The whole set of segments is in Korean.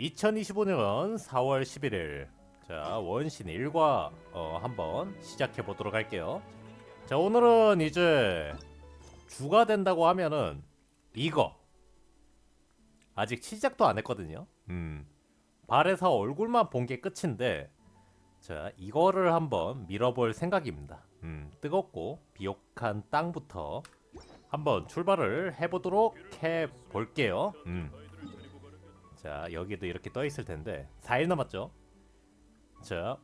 2025년 4월 11일 자 원신 1과 한번 시작해 보도록 할게요. 자 오늘은 이제 주가 된다고 하면은 이거 아직 시작도 안 했거든요. 발에서 얼굴만 본 게 끝인데 자 이거를 한번 밀어볼 생각입니다. 뜨겁고 비옥한 땅부터 한번 출발을 해보도록 해볼게요. 자 여기도 이렇게 떠 있을 텐데 4일 남았죠. 자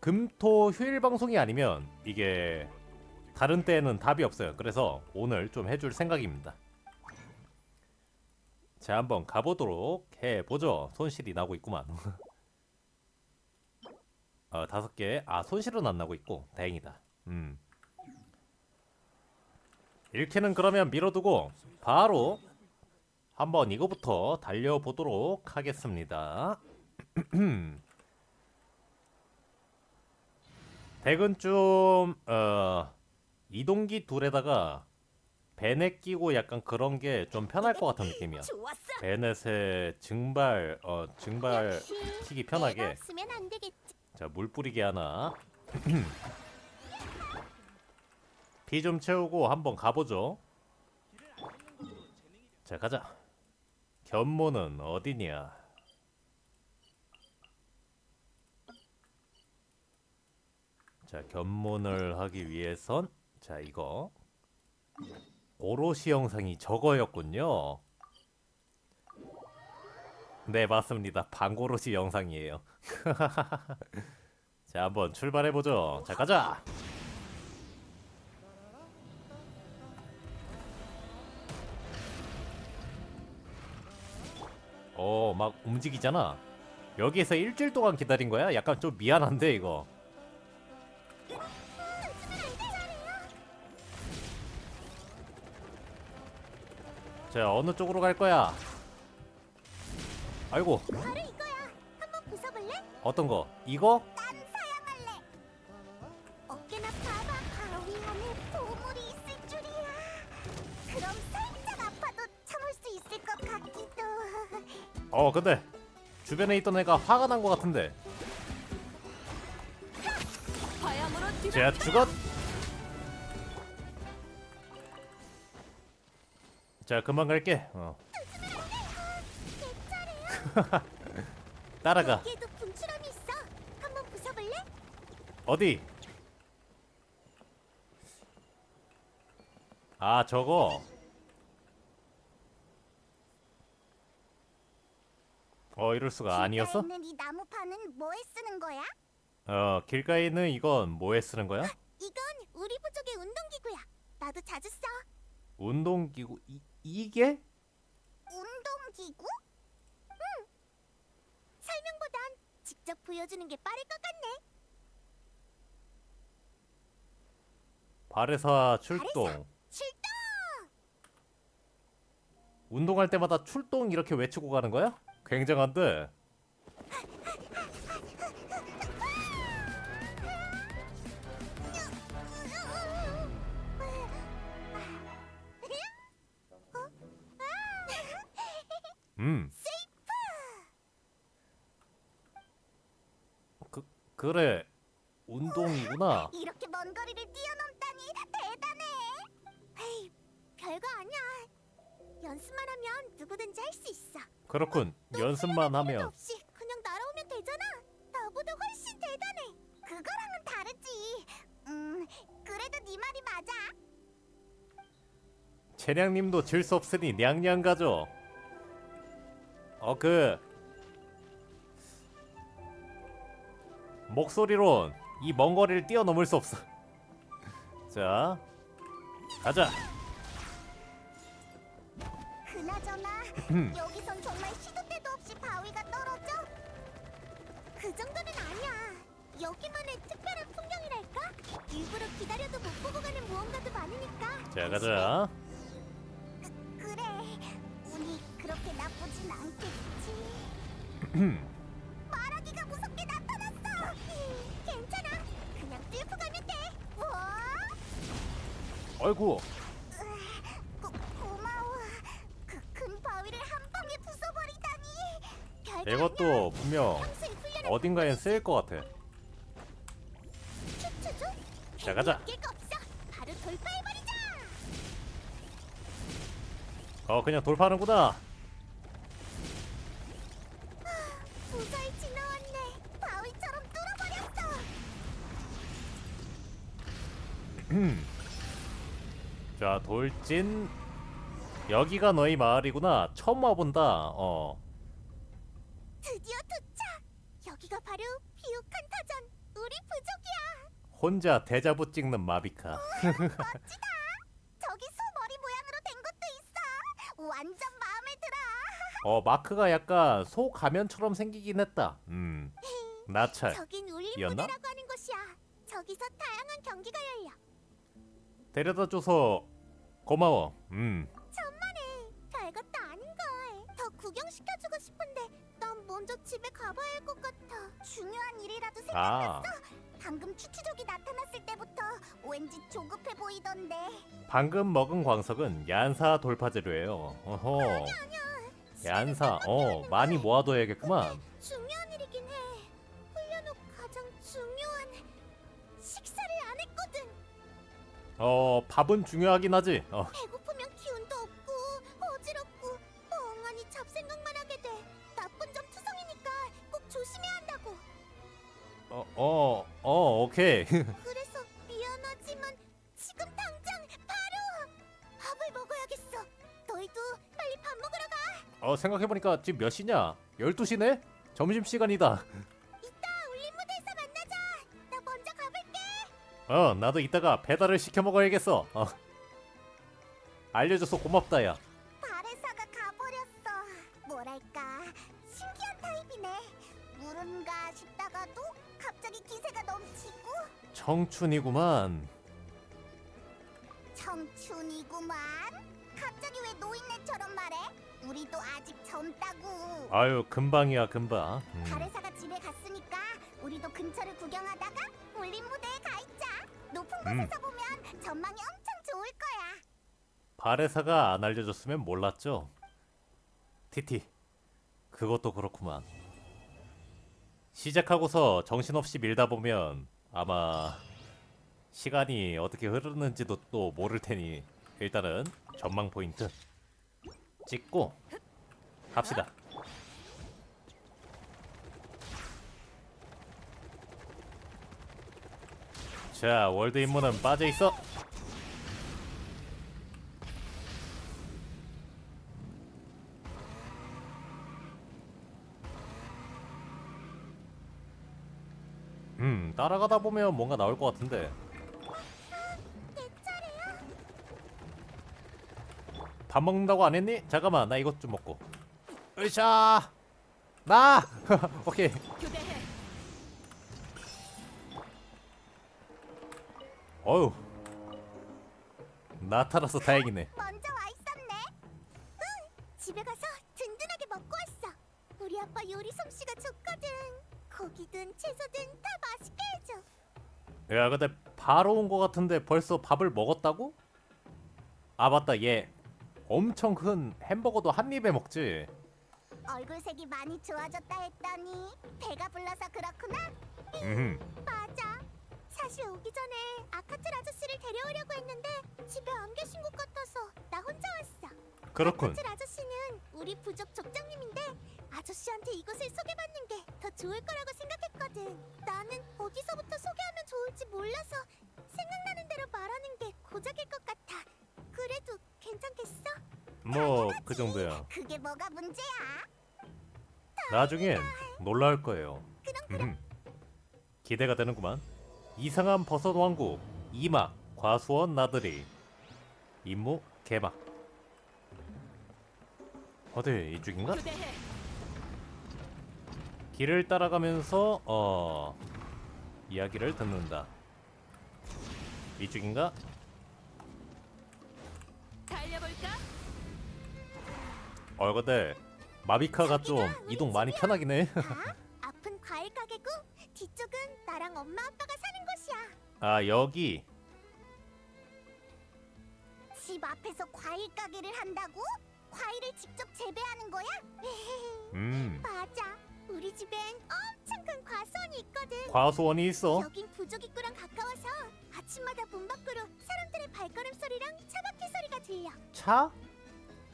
금토 휴일 방송이 아니면 이게 다른 때에는 답이 없어요. 그래서 오늘 좀 해줄 생각입니다. 자 한번 가보도록 해보죠. 손실이 나고 있구만. 5개. 손실은 안 나고 있고 다행이다. 1캔은 그러면 밀어두고 바로 한번 이거부터 달려보도록 하겠습니다. 덱은 좀 이동기 둘에다가 베넷 끼고 약간 그런 게 좀 편할 것 같은 느낌이야. 베넷에 증발 키기 편하게. 자 물 뿌리기 하나. 피 좀 채우고 한번 가보죠. 자 가자. 견모는 어디냐? 자 견문을 하기 위해선 자 이거 오롯이 영상이 저거였군요. 네 맞습니다. 방고로시 영상이에요. 자 한번 출발해보죠. 자 가자. 막 움직이잖아. 여기에서 일주일 동안 기다린 거야? 약간 좀 미안한데 이거. 자 어느 쪽으로 갈 거야? 아이고. 바로 이거야. 한번 부숴볼래? 어떤 거? 이거? 난 사양할래. 어깨나 봐봐. 바로 위 안에 보물이 있을 줄이야. 그럼 살짝 아파도 참을 수 있을 것 같기도. 근데 주변에 있던 애가 화가 난 것 같은데. 자 죽었. 자 금방 갈게. 따라가. 여기에도 분출함이 있어. 한번 부숴볼래? 어디? 저거. 이럴 수가 아니었어? 길가에 있는 이 나무판은 뭐에 쓰는 거야? 길가에 있는 이건 뭐에 쓰는 거야? 이건 우리 부족의 운동기구야. 나도 자주 써. 운동기구. 이게? 운동기구? 응. 설명보단 직접 보여주는 게 빠를 것 같네. 발에서 출동. 출동! 운동할 때마다 출동 이렇게 외치고 가는 거야? 굉장한데. 그래. 운동이구나. 이렇게 먼 거리를 뛰어넘다니 대단해. 에이, 별거 아니야. 연습만 하면 누구든지 할 수 있어. 그렇군. 또 연습만 훈련할 필요도 하면. 없이 그냥 날아오면 되잖아. 나보다 훨씬 대단해. 그거랑은 다르지. 그래도 네 말이 맞아. 채량님도 질 수 없으니 냥냥 가죠. 목소리론 이 먼 거리를 뛰어넘을 수 없어. 자 가자. 그나저나 여기선 정말 시도 때도 없이 바위가 떨어져? 그 정도는 아니야. 여기만의 특별한 풍경이랄까? 일부러 기다려도 못 보고 가는 무언가도 많으니까. 자 가자. 그래. 운이 그렇게 나쁘진 않겠지. 말하기가 무섭게 나타났어. 괜찮아. 그냥 뚫고 가면 돼. 와. 아이고. 고마워. 그 큰 바위를 한 방에 부숴버리다니. 별 이것도 분명 평소에 훈련한 어딘가엔 쓰일 것 같아. 큐트죠? 자, 가자. 게가 없어. 바로 돌파해버리자. 그냥 돌파하는구나. 무사히 지나왔네. 바위처럼 뚫어버렸어. 자, 돌진. 여기가 너희 마을이구나. 처음 와본다. 드디어 도착. 여기가 바로 비옥한 타전. 우리 부족이야. 혼자 대자부 찍는 마비카. 멋지다. 저기 소 머리 모양으로 된 것도 있어. 완전 마음에 들어. 마크가 약간 소 가면처럼 생기긴 했다. 나찰. 저긴 이었나? 울림무대라고 하는 곳이야. 저기서 다양한 경기가 열려. 데려다줘서 고마워. 천만에 별것도 아닌걸. 더 구경시켜주고 싶은데 난 먼저 집에 가봐야 할 것 같아. 중요한 일이라도 아, 생각났어. 방금 추추족이 나타났을 때부터 왠지 조급해 보이던데. 방금 먹은 광석은 얀사 돌파 재료예요. 어허. 얀사. 많이 모아둬야겠구만. 중요한 일이긴 해. 훈련 후 가장 중요한 식사를 안 했거든. 밥은 중요하긴 하지. 배고프면 기운도 없고 어지럽고 멍하니 잡생각만 하게 돼. 나쁜 점 투성이니까 꼭 조심해야 한다고. 오케이. 그래서 미안하지만 지금 당장 바로 밥을 먹어야겠어. 너희도 빨리 밥 먹으러 가. 생각해보니까 지금 몇 시냐? 12시네? 점심시간이다. 이따 울림무대에서 만나자. 나 먼저 가볼게. 나도 이따가 배달을 시켜 먹어야겠어. 알려줘서 고맙다, 야. 바레사가 가버렸어. 뭐랄까 신기한 타입이네. 물은가 싶다가도 갑자기 기세가 넘치고 청춘이구만. 청춘이구만. 갑자기 왜 노인네처럼 말해? 우리도 아직 젊다고. 아유, 금방이야, 금방. 바레사가 집에 갔으니까 우리도 근처를 구경하다가 울림무대에 가 있자. 높은 곳에서 보면 전망이 엄청 좋을 거야. 바레사가 안 알려줬으면 몰랐죠. 티티, 그것도 그렇구만. 시작하고서 정신없이 밀다 보면 아마 시간이 어떻게 흐르는지도 또 모를 테니 일단은 전망 포인트 찍고 합시다. 자, 월드 임무는 빠져 있어. 따라가다 보면 뭔가 나올 것 같은데. 내 차례야. 밥 먹는다고 안 했니? 잠깐만, 나 이것 좀 먹고. 으쌰! 나! 오케이. 교대해. 어휴. 나타나서 다행이네. 먼저 와 있었네. 응, 집에 가서 든든하게 먹고 왔어. 우리 아빠 요리 솜씨가 좋거든. 고기든 채소든 다 맛있게 해줘. 야, 근데 바로 온 것 같은데 벌써 밥을 먹었다고? 아, 맞다. 얘 엄청 큰 햄버거도 한 입에 먹지. 얼굴색이 많이 좋아졌다 했더니 배가 불러서 그렇구나. 음. 맞아. 사실 오기 전에 아카틀 아저씨를 데려오려고 했는데 집에 안 계신 것 같아서 나 혼자 왔어. 그렇군. 아카틀 아저씨는 우리 부족 족장님인데 아저씨한테 이것을 소개받는 게 더 좋을 거라고 생각했거든. 나는 어디서부터 소개하면 좋을지 몰라서 생각나는 대로 말하는 게 고작일 것 같아. 그래도 괜찮겠어? 뭐 그 정도야. 그게 뭐가 문제야? 나중엔 놀라울 거예요. 기대가 되는구만. 이상한 버섯 왕국 2막 과수원 나들이 임무 개막. 어디 이쪽인가? 교대해. 길을 따라가면서 이야기를 듣는다. 이쪽인가? 달려볼까? 근데 마비카가 좀 이동 많이 편하긴 해. 아, 앞은 과일 가게고 뒤쪽은 나랑 엄마 아빠가 사는 곳이야. 아, 여기. 집 앞에서 과일 가게를 한다고? 과일을 직접 재배하는 거야? 맞아. 우리 집엔 엄청 큰 과수원이 있거든. 과수원이 있어. 여긴 부족 입구랑 가까워서 아침마다 문 밖으로 사람들의 발걸음 소리랑 차바퀴 소리가 들려. 차?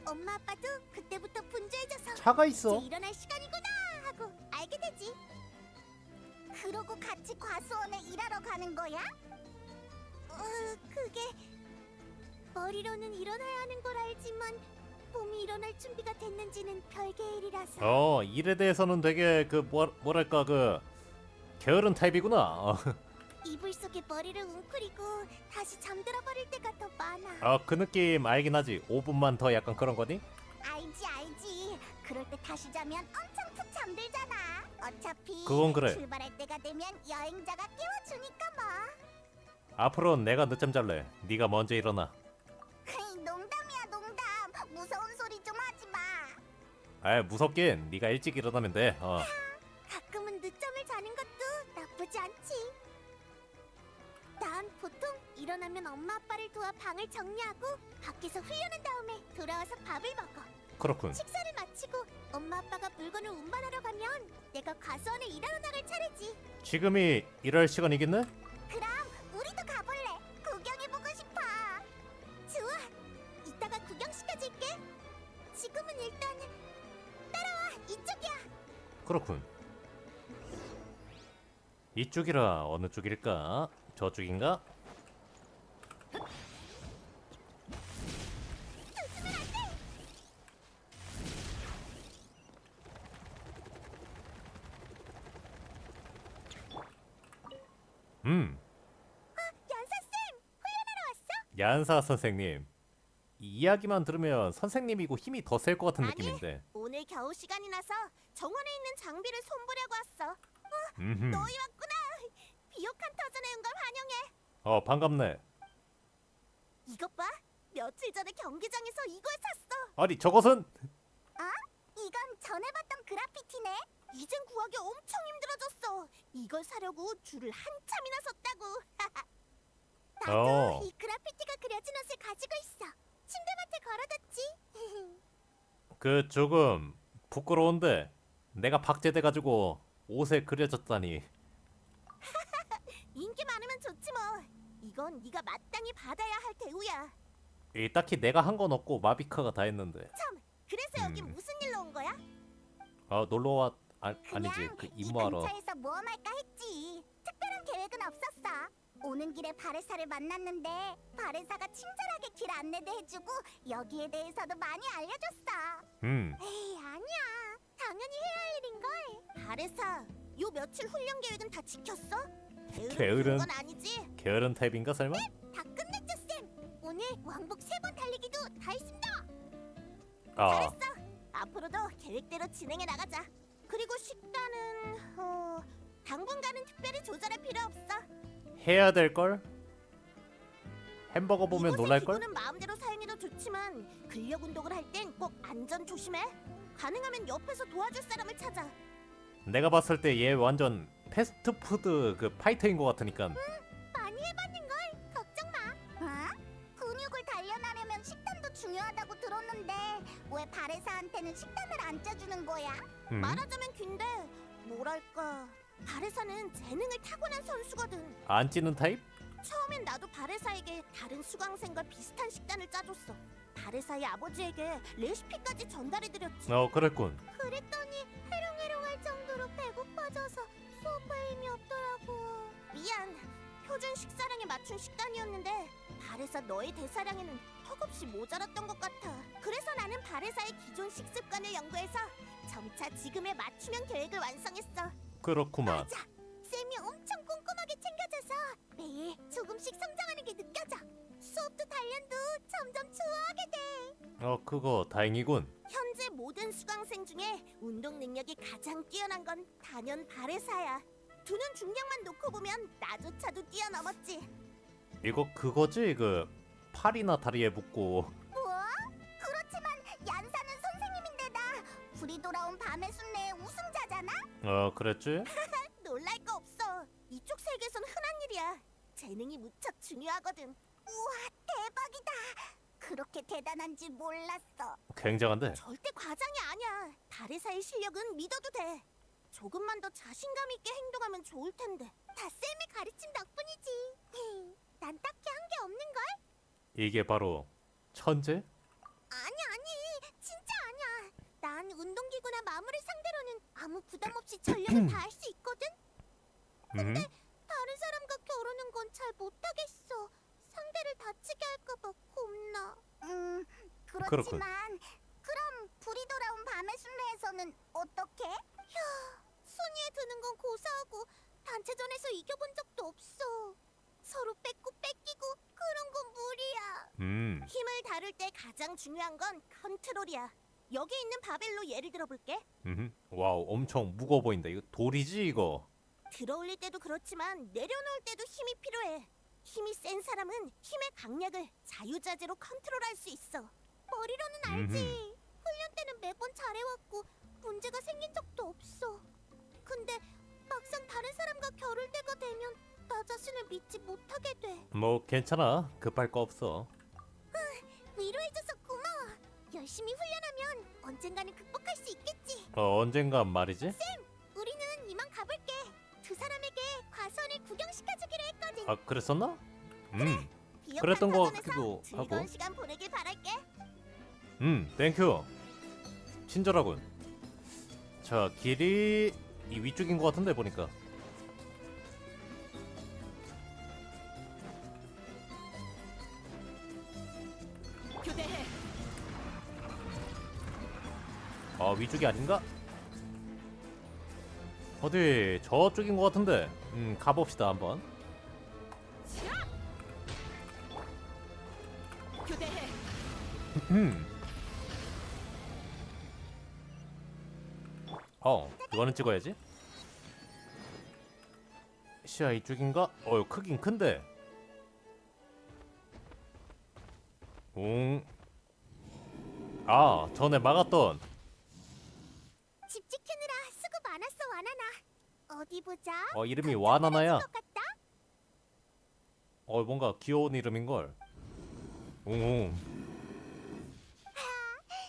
엄마 아빠도 그때부터 분주해져서 차가 이제 있어. 일어날 시간이구나 하고 알게 되지. 그러고 같이 과수원에 일하러 가는 거야? 그게 머리로는 일어나야 하는 걸 알지만 몸이 일어날 준비가 됐는지는 별개의 일이라서. 일에 대해서는 되게 뭐랄까 게으른 타입이구나. 이불 속에 머리를 웅크리고 다시 잠들어 버릴 때가 더 많아. 그 느낌 알긴 하지. 5분만 더 약간 그런 거니? 알지. 그럴 때 다시 자면 엄청 푹 잠들잖아. 어차피 그건 그래. 출발할 때가 되면 여행자가 깨워주니까 뭐. 앞으로는 내가 늦잠 잘래. 네가 먼저 일어나. 농담이야 농담. 무서운 소리 좀 하지 마. 무섭긴. 네가 일찍 일어나면 돼. 가끔은 늦잠을 자는 것도 나쁘지 않지. 난 보통 일어나면 엄마 아빠를 도와 방을 정리하고 밖에서 훈련한 다음에 돌아와서 밥을 먹어. 그렇군. 식사를 마치고 엄마 아빠가 물건을 운반하러 가면 내가 과수원에 일하러 나갈 차례지. 지금이 일할 시간이겠네? 그럼 우리도 가볼래. 구경해보고 싶어. 좋아. 이따가 구경시켜줄게. 지금은 일단 따라와. 이쪽이야. 그렇군. 이쪽이라 어느 쪽일까? 저쪽인가? 연사쌤! 훈련하러 왔어? 얀사 선생님. 이 이야기만 들으면 선생님이고 힘이 더 셀 것 같은 아니. 느낌인데. 오늘 겨우 시간이 나서 정원에 있는 장비를 손보려고 왔어. 음흠. 너희 왔구나. 비옥한 터전에 온 걸 환영해. 반갑네. 이것 봐. 며칠 전에 경기장에서 이걸 샀어. 아니 저것은 이건 전에 봤던 그래피티네. 이젠 구하기 엄청 힘들어졌어. 이걸 사려고 줄을 한참이나 섰다고. 나도 이 그래피티가 그려진 옷을 가지고 있어. 침대맡에 걸어뒀지. 조금 부끄러운데 내가 박제돼가지고 옷에 그려졌다니. 인기 많으면 좋지 뭐. 이건 네가 마땅히 받아야 할 대우야. 딱히 내가 한 건 없고 마비카가 다 했는데. 참, 그래서 여기 음. 무슨 일로 온 거야? 놀러와 아니지 그냥 그 이 임무하러. 근처에서 모험할까 했지. 특별한 계획은 없었어. 오는 길에 바레사를 만났는데 바레사가 친절하게 길 안내도 해주고 여기에 대해서도 많이 알려줬어. 에이 아니야. 당연히 해야 할 일인걸. 바레사, 요 며칠 훈련 계획은 다 지켰어? 게으른. 건 아니지? 게으른 타입인가 설마? 다 끝냈죠 쌤. 오늘 왕복 3번 달리기도 다 했습니다. 아 잘했어. 앞으로도 계획대로 진행해 나가자. 그리고 식단은 당분간은 특별히 조절할 필요 없어. 해야 될 걸? 햄버거 보면 이곳의 놀랄 걸? 기구는 마음대로 사용해도 좋지만 근력 운동을 할 땐 꼭 안전 조심해. 가능하면 옆에서 도와줄 사람을 찾아. 내가 봤을 때 얘 완전 패스트푸드 파이터인 것 같으니까. 많이 해봤는걸. 걱정 마. 근육을 단련하려면 식단도 중요하다고 들었는데 왜 바레사한테는 식단을 안 짜주는 거야? 말하자면 긴데 뭐랄까, 바레사는 재능을 타고난 선수거든. 안 찌는 타입? 처음엔 나도 바레사에게 다른 수강생과 비슷한 식단을 짜줬어. 바레사의 아버지에게 레시피까지 전달해드렸지. 그랬군. 그랬더니 해롱해롱할 정도로 배고파져서 수업할 힘이 없더라고. 미안. 표준 식사량에 맞춘 식단이었는데 바레사 너의 대사량에는 턱없이 모자랐던 것 같아. 그래서 나는 바레사의 기존 식습관을 연구해서 점차 지금의 맞춤형 계획을 완성했어. 그렇구만. 맞아. 쌤이 엄청 꼼꼼하게 챙겨줘서 매일 조금씩 성장하는 게 느껴져. 수업도 단련도 점점 좋아하게 돼. 그거 다행이군. 현재 모든 수강생 중에 운동 능력이 가장 뛰어난 건 단연 바레사야. 두는 중량만 놓고 보면 나조차도 뛰어넘었지. 이거 그거지? 팔이나 다리에 묶고. 뭐? 그렇지만 얀사는 선생님인데다 불이 돌아온 밤의 순례의 우승자잖아? 그랬지? 놀랄 거 없어. 이쪽 세계에선 흔한 일이야. 재능이 무척 중요하거든. 우와, 대박이다. 그렇게 대단한지 몰랐어. 굉장한데. 절대 과장이 아니야. 다레사의 실력은 믿어도 돼. 조금만 더 자신감 있게 행동하면 좋을 텐데. 다 쌤의 가르침 덕분이지. 난 딱히 한 게 없는 걸? 이게 바로 천재? 아니, 진짜 아니야. 난 운동기구나 마물을 상대로는 아무 부담 없이 전력을 다할 수 있거든. 음. 다른 사람과 겨루는 건 잘 못하겠어. 상대를 다치게 할까봐 겁나. 그렇군. 그럼 불이 돌아온 밤의 순례에서는 어떻게? 순위에 드는 건 고사하고 단체전에서 이겨본 적도 없어. 서로 뺏고 뺏기고 그런 건 무리야. 힘을 다룰 때 가장 중요한 건 컨트롤이야. 여기 있는 바벨로 예를 들어볼게. 와우, 엄청 무거워 보인다. 이거 돌이지 이거. 들어올릴 때도 그렇지만 내려놓을 때도 힘이 필요해. 힘이 센 사람은 힘의 강약을 자유자재로 컨트롤할 수 있어. 머리로는 알지. 훈련 때는 매번 잘해왔고 문제가 생긴 적도 없어. 근데 막상 다른 사람과 겨룰 때가 되면 나 자신을 믿지 못하게 돼. 뭐 괜찮아. 급할 거 없어. 위로해줘서 고마워. 열심히 훈련하면 언젠가는 극복할 수 있겠지. 언젠간 말이지. 우리는 이만 가볼게. 두 사람에게 과수원을 구경시켜주기로 했거든. 아, 그랬었나? 비옥한 그랬던 거 터전에서 같기도 즐거운 하고. 시간 보내길 바랄게. 땡큐. 친절하군. 자, 길이 이 위쪽인 것 같은데 보니까. 교대해. 위쪽이 아닌가? 어디 저쪽인 것 같은데. 가봅시다 한번. 교대해. 이거는 찍어야지. 시야 이쪽인가? 크긴 큰데. 전에 막았던. 집 지키느라 수고 많았어, 와나나. 어디 보자. 이름이 와나나야. 것 같다. 뭔가 귀여운 이름인걸. 웅웅.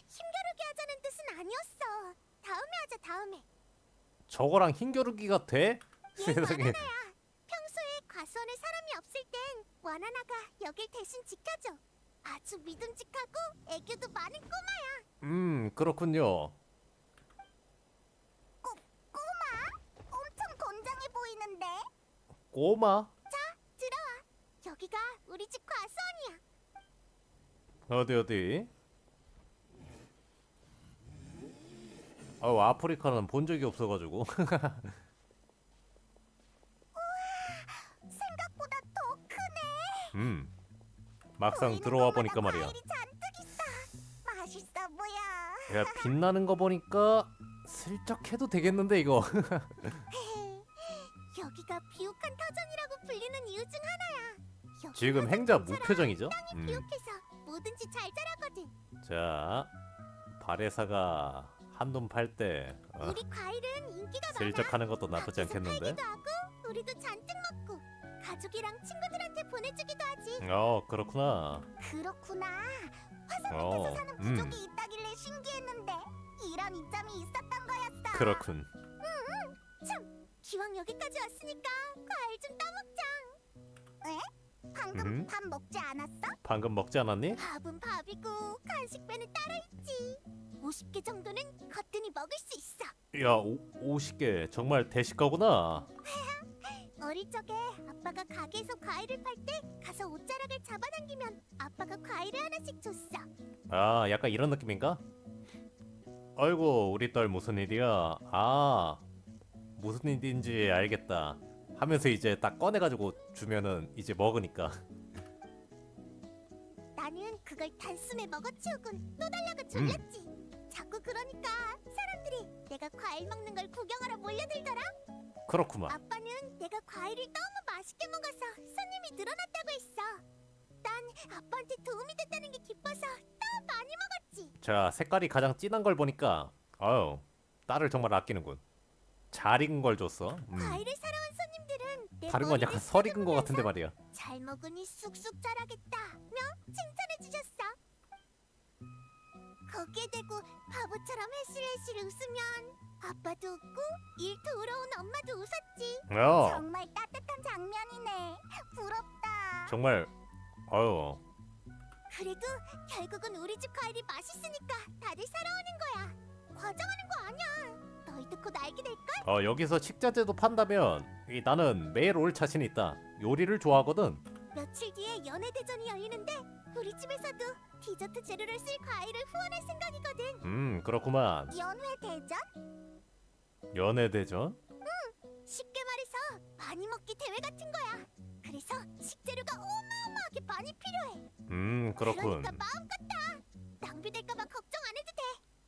힘겨루기 하자는 뜻은 아니었어. 다음에 하자, 다음에. 저거랑 힘겨루기가 돼? 세상에. 평소에 과수원에 사람이 없을 땐 와나나가 여길 대신 지켜줘. 아주 믿음직하고 애교도 많은 꼬마야. 그렇군요. 꼬마? 엄청 건장해 보이는데? 꼬마? 들어와. 여기가 우리 집 과수원이야. 어디? 아프리카는 본 적이 없어가지고. 생각보다 더 크네. 막상 보이는 들어와 것마다 보니까 말이야. 과일이 잔뜩 있어. 맛있어 보여. 야, 빛나는 거 보니까 슬쩍 해도 되겠는데 이거. 여기가 비옥한 터전이라고 불리는 이유 중 하나야. 여기가 지금 행자 생선처럼 무표정이죠? 땅이 비옥해서 뭐든지 잘 자라거든. 자, 바레사가 한눈 팔 때 우리 과일은 인기가 많아. 슬쩍 하는 것도 나쁘지 밖에서 않겠는데? 팔기도 하고 우리도 잔뜩 먹고 가족이랑 친구들한테 보내주기도 하지. 그렇구나. 그렇구나. 화산 어, 밑에서 사는 부족이 있다길래 신기했는데 이런 이점이 있었던 거였어. 그렇군. 참, 기왕 여기까지 왔으니까 과일 좀 따먹자. 에? 방금 밥 먹지 않았어? 방금 먹지 않았니? 밥은 밥이고 간식배는 따로 있지. 50개 정도는 거뜬히 먹을 수 있어. 야, 50개 정말 대식가구나. 어릴 적에 아빠가 가게에서 과일을 팔 때 가서 옷자락을 잡아당기면 아빠가 과일을 하나씩 줬어. 약간 이런 느낌인가? 아이고, 우리 딸 무슨 일이야? 무슨 일인지 알겠다 하면서 이제 딱 꺼내가지고 주면은 이제 먹으니까. 나는 그걸 단숨에 먹어치우곤 또 달라고 졸랐지. 자꾸 그러니까 사람들이 내가 과일 먹는 걸 구경하러 몰려들더라. 그렇구만. 아빠는 내가 과일을 너무 맛있게 먹어서 손님이 늘어났다고 했어. 난 아빠한테 도움이 됐다는 게 기뻐서 더 많이 먹었지. 자, 색깔이 가장 진한 걸 보니까 딸을 정말 아끼는군. 잘 익은 걸 줬어. 과일을 사러 온 손님들은 내 다른 건 머리를 약간 설 익은 것 같은데 쓰다보면서 말이야. 잘 먹으니 쑥쑥 자라겠다며 칭찬해 주셨어. 거기에 대고 바보처럼 해실해실 웃으면 아빠도 웃고 일 더러운 엄마도 웃었지. 정말 따뜻한 장면이네. 부럽다. 정말 아유. 그래도 결국은 우리 집 과일이 맛있으니까 다들 사러 오는 거야. 과장하는 거 아니야. 너희도 곧 알게 될걸? 여기서 식자재도 판다면 나는 매일 올 자신 있다. 요리를 좋아하거든. 며칠 뒤에 연애대전이 열리는데 우리 집에서도 디저트 재료를 쓸 과일을 후원할 생각이거든. 그렇구만. 연회대전? 연애대전? 쉽게 말해서 많이 먹기 대회 같은 거야. 그래서 식재료가 어마어마하게 많이 필요해. 그렇군. 그러니까 마음껏 따. 낭비될까봐 걱정 안 해도 돼.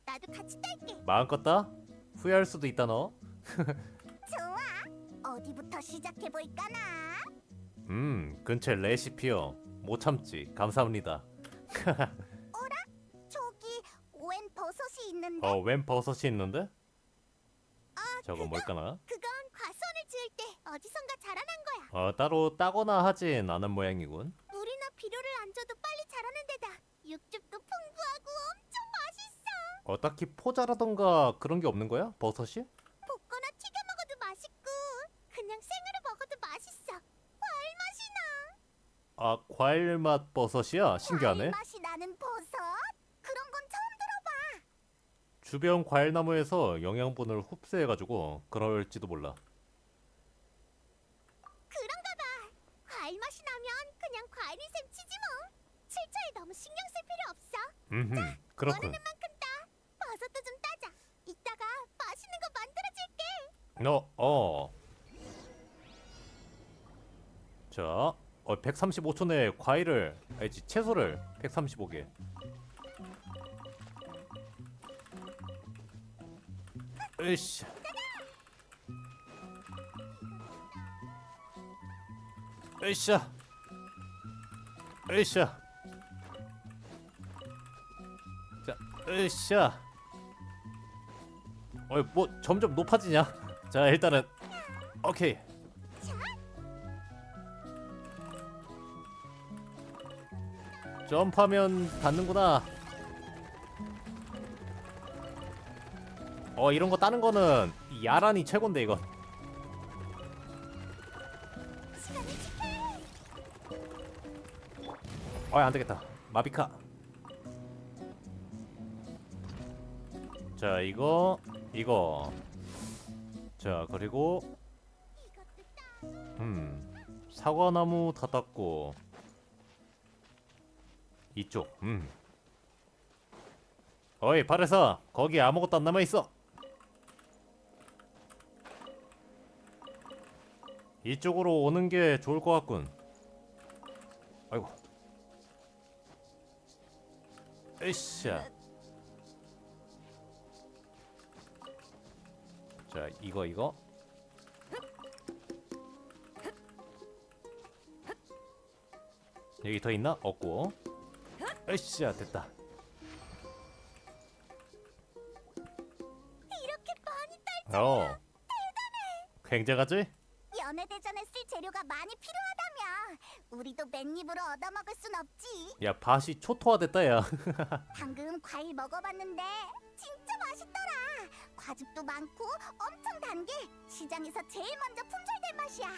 나도 같이 딸게. 마음껏 따? 후회할 수도 있다 너. 좋아. 어디부터 시작해 볼까나? 근처에 레시피요. 못 참지. 감사합니다. 저기 웬 버섯이 있는데. 웬 버섯이 있는데? 저거 그거? 뭘까나? 그건 과수원을 지을 때 어디선가 자라난 거야. 따로 따거나 하진 않은 모양이군. 물이나 비료를 안 줘도 빨리 자라는 데다 육즙도 풍부하고 엄청 맛있어. 딱히 포자라던가 그런 게 없는 거야? 버섯이? 볶거나 튀겨 먹어도 맛있고 그냥 생으로 먹어도 맛있어. 과일 맛이 나. 과일 맛 버섯이야? 신기하네. 과일 맛이 나는 버섯? 그런 건 처음 들어봐. 주변 과일나무에서 영양분을 흡수해가지고 그럴지도 몰라. 그런가 봐. 과일 맛이 나면 그냥 과일인 셈 치지 뭐. 칠처에 너무 신경 쓸 필요 없어. 그렇군. 원하는 만큼 따. 버섯도 좀 따자. 이따가 맛있는 거 만들어줄게. 자, 135초 내에 과일을, 채소를 135개. 으쌰. 으쌰. 으쌰. 자, 으쌰. 뭐 점점 높아지냐? 자, 일단은 오케이. 점프하면 닿는구나. 이런 거 따는 거는 야란이 최곤데 이거. 시간을 지켜. 안 되겠다. 마비카. 자, 이거. 자, 그리고 이것도 따. 사과나무 다 땄고 이쪽. 어이, 발에서 거기 아무것도 안 남아 있어. 이쪽으로 오는 게 좋을 것 같군. 아이고. 으쌰. 자, 이거. 여기 더 있나? 없고. 으쌰, 됐다. 이렇게 많이 딸. 굉장하지? 연애대전에 쓸 재료가 많이 필요하다며. 우리도 맨입으로 얻어먹을 순 없지. 야, 밭이 초토화됐다 야. 방금 과일 먹어봤는데 진짜 맛있더라. 과즙도 많고 엄청 단 게 시장에서 제일 먼저 품절될 맛이야.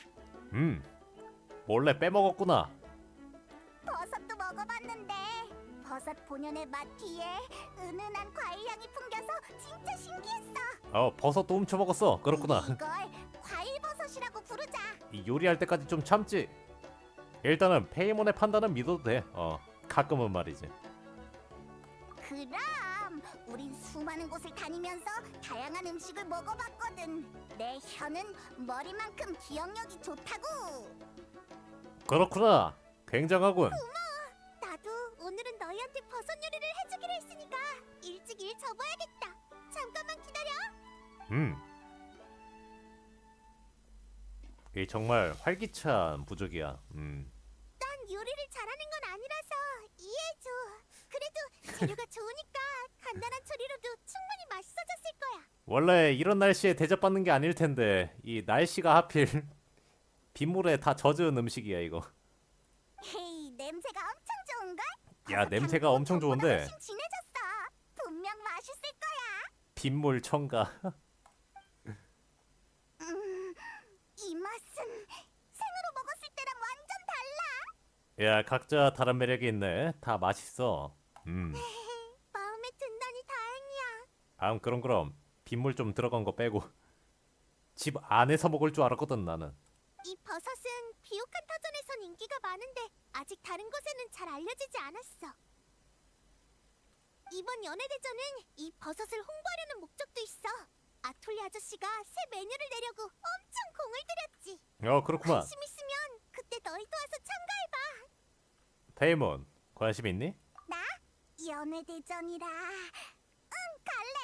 몰래 빼먹었구나. 버섯도 먹어봤는데 버섯 본연의 맛 뒤에 은은한 과일 향이 풍겨서 진짜 신기했어. 버섯도 훔쳐 먹었어. 그렇구나. 이걸 과일 버섯이라고 부르자. 이 요리할 때까지 좀 참지. 일단은 페이몬의 판단은 믿어도 돼. 가끔은 말이지. 그럼 우린 수많은 곳을 다니면서 다양한 음식을 먹어봤거든. 내 혀는 머리만큼 기억력이 좋다고. 그렇구나. 굉장하군. 나도 오늘은 너희한테 버섯 요리를 해주기로 했으니까 일찍 일 접어야겠다. 잠깐만 기다려. 이 정말 활기찬 부족이야. 난 요리를 잘하는 건 아니라서 이해해줘. 그래도 재료가 좋으니까 간단한 조리로도 충분히 맛있어졌을 거야. 원래 이런 날씨에 대접받는 게 아닐 텐데 이 날씨가 하필 빗물에 다 젖은 음식이야 이거. 헤이, 냄새가 엄청 좋은걸? 야, 냄새가 엄청 좋은데. 훨씬 진해졌어. 빗물 첨가. 이 맛은 생으로 먹었을 때랑 완전 달라. 야, 각자 다른 매력이 있네. 다 맛있어. 마음에 든다니 다행이야. 그럼 빗물 좀 들어간 거 빼고 집 안에서 먹을 줄 알았거든 나는. 이 버섯은 비옥한 터전에선 인기가 많은데 아직 다른 곳에는 잘 알려지지 않았어. 이번 연애대전은 이 버섯을 홍보하려는 목적도 있어. 아톨리 아저씨가 새 메뉴를 내려고 엄청 공을 들였지. 그렇구만. 관심 있으면 그때 너희도 와서 참가해봐. 페이몬 관심 있니? 나? 연애대전이라. 갈래.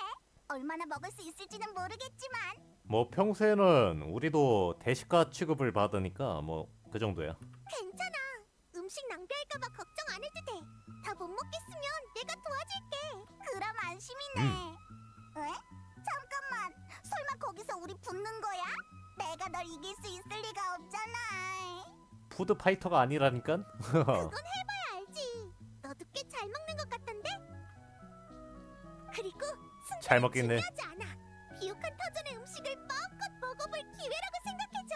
얼마나 먹을 수 있을지는 모르겠지만 뭐 평소에는 우리도 대식가 취급을 받으니까 뭐 그 정도야. 괜찮아. 음식 낭비할까봐 걱정 안 해도 돼. 다 못 먹겠으면 내가 도와줄게. 그럼 안심이네. 왜? 잠깐만. 설마 거기서 우리 붙는 거야? 내가 널 이길 수 있을 리가 없잖아. 푸드 파이터가 아니라니까. 그건 해봐야 알지. 너도 꽤 잘 먹는 것 같던데? 그리고 잘 승부는 먹겠네. 중요하지 않아. 비옥한 터전의 음식을 마음껏 먹어볼 기회라고 생각해줘.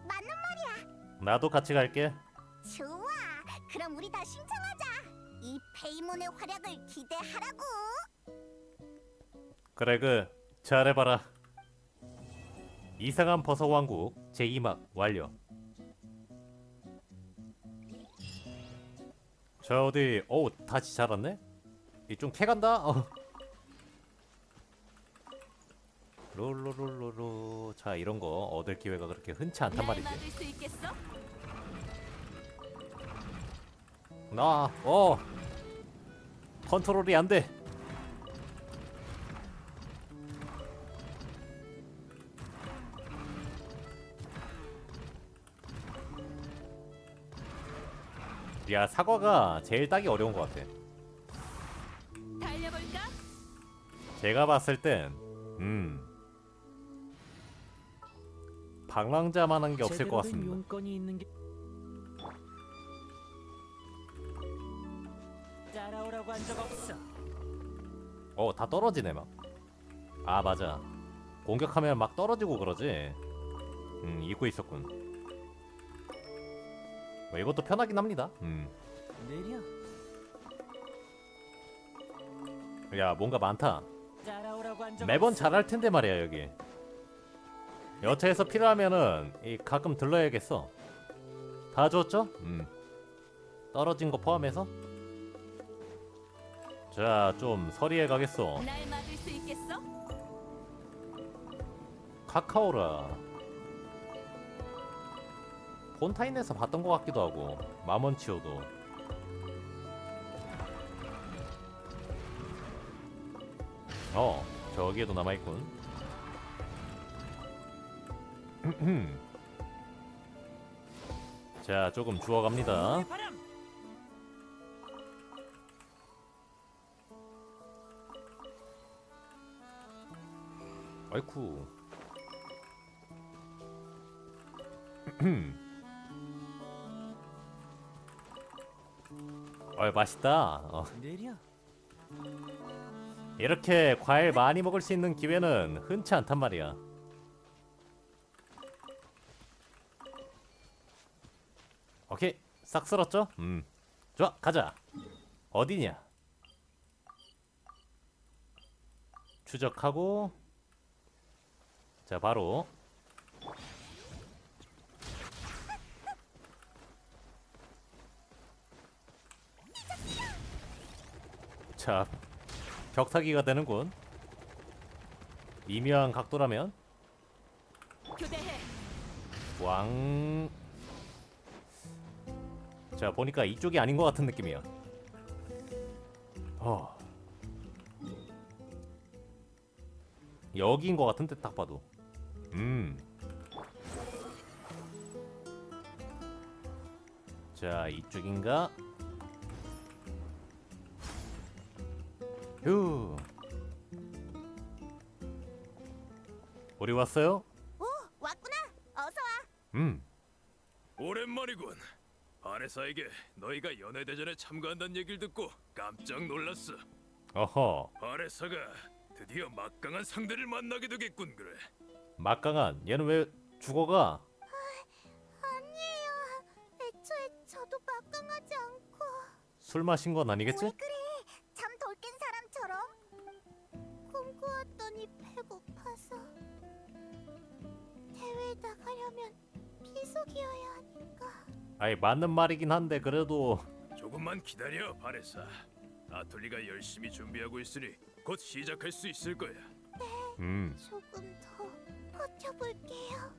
맞는 말이야. 나도 같이 갈게. 좋아. 그럼 우리 다 신청하자. 이 페이몬의 활약을 기대하라고. 그래 잘해봐라. 이상한 버섯 왕국 제2막 완료. 자 어디 다시 자랐네? 이 좀 캐간다. 롤로롤로로. 자 이런 거 얻을 기회가 그렇게 흔치 않단 말이지. 날 막을 수 있겠어? 나 컨트롤이 안 돼. 야 사과가 제일 따기 어려운 것 같아. 달려볼까? 제가 봤을 땐 방랑자만한 게 없을 것 제대로 된 같습니다. 용건이 있는 게 따라오라고 한 적 없어. 다 떨어지네 막. 아 맞아. 공격하면 막 떨어지고 그러지. 잊고 있었군. 이것도 편하긴 합니다. 내려. 야 뭔가 많다. 따라오라고 한 적 매번 없어. 잘할 텐데 말이야 여기. 여차에서 필요하면은 가끔 들러야겠어. 다 줬죠? 떨어진 거 포함해서. 자 좀 서리해 가겠어. 날 막을 수 있겠어? 카카오라. 폰타인에서 봤던 것 같기도 하고. 마먼치오도. 저기에도 남아있군. 자 조금 주워갑니다. 바람. 아이쿠. 맛있다. 내려. 이렇게 과일 많이 먹을 수 있는 기회는 흔치 않단 말이야. 오케이 싹 쓸었죠? 좋아 가자. 어디냐? 추적하고. 자 바로 자 벽타기가 되는군. 미묘한 각도라면 교대해. 왕. 자 보니까 이쪽이 아닌 것 같은 느낌이야. 여기인 것 같은데 딱 봐도. 자 이쪽인가? 휴. 우리 왔어요? 오, 왔구나. 어서 와. 오랜만이군. 아레사에게 너희가 연애대전에 참가한다는 얘기를 듣고 깜짝 놀랐어. 어허. 아레사가 드디어 막강한 상대를 만나게 되겠군 그래. 막강한 얘는 왜 죽어가? 아니에요. 애초에 저도 막강하지 않고. 술 마신 건 아니겠지? 왜 그래? 잠 덜 깬 사람처럼. 꿈꾸었더니 배고파서. 대회에 나가려면 피속이어야 하니까. 아이 맞는 말이긴 한데 그래도 조금만 기다려 바레사. 아톨리가 열심히 준비하고 있으니 곧 시작할 수 있을 거야. 조금 더 버텨볼게요.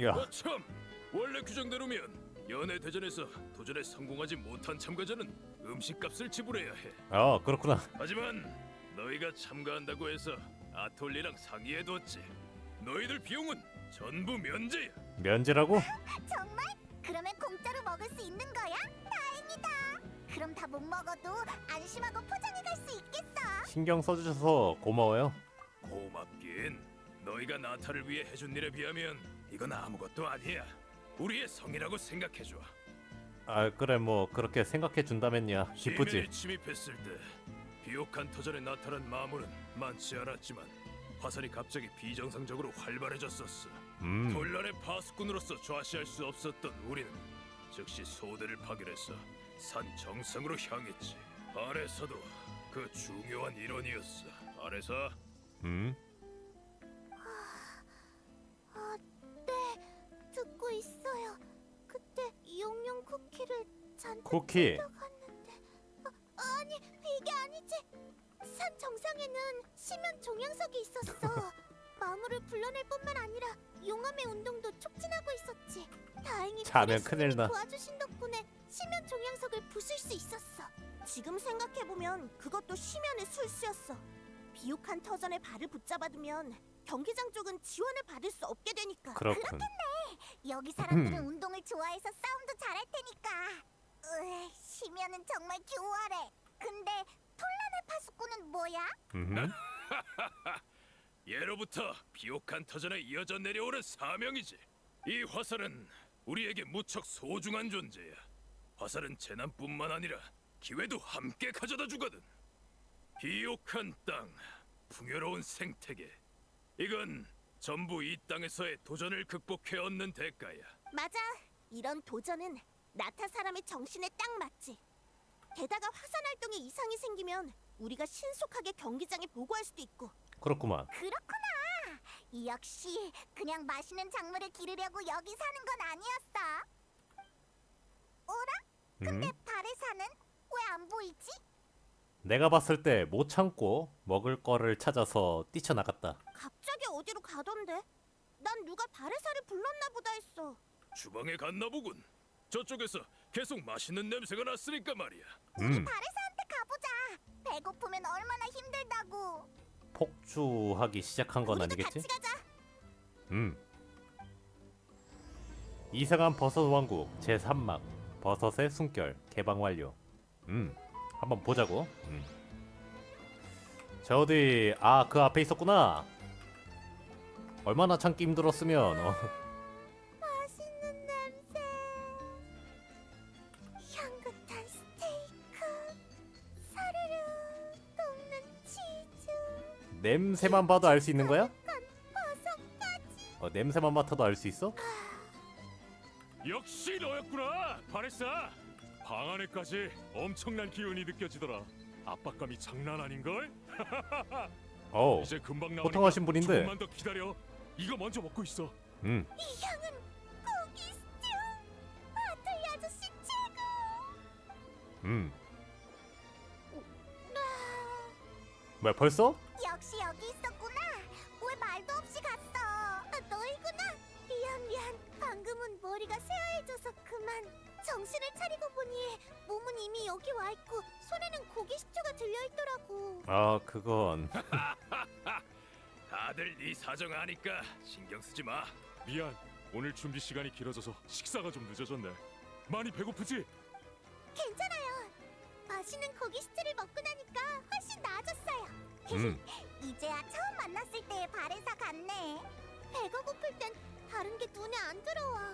야 참! 원래 규정대로면 연애 대전에서 도전에 성공하지 못한 참가자는 음식값을 지불해야 해. 그렇구나. 하지만 너희가 참가한다고 해서 아톨리랑 상의해뒀지. 너희들 비용은 전부 면제야. 면제라고? 정말? 그러면 공짜로 먹을 수 있는 거야? 다행이다. 그럼 다 못 먹어도 안심하고 포장해 갈 수 있겠어. 신경 써주셔서 고마워요. 고맙긴. 너희가 나타를 위해 해준 일에 비하면 이건 아무것도 아니야. 우리의 성이라고 생각해줘. 아 그래 뭐 그렇게 생각해 준다면야 기쁘지. 시민이 침입했을 때 비옥한 터전에 나타난 마물은 많지 않았지만 화살이 갑자기 비정상적으로 활발해졌었어. 혼란의 파수꾼으로서 좌시할 수 없었던 우리는 즉시 소대를 파견해서 산 정상으로 향했지. 아래서도 그 중요한 일원이었어. 아래서 네, 듣고 있어요. 그때 용용 쿠키를 잔뜩 쿠키. 갔는데 아니 이게 아니지. 산 정상에는 심연 종양석이 있었어. 마물을 불러낼 뿐만 아니라 용암의 운동도 촉진하고 있었지. 다행히 자면 부레스님이 큰일 나. 도와주신 덕분에 심연 종양석을 부술 수 있었어. 지금 생각해보면 그것도 심연의 술수였어. 비옥한 터전에 발을 붙잡아두면 경기장 쪽은 지원을 받을 수 없게 되니까. 그렇군. 여기 사람들은 운동을 좋아해서 싸움도 잘할 테니까. 심연은 정말 교활해. 근데 톨란의 파수꾼은 뭐야? 예로부터 비옥한 터전에 이어져 내려오는 사명이지. 이 화살은 우리에게 무척 소중한 존재야. 화살은 재난뿐만 아니라 기회도 함께 가져다 주거든. 비옥한 땅, 풍요로운 생태계. 이건 전부 이 땅에서의 도전을 극복해 얻는 대가야. 맞아. 이런 도전은 나타 사람의 정신에 딱 맞지. 게다가 화산 활동에 이상이 생기면 우리가 신속하게 경기장에 보고할 수도 있고. 그렇구만. 그렇구나. 역시 그냥 맛있는 작물을 기르려고 여기 사는 건 아니었어. 어라? 근데 바레사는 왜 안 보이지? 내가 봤을 때 못 참고 먹을 거를 찾아서 뛰쳐나갔다. 갑자기 어디로 가던데? 난 누가 바레사를 불렀나 보다 했어. 주방에 갔나 보군. 저쪽에서 계속 맛있는 냄새가 났으니까 말이야. 음. 바레사한테 가보자. 배고프면 얼마나 힘들다고. 폭주하기 시작한 건 우리도 아니겠지? 같이 가자. 이상한 버섯 왕국 제3막 버섯의 숨결 개방 완료. 한번 보자고. 저 어디 그 앞에 있었구나. 얼마나 참기 힘들었으면 맛있는 냄새. 향긋한 스테이크. 사르르 녹는 치즈. 냄새만 봐도 알 수 있는 거야? 버섯까지. 냄새만 맡아도 알 수 있어? 역시 너였구나, 바레사. 방 안에까지 엄청난 기운이 느껴지더라. 압박감이 장난 아닌걸? 이제 금방 나오니까 호탕하신 분인데. 조금만 더 기다려. 이거 먼저 먹고 있어. 이 향은 고기 스튜. 아틀리 아저씨 최고. 뭐야 벌써? 역시 여기 있었구나. 왜 말도 없이 갔어? 너희구나. 미안. 방금은 머리가 새하얘져서 그만. 정신을 차리고 보니 몸은 이미 여기 와 있고 손에는 고기 식초가 들려 있더라고. 그건 다들 네 사정 아니까 신경 쓰지 마. 미안. 오늘 준비 시간이 길어져서 식사가 좀 늦어졌네. 많이 배고프지? 괜찮아요. 맛있는 고기 스튜를 먹고 나니까 훨씬 나아졌어요. 이제야 처음 만났을 때의 바레사 같네. 배가 고플 땐 다른 게 눈에 안 들어와.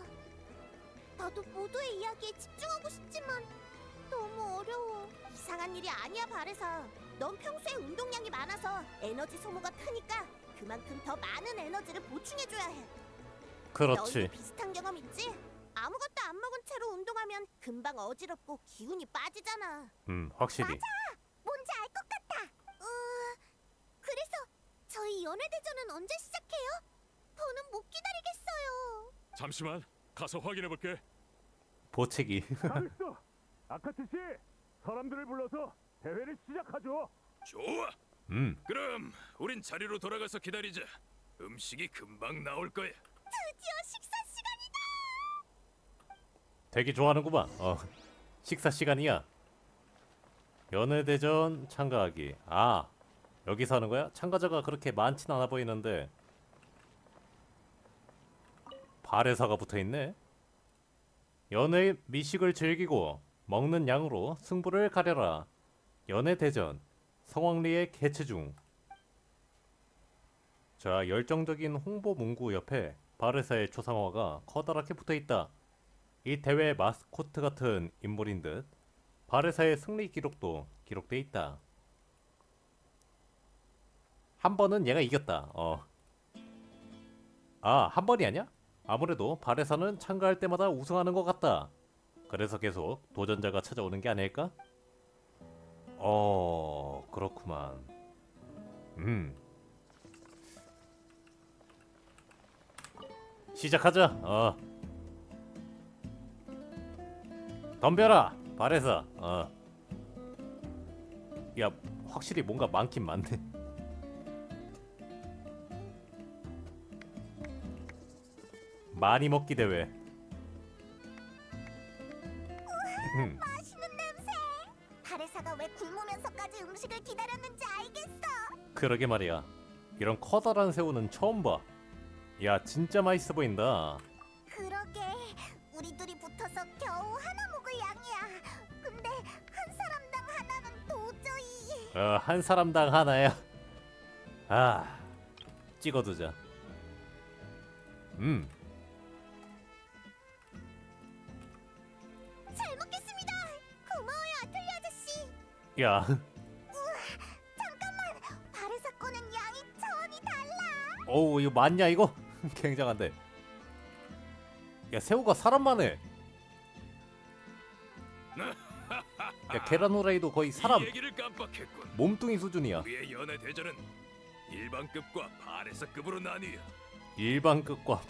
나도 모두의 이야기에 집중하고 싶지만 너무 어려워. 이상한 일이 아니야, 바레사. 넌 평소에 운동량이 많아서 에너지 소모가 크니까 그만큼 더 많은 에너지를 보충해줘야 해. 그렇지. 너희도 비슷한 경험 있지? 아무것도 안 먹은 채로 운동하면 금방 어지럽고 기운이 빠지잖아. 확실히. 뭔지 알 것 같아. 그래서 저희 연애대전은 언제 시작해요? 더는 못 기다리겠어요. 잠시만 가서 확인해 볼게. 보채기. 알겠어. 아카트 씨, 사람들을 불러서 대회를 시작하죠. 좋아. 그럼 우린 자리로 돌아가서 기다리자. 음식이 금방 나올 거야. 드디어 식사 시간이다. 되게 좋아하는구만. 식사 시간이야. 연애대전 참가하기. 아, 여기서 하는 거야? 참가자가 그렇게 많진 않아 보이는데 발에사가 붙어있네. 연애 미식을 즐기고 먹는 양으로 승부를 가려라. 연애대전 성황리에 개최 중. 자, 열정적인 홍보 문구 옆에 바레사의 초상화가 커다랗게 붙어있다. 이 대회 마스코트 같은 인물인 듯 바레사의 승리 기록도 기록돼 있다. 한 번은 얘가 이겼다. 아, 한 번이 아니야? 아무래도 바레사는 참가할 때마다 우승하는 것 같다. 그래서 계속 도전자가 찾아오는 게 아닐까? 그렇구만. 시작하자. 덤벼라, 바레사. 야, 확실히 뭔가 많긴 많네. 많이 먹기 대회. 맛있는 냄새. 바레사가 왜 굶으면서까지 음식을 기다렸는지 알겠어. 그러게 말이야. 이런 커다란 새우는 처음 봐. 야, 진짜 맛있어 보인다. 그러게. 우리 둘이 붙어서 겨우 하나 먹을 양이야. 근데 한 사람당 하나는 도저히. 한 사람당 하나야. 아, 찍어두자. 잘 먹겠습니다. 고마워요, 아틀리 아저씨. 야, 잠깐만. 바레사 거는 양이 차원이 달라. 어우, 이거 맞냐 이거? 굉장한데. 야, 새우가 사람만 해. 야, 계란 후라이도 거의 사람 이 얘기를 깜빡했군. 몸뚱이 수준이야. 우리의 연애 대전은 일반급과 바레사급으로 나뉘어. 일반급과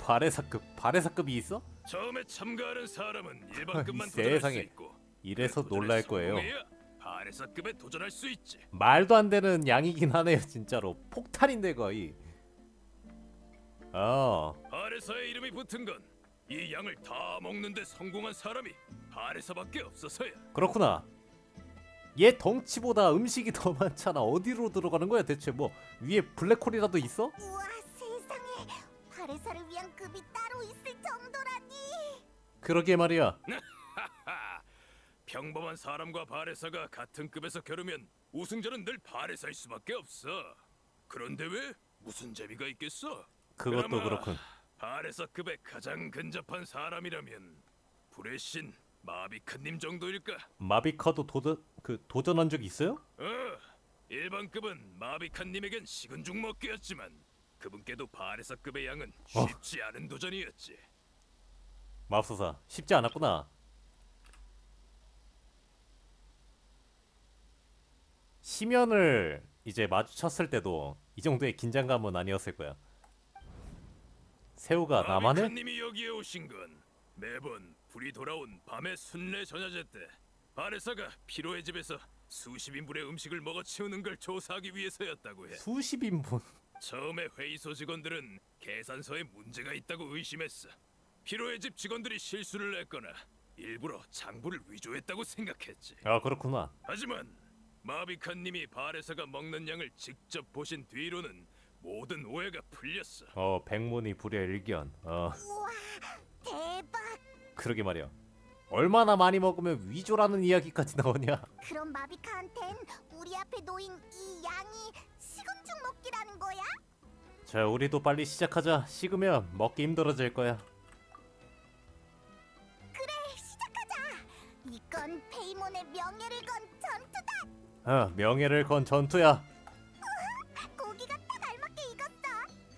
바레사급이 있어? 처음에 참가하는 사람은 일반급만 이 도전할 수 세상에. 있고 이래서 도전에 놀랄 거예요. 성공해야 바레사급에 도전할 수 있지. 말도 안 되는 양이긴 하네요, 진짜로. 폭탄인데 거의. 바레사의 이름이 붙은 건 이 양을 다 먹는데 성공한 사람이 바레사밖에 없어서야. 그렇구나. 얘 덩치보다 음식이 더 많잖아. 어디로 들어가는 거야 대체? 뭐 위에 블랙홀이라도 있어? 우와, 세상에. 바레사를 위한 급이 따로 있을 정도라니. 그러게 말이야. 평범한 사람과 바레사가 같은 급에서 겨루면 우승자는 늘 바레사일 수밖에 없어. 그런데 왜? 무슨 재미가 있겠어? 그것도 그나마 그렇군. 바레사급에 가장 근접한 사람이라면 불의 신 마비카님 정도일까? 마비카도 도전한 적 있어요? 일반급은 마비카님에겐 식은 죽 먹기였지만 그분께도 바레사급의 양은 어. 쉽지 않은 도전이었지. 맙소사 쉽지 않았구나. 시면을 이제 마주쳤을 때도 이 정도의 긴장감은 아니었을 거야. 새우가 나만 해? 마비카님이 여기에 오신 건 매번 불이 돌아온 밤의 순례 전야제 때 바레사가 피로의 집에서 수십 인분의 음식을 먹어치우는 걸 조사하기 위해서였다고 해. 수십 인분. 처음에 회의소 직원들은 계산서에 문제가 있다고 의심했어. 피로의 집 직원들이 실수를 했거나 일부러 장부를 위조했다고 생각했지. 아, 그렇구나. 하지만 마비카님이 바레사가 먹는 양을 직접 보신 뒤로는 모든 오해가 풀렸어. 백문이 불여일견. 우와, 대박. 그러게 말이야. 얼마나 많이 먹으면 위조라는 이야기까지 나오냐? 그럼 마비카한텐 우리 앞에 놓인 이 양이 식은 죽 먹기라는 거야? 자, 우리도 빨리 시작하자. 식으면 먹기 힘들어질 거야. 그래, 시작하자. 이건 페이몬 때문에 명예를 건 전투다. 명예를 건 전투야. 고기가 딱 알맞게 익었어.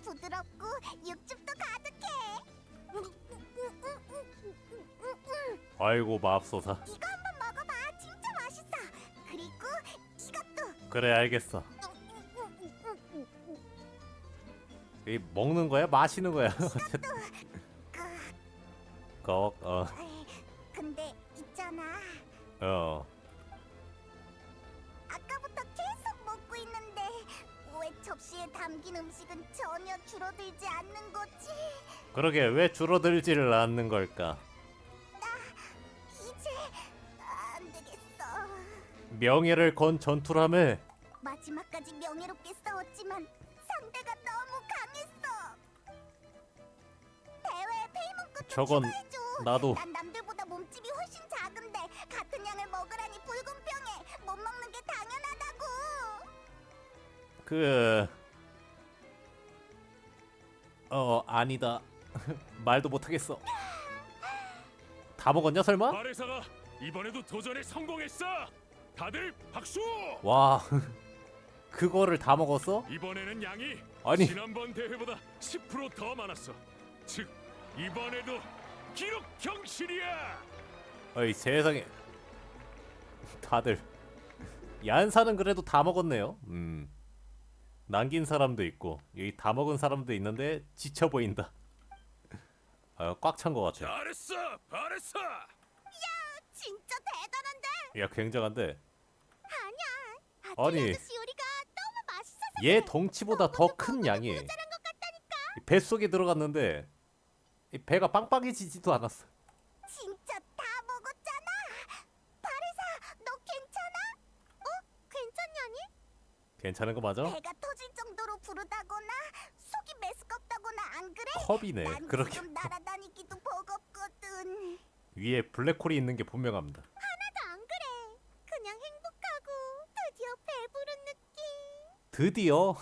부드럽고 육즙도 가득해. 아이고 맙소사. 이거 한번 먹어봐. 진짜 맛있어. 그리고 이것도. 그래 알겠어. 이 먹는 거야? 마시는 거야? 꺽. 근데 있잖아. 아까부터 계속 먹고 있는데 왜 접시에 담긴 음식은 전혀 줄어들지 않는 거지? 그러게 왜 줄어들지를 않는 걸까? 이제 안 되겠어. 명예를 건 전투라며. 마지막까지 명예롭게 싸웠지만 상대가 너무 강했어. 대회 페이몬급도 저건 추가해줘. 나도. 난 남들보다 몸집이 훨씬 작은데 같은 양을 먹으라니 불공평해. 못 먹는 게 당연하다고. 아니다. 말도 못하겠어. 다 먹었냐 설마? 바레사가 이번에도 도전에 성공했어. 다들 박수! 와 그거를 다 먹었어? 이번에는 양이 아니. 지난번 대회보다 10%더 많았어. 즉 이번에도 기록 경신이야. 어이 세상에. 다들 얀사는 그래도 다 먹었네요. 남긴 사람도 있고 여기 다 먹은 사람도 있는데 지쳐 보인다. 꽉 찬 것 같아. 잘했어, 바레사. 진짜 대단한데? 야 굉장한데. 아니야. 아니. 아틀리아드씨 요리가 너무 맛있어서 얘 덩치보다 더 큰 먹어도 양이 모자란 것 같다니까. 이 뱃속에 들어갔는데 이 배가 빵빵해지지도 않았어. 진짜 다 먹었잖아. 바레사, 너 괜찮아? 괜찮냐니? 괜찮은 거 맞아? 배가 터질 정도로 부르다거나 속이 메스껍다거나 안 그래? 컵이네. 난 그렇게 지금 날아다니기도 버겁거든. 위에 블랙홀이 있는 게 분명합니다. 하나도 안 그래. 그냥 행복하고 드디어 배부른 느낌. 드디어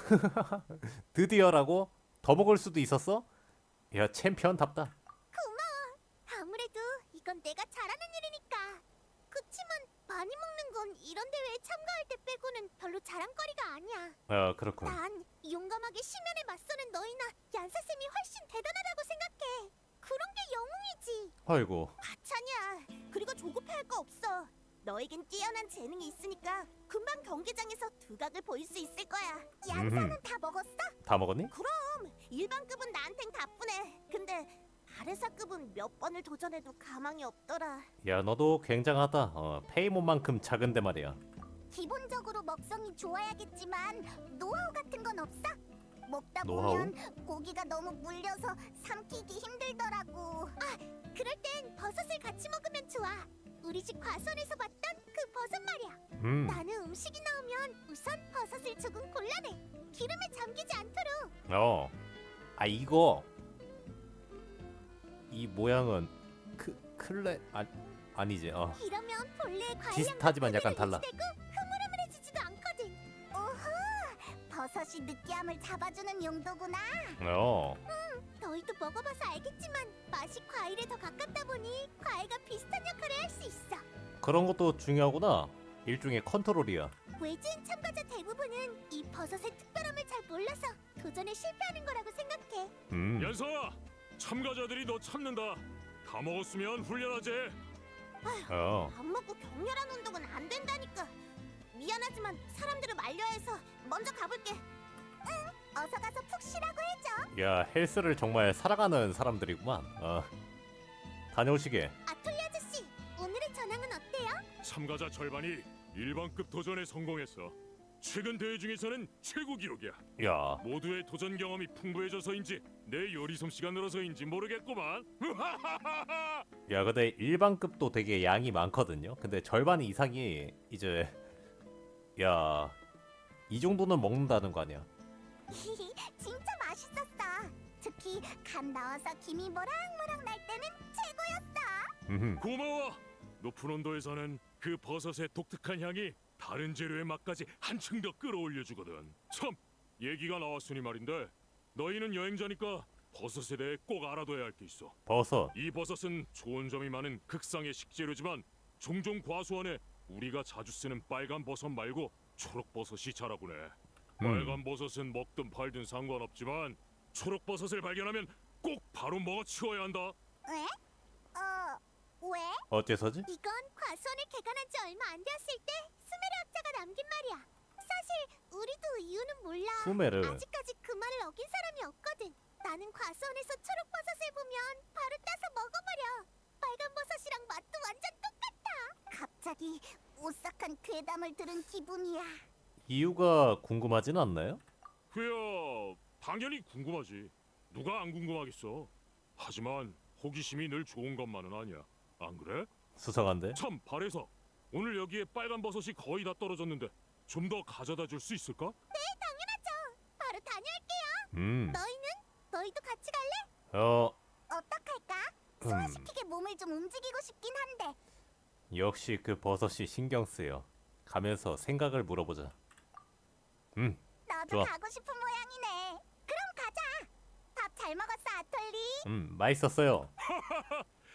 드디어라고? 더 먹을 수도 있었어? 야 챔피언답다. 고마워. 아무래도 이건 내가 잘하는 일이니까. 그치만 많이 먹는 건 이런 대회에 참가할 때 빼고는 별로 자랑거리가 아니야. 그렇군. 난 용감하게 심연에 맞서는 너희나 얀사쌤이 훨씬 대단하다고 생각해. 그런 게 영웅이지. 아이고 하찮이야. 그리고 조급해할 거 없어. 너에겐 뛰어난 재능이 있으니까 금방 경기장에서 두각을 보일 수 있을 거야. 얀사는 다 먹었어? 다 먹었니? 그럼 일반급은 나한텐 가뿐해. 근데 바레사급은 몇 번을 도전해도 가망이 없더라. 야 너도 굉장하다. 페이몬만큼 작은데 말이야. 기본적으로 먹성이 좋아야겠지만 노하우 같은 건 없어? 먹다 노하우? 보면 고기가 너무 물려서 삼키기 힘들더라고. 그럴 땐 버섯을 같이 먹으면 좋아. 우리 집 과수원에서 봤던 그 버섯 말이야. 나는 음식이 나오면 우선 버섯을 조금 골라내. 기름에 잠기지 않도록. 이거 이 모양은 클레 아니지. 이러면 본래의 과일향 비슷하지만 약간 달라. 되고 흐물흐물해지지도 않거든. 오호, 버섯이 느끼함을 잡아주는 용도구나. 너희도 먹어봐서 알겠지만 맛이 과일에 더 가깝다 보니 과일과 비슷한 역할을 할 수 있어. 그런 것도 중요하구나. 일종의 컨트롤이야. 외지인 참가자 대부분은 이 버섯의 특별함을 잘 몰라서 도전에 실패하는 거라고 생각해. 연서, 참가자들이 너 찾는다. 다 먹었으면 훈련하지. 밥 먹고 격렬한 운동은 안 된다니까. 미안하지만 사람들을 말려야 해서 먼저 가볼게. 응, 어서 가서 푹 쉬라고 해줘. 야 헬스를 정말 사랑하는 사람들이구만. 다녀오시게. 아톨리 아저씨, 오늘의 전황은 어때요? 참가자 절반이 일반급 도전에 성공했어. 최근 대회 중에서는 최고 기록이야. 야 모두의 도전 경험이 풍부해져서인지 내 요리 솜씨가 늘어서인지 모르겠구만. 야 근데 일반급도 되게 양이 많거든요. 근데 절반 이상이 이제 야 이 정도는 먹는다는 거 아니야. 진짜 맛있었어. 특히 간 나와서 김이 모락모락 날 때는 최고였어. 고마워. 높은 온도에서는 그 버섯의 독특한 향이 다른 재료의 맛까지 한층 더 끌어올려주거든. 참, 얘기가 나왔으니 말인데 너희는 여행자니까 버섯에 대해 꼭 알아둬야 할 게 있어. 버섯. 이 버섯은 좋은 점이 많은 극상의 식재료지만 종종 과수원에 우리가 자주 쓰는 빨간 버섯 말고 초록 버섯이 자라보네. 빨간 버섯은 먹든 팔든 상관없지만 초록 버섯을 발견하면 꼭 바로 먹어 치워야 한다. 왜? 왜? 어째서지? 이건 과수원을 개간한 지 얼마 안 되었을 때 수메르 학자가 남긴 말이야. 사실 우리도 이유는 몰라. 수메르. 아직까지 그 말을 어긴 사람이 없거든. 나는 과수원에서 초록버섯을 보면 바로 따서 먹어버려. 빨간 버섯이랑 맛도 완전 똑같아. 갑자기 오싹한 괴담을 들은 기분이야. 이유가 궁금하진 않나요? 그야 당연히 궁금하지. 누가 안 궁금하겠어. 하지만 호기심이 늘 좋은 것만은 아니야. 안 그래? 수상한데? 참 발에서 오늘 여기에 빨간 버섯이 거의 다 떨어졌는데 좀 더 가져다 줄 수 있을까? 네, 당연하죠. 바로 다녀올게요. 음. 너희는? 너희도 같이 갈래? 어떡할까? 소화시키게 몸을 좀 움직이고 싶긴 한데. 역시 그 버섯이 신경 쓰여. 가면서 생각을 물어보자. 너도 좋아. 가고 싶은 모양이네. 그럼 가자. 밥 잘 먹었어, 아톨리? 맛있었어요.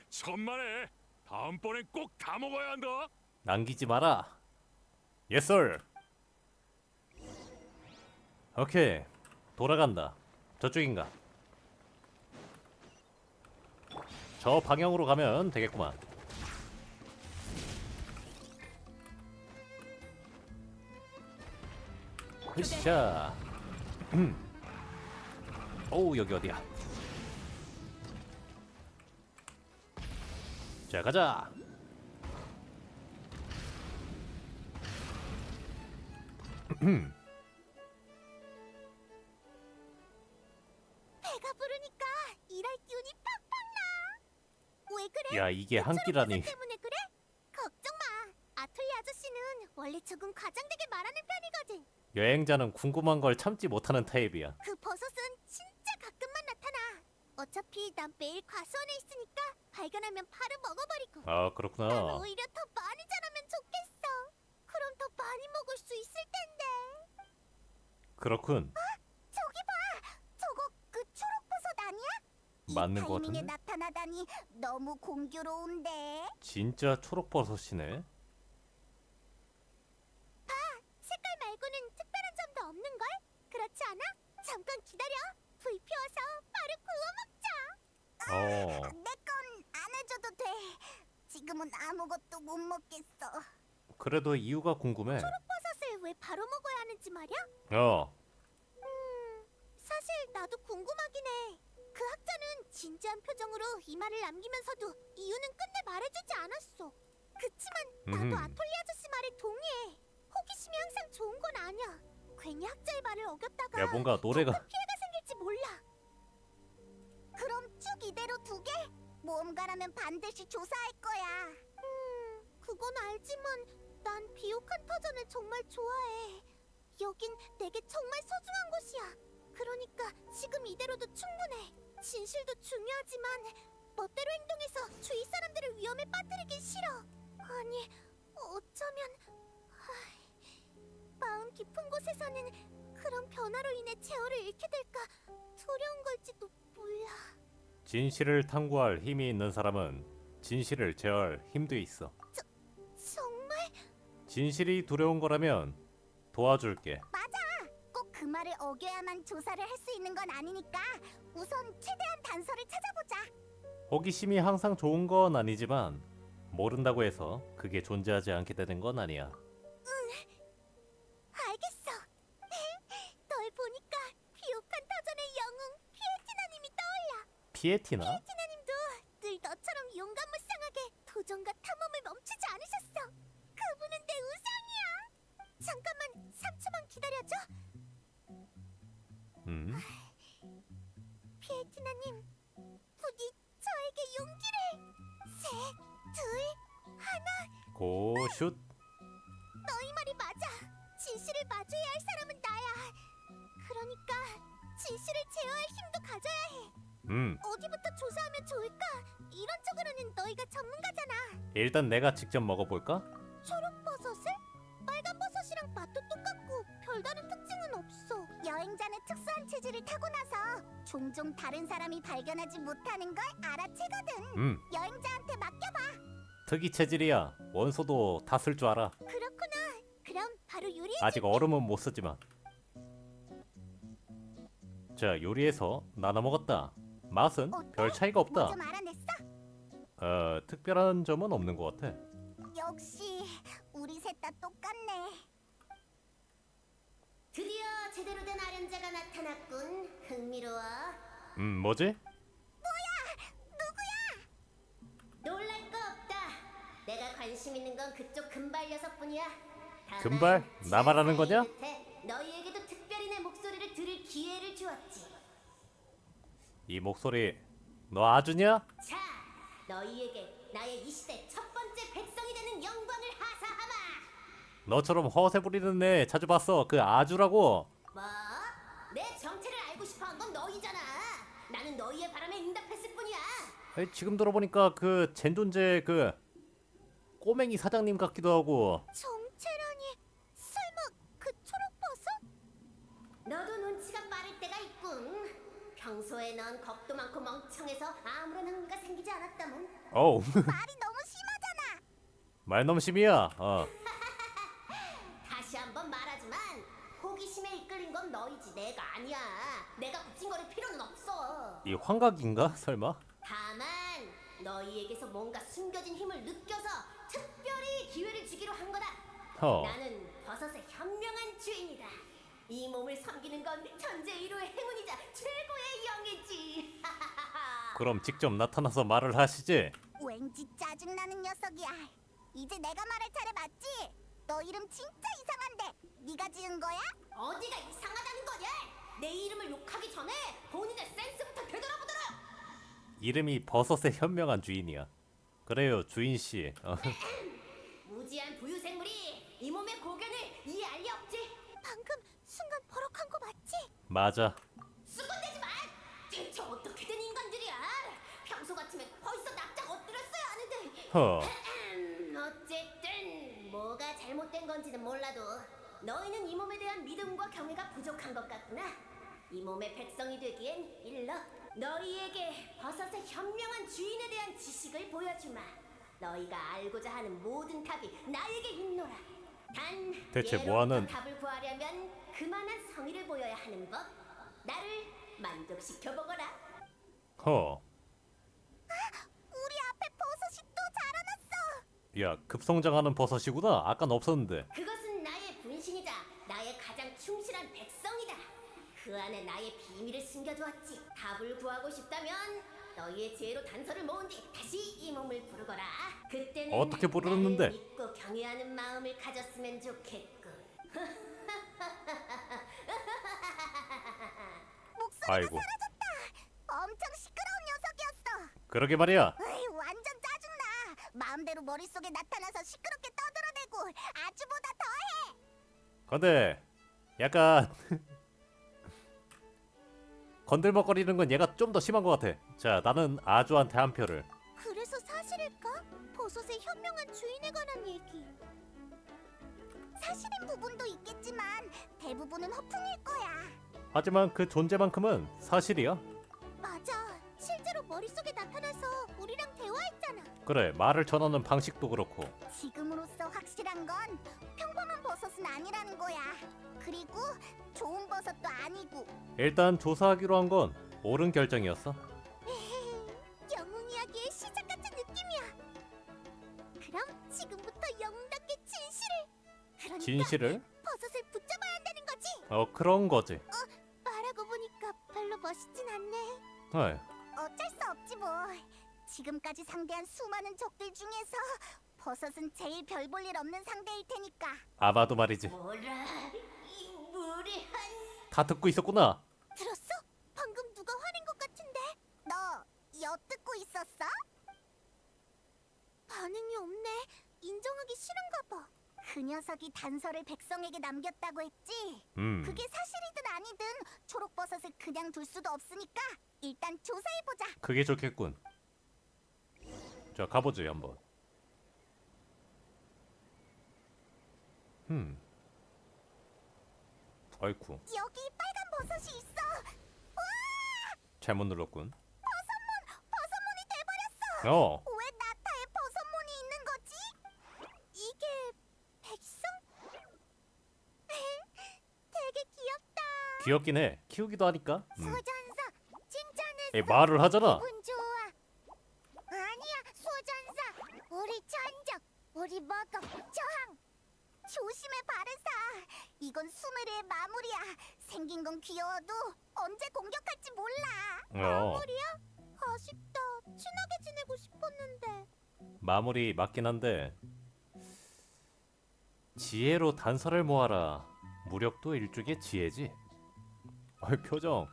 천만에 다음번엔 꼭 다 먹어야 한다. 남기지 마라. Yes sir. 오케이. 돌아간다. 저쪽인가? 저 방향으로 가면 되겠구만. 으쌰. 오우 여기 어디야? 자 가자. 배가 부르니까 일할 기운이 팍팍 나. 왜 그래? 야 이게 한 초록 끼라니. 버섯 때문에 그래? 걱정 마. 아톨리 아저씨는 원래 조금 과장되게 말하는 편이거든. 여행자는 궁금한 걸 참지 못하는 타입이야. 그 버섯은 진짜 가끔만 나타나. 어차피 난 매일 과수원에 있으니까 발견하면 바로 먹어버리고. 아 난 그렇구나. 오히려 더 많이 자라면 좋겠어. 그럼 더 많이 먹을 수 있을 텐데. 그렇군. 저기 봐. 저거 그 초록버섯 아니야? 이 맞는 것 타이밍에 같은데? 나타나다니 너무 공교로운데. 진짜 초록버섯이네. 색깔 말고는 특별한 점도 없는걸? 그렇지 않아? 잠깐 기다려. 불 피워서 바로 구워 먹자. 내 건 안 해줘도 돼. 지금은 아무것도 못 먹겠어. 그래도 이유가 궁금해. 버섯을 왜 바로 먹어야 하는지 말이야? 사실 나도 궁금하긴 해. 그 학자는 진지한 표정으로 이 말을 남기면서도 이유는 끝내 말해주지 않았어. 그치만 나도 음흠. 아톨리 아저씨 말에 동의해. 호기심이 항상 좋은 건 아니야. 괜히 학자의 말을 어겼다가 야 뭔가 노래가 큰 피해가 생길지 몰라. 그럼 쭉 이대로 두게? 모험가라면 반드시 조사할 거야. 그건 알지만 난 비옥한 터전을 정말 좋아해. 여긴 내게 정말 소중한 곳이야. 그러니까 지금 이대로도 충분해. 진실도 중요하지만 멋대로 행동해서 주위 사람들을 위험에 빠뜨리긴 싫어. 아니, 어쩌면 마음 깊은 곳에서는 그런 변화로 인해 제어를 잃게 될까 두려운 걸지도 몰라. 진실을 탐구할 힘이 있는 사람은 진실을 제어할 힘도 있어. 정말? 진실이 두려운 거라면 도와줄게. 맞아. 꼭 그 말을 어겨야만 조사를 할 수 있는 건 아니니까 우선 최대한 단서를 찾아보자. 호기심이 항상 좋은 건 아니지만 모른다고 해서 그게 존재하지 않게 되는 건 아니야. 알겠어. 널 보니까 비옥한 터전의 영웅 피에티나님이 떠올라. 피에티나? 피에티나님도 늘 너처럼 용감무쌍하게 도전과 탐험을 멈추지 않으셨어. 그분은 내 우상이야. 잠깐만 3초만 기다려줘. 피에티나님, 부디 저에게 용기를. 셋, 둘, 하나. 고슛. 너희 말이 맞아. 진실을 마주해야 할 사람은 나야. 그러니까 진실을 제어할 힘도 가져야 해. 어디부터 조사하면 좋을까? 이런 쪽으로는 너희가 전문가잖아. 일단 내가 직접 먹어볼까? 초록버섯을? 빨간버섯이랑 맛도 똑같고 별다른 특징은 없어. 여행자는 특수한 체질을 타고나서 종종 다른 사람이 발견하지 못하는 걸 알아채거든. 여행자한테 맡겨봐. 특이 체질이야. 원소도 다 쓸 줄 알아. 그렇구나. 그럼 바로 요리해. 아직 얼음은 못 쓰지만. 자, 요리해서 나눠 먹었다. 맛은 별 차이가 없다. 뭐좀 알아냈어? 특별한 점은 없는 것 같아. 역시 우리 셋 다 똑같네. 드디어 제대로 된 아련자가 나타났군. 흥미로워. 뭐지? 놀랄 거 없다. 내가 관심 있는 건 그쪽 금발 녀석뿐이야. 다만 금발? 나 말하는 제 거냐? 사이 끝에 너희에게도 특별히 내 목소리를 들을 기회를 주었지. 이 목소리 너 아주냐? 자, 너희에게 나의 이 시대 첫 번째 백성이 되는 영광을 하사하마. 너처럼 허세 부리는 애 자주 봤어. 그 아주라고. 뭐? 내 정체를 알고 싶어한 건 너희잖아. 나는 너희의 바람에 응답했을 뿐이야. 아니, 지금 들어보니까 그 젠존제 그 꼬맹이 사장님 같기도 하고. 정체라니? 설마 그 초록버섯? 너도 눈치가 빠를 때가 있군. 평소에 넌 겁도 많고 멍청해서 아무런 흥미가 생기지 않았다문. 어우. 말이 너무 심하잖아. 말넘심이야. 다시 한번 말하지만 호기심에 이끌린 건 너희지 내가 아니야. 내가 붙임거릴 필요는 없어. 이 환각인가 설마? 다만 너희에게서 뭔가 숨겨진 힘을 느껴서 특별히 기회를 주기로 한 거다. 나는 버섯의 현명한 주인이다. 이 몸을 섬기는 건 천재 1호의 행운이자 최고의 영예지. 그럼 직접 나타나서 말을 하시지. 왠지 짜증나는 녀석이야. 이제 내가 말할 차례 맞지? 너 이름 진짜 이상한데 네가 지은 거야? 어디가 이상하다는 거냐? 내 이름을 욕하기 전에 본인의 센스부터 되돌아보도록. 이름이 버섯의 현명한 주인이야. 그래요 주인 씨. 무지한 부유생물이 이 몸의 고견을 이해할 리 없지. 방금 순간 버럭한 거 맞지? 맞아. 수군대지 마! 대체 어떻게 된 인간들이야? 평소 같으면 벌써 납작 엎드렸어야 하는데. 어쨌든 뭐가 잘못된 건지는 몰라도 너희는 이 몸에 대한 믿음과 경외가 부족한 것 같구나. 이 몸의 백성이 되기엔 일러 너희에게 버섯의 현명한 주인에 대한 지식을 보여주마. 너희가 알고자 하는 모든 답이 나에게 있노라. 단 대체 예로부터 뭐하는- 답을 구하려면 그만한 성의를 보여야 하는 법. 나를 만족시켜보거라. 우리 앞에 버섯이 또 자라났어. 야 급성장하는 버섯이구나. 아깐 없었는데. 그것은 나의 분신이자 나의 가장 충실한 백성이다. 그 안에 나의 비밀을 숨겨두었지. 답을 구하고 싶다면 너희의 지혜로 단서를 모은 뒤 다시 이 몸을 부르거라. 그때는 어떻게 부르는데? 나를 믿고 경외하는 마음을 가졌으면 좋겠군. 목소리가 아이고. 사라졌다. 엄청 시끄러운 녀석이었어. 그러게 말이야. 으이, 완전 짜증나. 마음대로 머릿속에 나타나서 시끄럽게 떠들어대고 아주보다 더해. 근데 약간 건들먹거리는 건 얘가 좀 더 심한 것 같아. 자 나는 아주한테 한 표를. 그래서 사실일까? 버섯의 현명한 주인에 관한 얘기. 사실인 부분도 있겠지만 대부분은 허풍일 거야. 하지만 그 존재만큼은 사실이야. 맞아. 실제로 머릿속에 나타나서 우리랑 대화했잖아. 그래 말을 전하는 방식도 그렇고. 지금으로서 확실한 건 평범한 버섯은 아니라는 거야. 그리고 좋은 버섯도 아니고. 일단 조사하기로 한 건 옳은 결정이었어. 영웅 이야기의 시작 같은 느낌이야. 그럼 지금부터 영웅답게 진실을. 그러니까 진실을? 버섯을 붙잡아야 한다는 거지. 그런 거지. 말하고 보니까 별로 멋있진 않네. 어이, 어쩔 수 없지 뭐. 지금까지 상대한 수많은 적들 중에서 버섯은 제일 별 볼 일 없는 상대일 테니까. 아마도 말이지. 뭐라? 이 무례한. 다 듣고 있었구나. 들었어? 방금 누가 화낸 것 같은데? 너 엿듣고 있었어? 반응이 없네. 인정하기 싫은가 봐. 그 녀석이 단서를 백성에게 남겼다고 했지? 그게 사실이든 아니든 초록버섯을 그냥 둘 수도 없으니까 일단 조사해보자. 그게 좋겠군. 자 가보지 한번. 아이쿠 여기 빨간 버섯이 있어. 와! 잘못 눌렀군. 버섯몬이 돼버렸어. 어 왜 나타에 버섯몬이 있는 귀엽긴 해. 키우기도 하니까. 소전사 칭찬했어. 에 말을 하잖아. 기분 좋아. 아니야, 소전사. 우리 전적, 우리 먹어, 저항. 조심해, 바르사. 이건 수메르의 마무리야. 생긴 건 귀여워도 언제 공격할지 몰라. 마무리야? 아쉽다. 친하게 지내고 싶었는데. 마무리 맞긴 한데 지혜로 단서를 모아라. 무력도 일종의 지혜지. 어이 표정.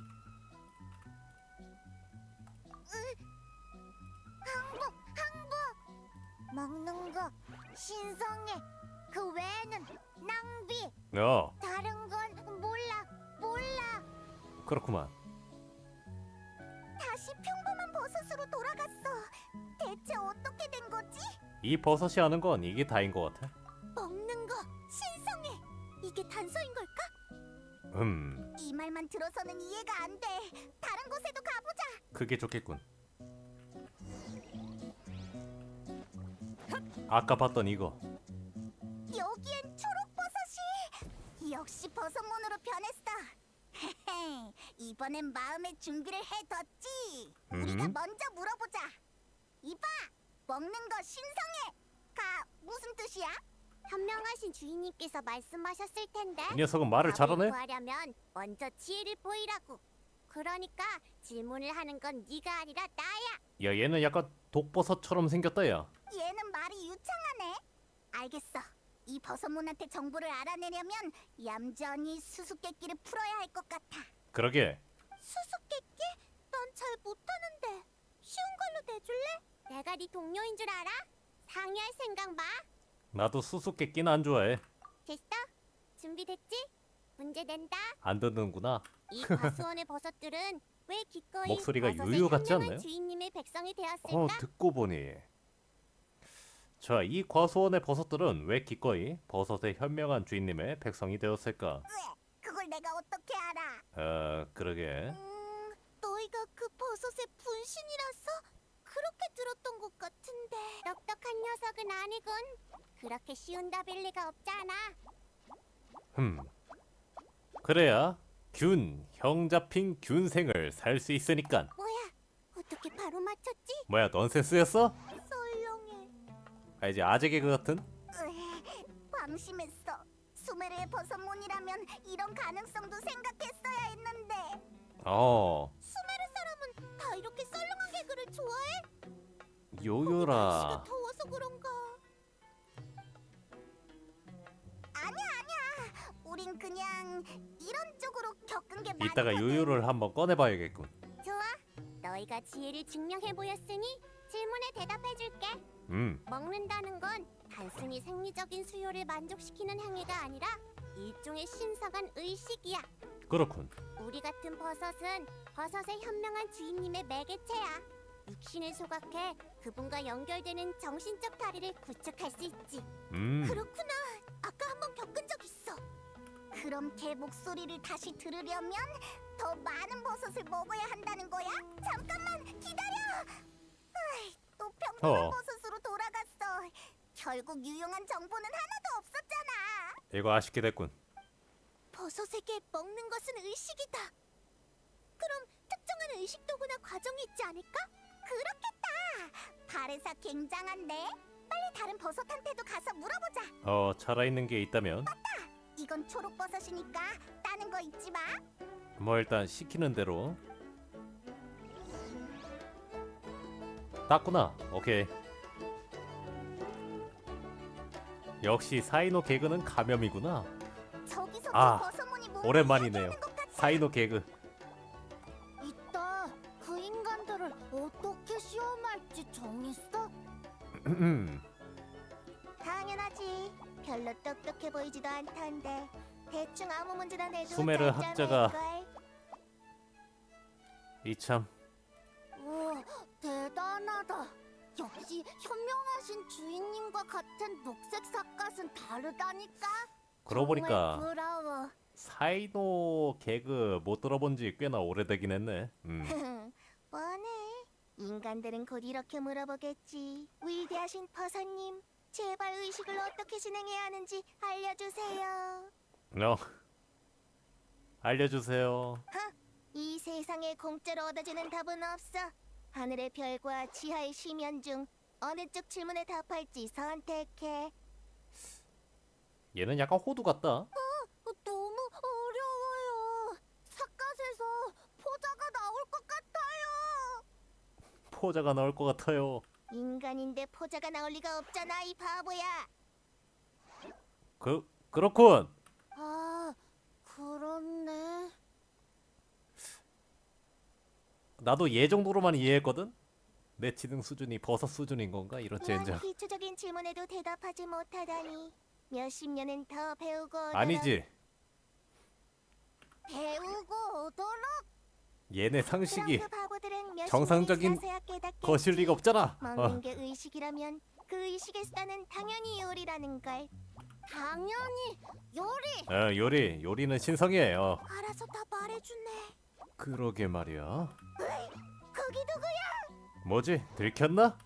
먹는 거 신성해. 그 외에는 낭비. 다른 건 몰라. 그렇구만. 다시 평범한 버섯으로 돌아갔어. 대체 어떻게 된 거지? 이 버섯이 하는 건 이게 다인 것 같아. 먹는 거 신성해. 이게 단서인 걸까? 이 말만 들어서는 이해가 안 돼. 다른 곳에도 가보자. 그게 좋겠군. 아까 봤던 이거. 여기엔 초록버섯이. 역시 버섯문으로 변했어. 헤헤, 이번엔 마음의 준비를 해뒀지. 우리가 먼저 물어보자. 이봐, 먹는 거 신성해. 가 무슨 뜻이야? 현명하신 주인님께서 말씀하셨을 텐데. 이 녀석은 말을 잘하네. 구하려면 먼저 지혜를 보이라고. 그러니까 질문을 하는 건 네가 아니라 나야. 야 얘는 약간 독버섯처럼 생겼다 야. 얘는 말이 유창하네. 알겠어. 이 버섯문한테 정보를 알아내려면 얌전히 수수께끼를 풀어야 할 것 같아. 그러게. 수수께끼? 난 잘 못하는데. 쉬운 걸로 내줄래? 내가 네 동료인 줄 알아? 상의할 생각 마. 나도 수수께끼는 안 좋아해. 됐어? 준비됐지? 문제 낸다. 안 듣는구나. 이 과수원의 버섯들은 왜 기꺼이 목소리가 버섯의 유유 같지 현명한 않나요? 주인님의 백성이 되었을까? 듣고 보니. 자, 이 과수원의 버섯들은 왜 기꺼이 버섯의 현명한 주인님의 백성이 되었을까? 그걸 내가 어떻게 알아? 그러게. 너희가 그 버섯의 분신이라서 그렇게 들었던 것 같은데. 똑똑한 녀석은 아니군. 그렇게 쉬운 답일 리가 없잖아. 그래야 형 잡힌 균생을 살 수 있으니깐. 뭐야? 어떻게 바로 맞췄지? 뭐야 넌센스였어? 썰렁해. 이제 아재 개그 같은? 방심했어. 수메르의 버섯문이라면 이런 가능성도 생각했어야 했는데. 수메르 사람은 다 이렇게 썰렁한 개그를 좋아해? 요요라. 날씨가 더워서 그런가? 아니야. 우린 그냥 이런 쪽으로 겪은 게 많거든. 이따가 요요를 한번 꺼내봐야겠군. 좋아. 너희가 지혜를 증명해 보였으니 질문에 대답해줄게. 먹는다는 건 단순히 생리적인 수요를 만족시키는 행위가 아니라 일종의 신성한 의식이야. 그렇군. 우리 같은 버섯은 버섯의 현명한 주인님의 매개체야. 육신을 소각해 그분과 연결되는 정신적 다리를 구축할 수 있지. 그렇구나. 아까 한번 겪은 적 있어. 그럼 걔 목소리를 다시 들으려면 더 많은 버섯을 먹어야 한다는 거야? 잠깐만 기다려. 또 평범한 버섯으로 돌아갔어. 결국 유용한 정보는 하나도 없었잖아. 이거 아쉽게 됐군. 버섯에게 먹는 것은 의식이다. 그럼 특정한 의식 도구나 과정이 있지 않을까? 그렇겠다. 바레사 굉장한데? 빨리 다른 버섯한테도 가서 물어보자. 살아있는 게 있다면? 이건 초록버섯이니까 따는 거 잊지 마. 뭐 일단 시키는 대로. 땄구나. 오케이. 역시 사이노 개그는 감염이구나. 저기서 버섯문이 뭔가 오랜만이네요. 이야기하는 것 같아. 사이노 개그. 이따 그 인간들을 어떻게 시험할지 정했어? 당연하지. 별로 똑똑해 보이지도 않던데 대충 아무 문제나 내도 수메르 학자가 짤짤할걸. 이참. 우와, 대단하다. 역시 현명하신 주인님과 같은 녹색 삿갓은 다르다니까. 그러고 보니까 정말 부러워. 사이노 개그 못 들어본 지 꽤나 오래되긴 했네. 뻔해. 인간들은 곧 이렇게 물어보겠지. 위대하신 버섯님, 제발 의식을 어떻게 진행해야 하는지 알려주세요. 알려주세요. 이 세상에 공짜로 얻어지는 답은 없어. 하늘의 별과 지하의 심연 중 어느 쪽 질문에 답할지 선택해. 얘는 약간 호두 같다. 너무 어려워요. 삿갓에서 포자가 나올 것 같아요. 포자가 나올 것 같아요. 인간인데 포자가 나올 리가 없잖아, 이 바보야. 그렇군. 아, 그렇네. 나도 얘 정도로만 이해했거든. 내 지능 수준이 버섯 수준인 건가? 이런 이런 젠장. 기초적인 질문에도 대답하지 못하다니. 몇십 년은 더 배우고 오도록. 아니지. 배우고 오도록. 얘네 상식이 그럼 그 바보들은 몇십 정상적인 년이 지나서야 깨닫겠지. 것일 리가 없잖아. 먹는 게 의식이라면 그 의식의 수단은 당연히 요리라는 걸. 당연히 요리. 요리는 신성이에요. 알아서 다 말해주네. 그러게 말이야. 거기 누구야? 뭐지? 들켰나?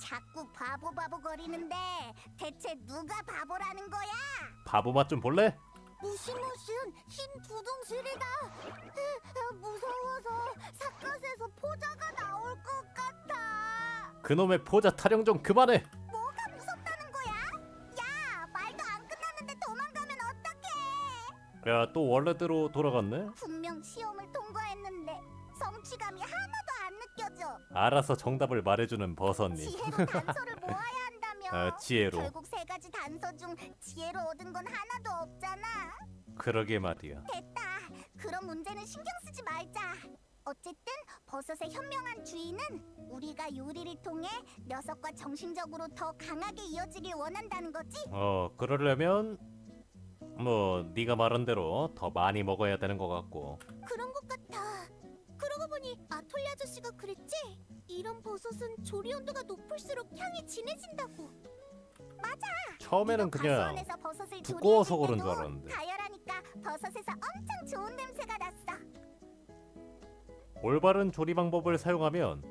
자꾸 바보 거리는데 대체 누가 바보라는 거야? 바보 맛 좀 볼래? 무시무시한 흰 두둥실이다. 무서워서 삿갓에서 포자가 나올 것 같아. 그놈의 포자 타령 좀 그만해. 뭐가 무섭다는 거야? 야, 말도 안 끝났는데 도망가면 어떡해? 야, 또 원래대로 돌아갔네. 분명 시험을 통과했는데 성취감이 하나도 안 느껴져. 알아서 정답을 말해주는 버섯님. 지혜로 단서를 모아야 한다며. 지혜로. 결국 세 가지 단서 중 지혜로 얻은 건 하나도 없잖아. 그러게 말이야. 됐다. 그런 문제는 신경 쓰지 말자. 어쨌든 버섯의 현명한 주인은 우리가 요리를 통해 녀석과 정신적으로 더 강하게 이어지길 원한다는 거지? 그러려면 뭐 네가 말한 대로 더 많이 먹어야 되는 것 같고. 그런 것 같아. 그러고 보니 아톨리 아저씨가 그랬지? 이런 버섯은 조리 온도가 높을수록 향이 진해진다고. 맞아. 처음에는 이거 그냥 가수원에서 버섯을 두꺼워서 조리해줄 그런 줄 때도 알았는데. 가열하니까 버섯에서 엄청 좋은 냄새가 났어. 올바른 조리 방법을 사용하면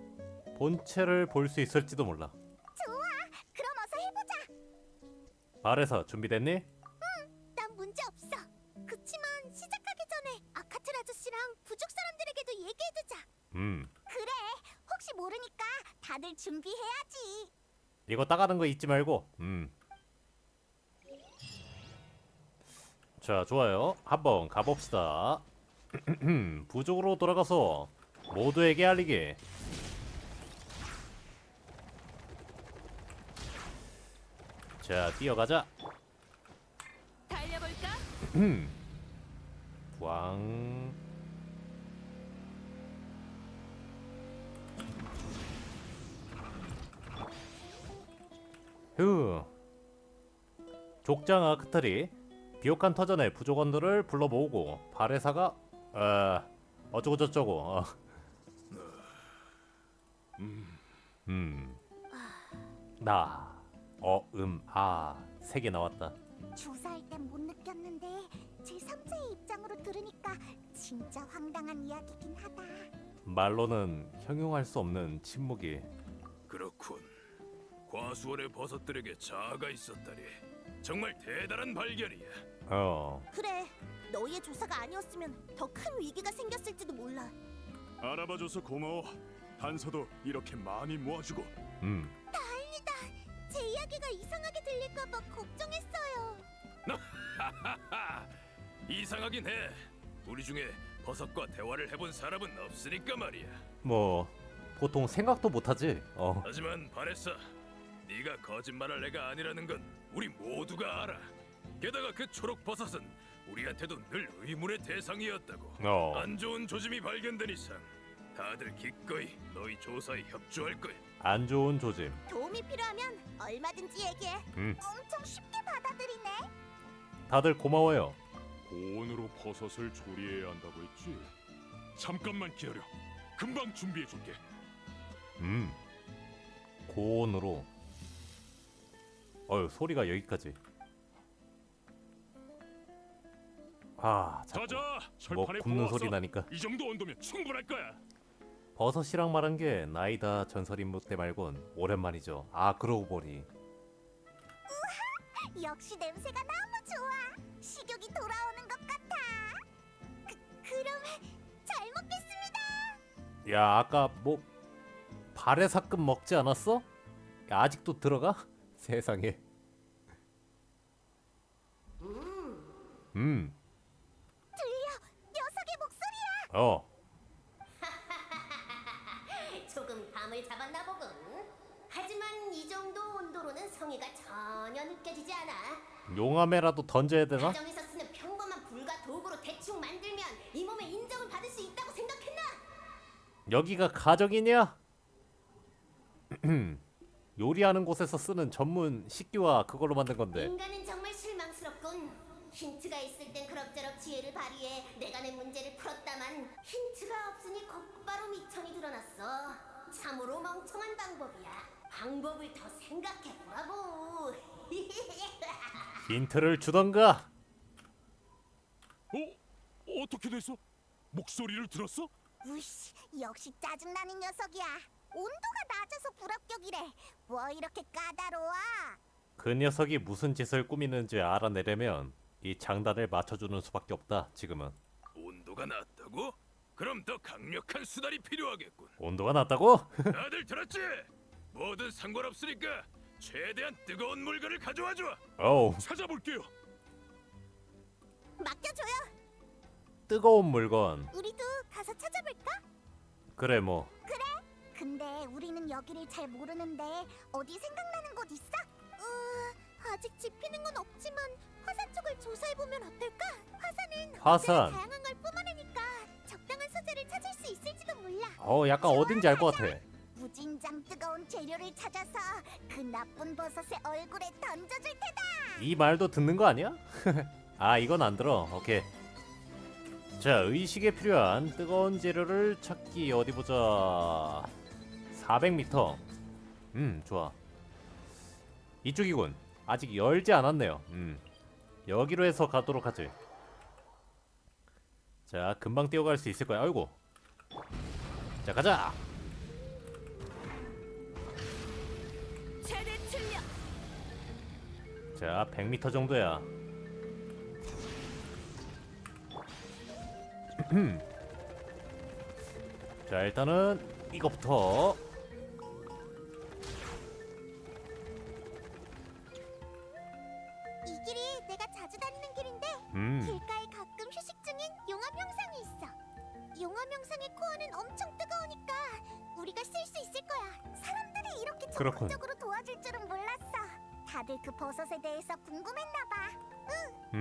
본체를 볼 수 있을지도 몰라. 그럼 어서 해보자. 말해서 준비됐니? 난 문제 없어. 그치만 시작하기 전에 아카틀 아저씨랑 부족 사람들에게도 얘기해두자. 그래. 혹시 모르니까 다들 준비해야지. 이거 따가는 거 잊지 말고. 자, 좋아요. 한번 가봅시다. 부족으로 돌아가서 모두에게 알리기. 자, 뛰어가자. 달려볼까? 왕. 휴. 족장 아크탈이 비옥한 터전의 부족원들을 불러 모으고 바레사가 어쩌고 저쩌고. 세 개 나왔다. 조사할 땐 못 느꼈는데 제3자의 입장으로 들으니까 진짜 황당한 이야기긴 하다. 말로는 형용할 수 없는 침묵이. 그렇군. 과수원의 버섯들에게 자아가 있었다니. 정말 대단한 발견이야. 그래, 너희의 조사가 아니었으면 더 큰 위기가 생겼을지도 몰라. 알아봐줘서 고마워. 단서도 이렇게 많이 모아주고. 다행이다. 제 이야기가 이상하게 들릴까봐 걱정했어요. 이상하긴 해. 우리 중에 버섯과 대화를 해본 사람은 없으니까 말이야. 뭐 보통 생각도 못하지. 하지만 바레사, 네가 거짓말할 애가 아니라는 건 우리 모두가 알아. 게다가 그 초록 버섯은 우리한테도 늘 의문의 대상이었다고. 안 좋은 조짐이 발견된 이상 다들 기꺼이 너희 조사에 협조할 거야. 안 좋은 조짐. 도움이 필요하면 얼마든지 얘기해. 엄청 쉽게 받아들이네. 다들 고마워요. 고온으로 버섯을 조리해야 한다고 했지? 잠깐만 기다려. 금방 준비해줄게. 고온으로. 소리가 여기까지. 자꾸 자자, 뭐 철판에 굽는 부어서 소리 나니까. 이 정도 온도면 충분할 거야. 버섯이랑 말한 게 나이다 전설 인물 때 말곤 오랜만이죠. 그러고 보니. 역시 냄새가 너무 좋아. 식욕이 돌아오는 것 같아. 잘 먹겠습니다. 야, 아까 뭐 발해사금 먹지 않았어? 야, 아직도 들어가? 세상에. 들려, 녀석의 목소리야. 어. 조금 감을 잡았나 보군. 하지만 이 정도 온도로는 성의가 전혀 느껴지지 않아. 용암에라도 던져야 되나? 가정에서 쓰는 평범한 불과 도구로 대충 만들면 이 몸에 인정을 받을 수 있다고 생각했나? 여기가 가정이냐? 요리하는 곳에서 쓰는 전문 식기와 그걸로 만든 건데. 인간은 정말 실망스럽군. 힌트가 있을 땐 그럭저럭 지혜를 발휘해 내가 내 문제를 풀었다만 힌트가 없으니 곧바로 미천이 드러났어. 참으로 멍청한 방법이야. 방법을 더 생각해보라고. 힌트를 주던가. 어떻게 됐어? 목소리를 들었어? 우씨, 역시 짜증나는 녀석이야. 온도가 낮아서 불합격이래. 뭐 이렇게 까다로워? 그 녀석이 무슨 짓을 꾸미는지 알아내려면 이 장단을 맞춰주는 수밖에 없다. 지금은 온도가 낮다고? 그럼 더 강력한 수단이 필요하겠군. 온도가 낮다고? 다들 들었지? 뭐든 상관없으니까 최대한 뜨거운 물건을 가져와 줘. 어우, 찾아볼게요. 맡겨줘요. 뜨거운 물건. 우리도 가서 찾아볼까? 그래 뭐. 근데 우리는 여기를 잘 모르는데 어디 생각나는 곳 있어? 아직 집히는 건 없지만 화산 쪽을 조사해보면 어떨까? 화산은 화산. 언제나 다양한 걸 뿜어내니까 적당한 소재를 찾을 수 있을지도 몰라. 약간 어딘지 알 것 같아. 무진장 뜨거운 재료를 찾아서 그 나쁜 버섯의 얼굴에 던져줄 테다. 이 말도 듣는 거 아니야? 아, 이건 안 들어. 오케이. 자, 의식에 필요한 뜨거운 재료를 찾기. 어디 보자. 400m. 좋아. 이쪽이군. 아직 열지 않았네요. 여기로 해서 가도록 하지. 자, 금방 뛰어갈 수 있을 거야. 아이고. 자, 가자. 최대 출력. 자, 100m 정도야. 자, 일단은 이거부터. 이 길이 내가 자주 다니는 길인데 길가에 가끔 휴식 중인 용암 형상이 있어. 용암 형상의 코어는 엄청 뜨거우니까 우리가 쓸 수 있을 거야. 사람들이 이렇게 그렇군. 적극적으로 도와줄 줄은 몰랐어. 다들 그 버섯에 대해서 궁금했나 봐.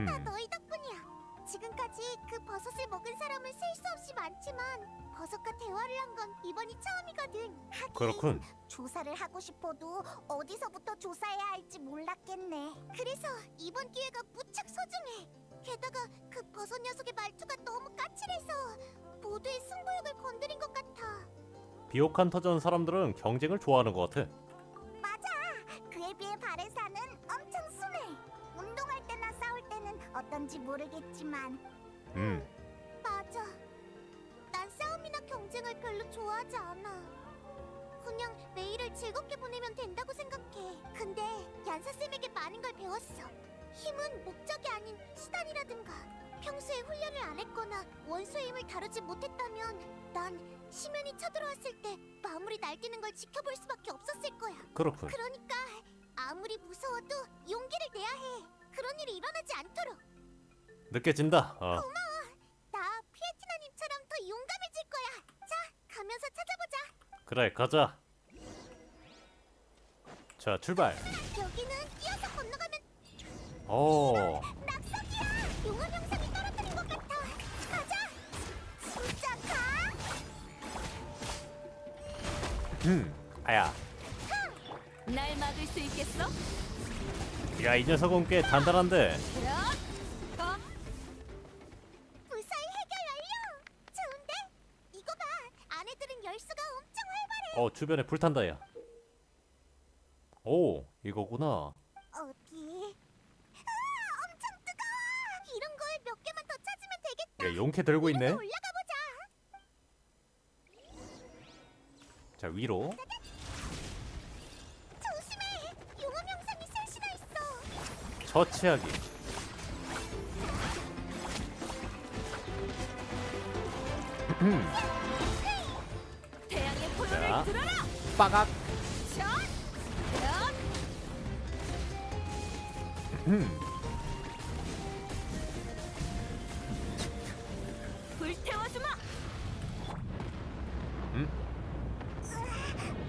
다 너희 덕분이야. 지금까지 그 버섯을 먹은 사람은 셀 수 없이 많지만 버섯과 대화를 한 건 이번이 처음이거든. 하긴 그렇군. 조사를 하고 싶어도 어디서부터 조사해야 할지 몰랐겠네. 그래서 이번 기회가 무척 소중해. 게다가 그 버섯 녀석의 말투가 너무 까칠해서 모두의 승부욕을 건드린 것 같아. 비옥한 터전 사람들은 경쟁을 좋아하는 것 같아. 맞아. 그에 비해 바레사는 엄청 순해. 운동할 때나 싸울 때는 어떤지 모르겠지만 맞아. 난 싸움이나 경쟁을 별로 좋아하지 않아. 그냥 매일을 즐겁게 보내면 된다고 생각해. 근데 얀사쌤에게 많은 걸 배웠어. 힘은 목적이 아닌 수단이라든가. 평소에 훈련을 안 했거나 원수의 힘을 다루지 못했다면 난 심연이 쳐들어왔을 때 마무리 날뛰는 걸 지켜볼 수밖에 없었을 거야. 그렇군. 그러니까 아무리 무서워도 용기를 내야 해. 그런 일이 일어나지 않도록. 느껴진다. 나 피에티나님처럼 더 용감해질 거야. 자, 가면서 찾아보자. 그래, 가자. 자, 출발. 여기는 뛰어서 건너가면 낙석이야. 용암 형상이 떨어뜨린 것 같아. 가자. 진짜 가. 아야. 날 막을 수 있겠어? 야, 이 녀석은 꽤 단단한데. 무사히 해결 완료. 좋은데? 이거 봐. 안에들은 열수가 엄청 활발해. 주변에 불탄다, 야. 오, 이거구나. 어디? 엄청 뜨거워. 이런 걸 몇 개만 더 찾으면 되겠다. 야, 용케 들고 있네. 올라가 보자. 자, 위로. 조심해. 용암 형상이 셋이나 있어. 처치하기. 태양의 자. 포효를 들어라. 빠각. 샷! 샷! 불태워주마.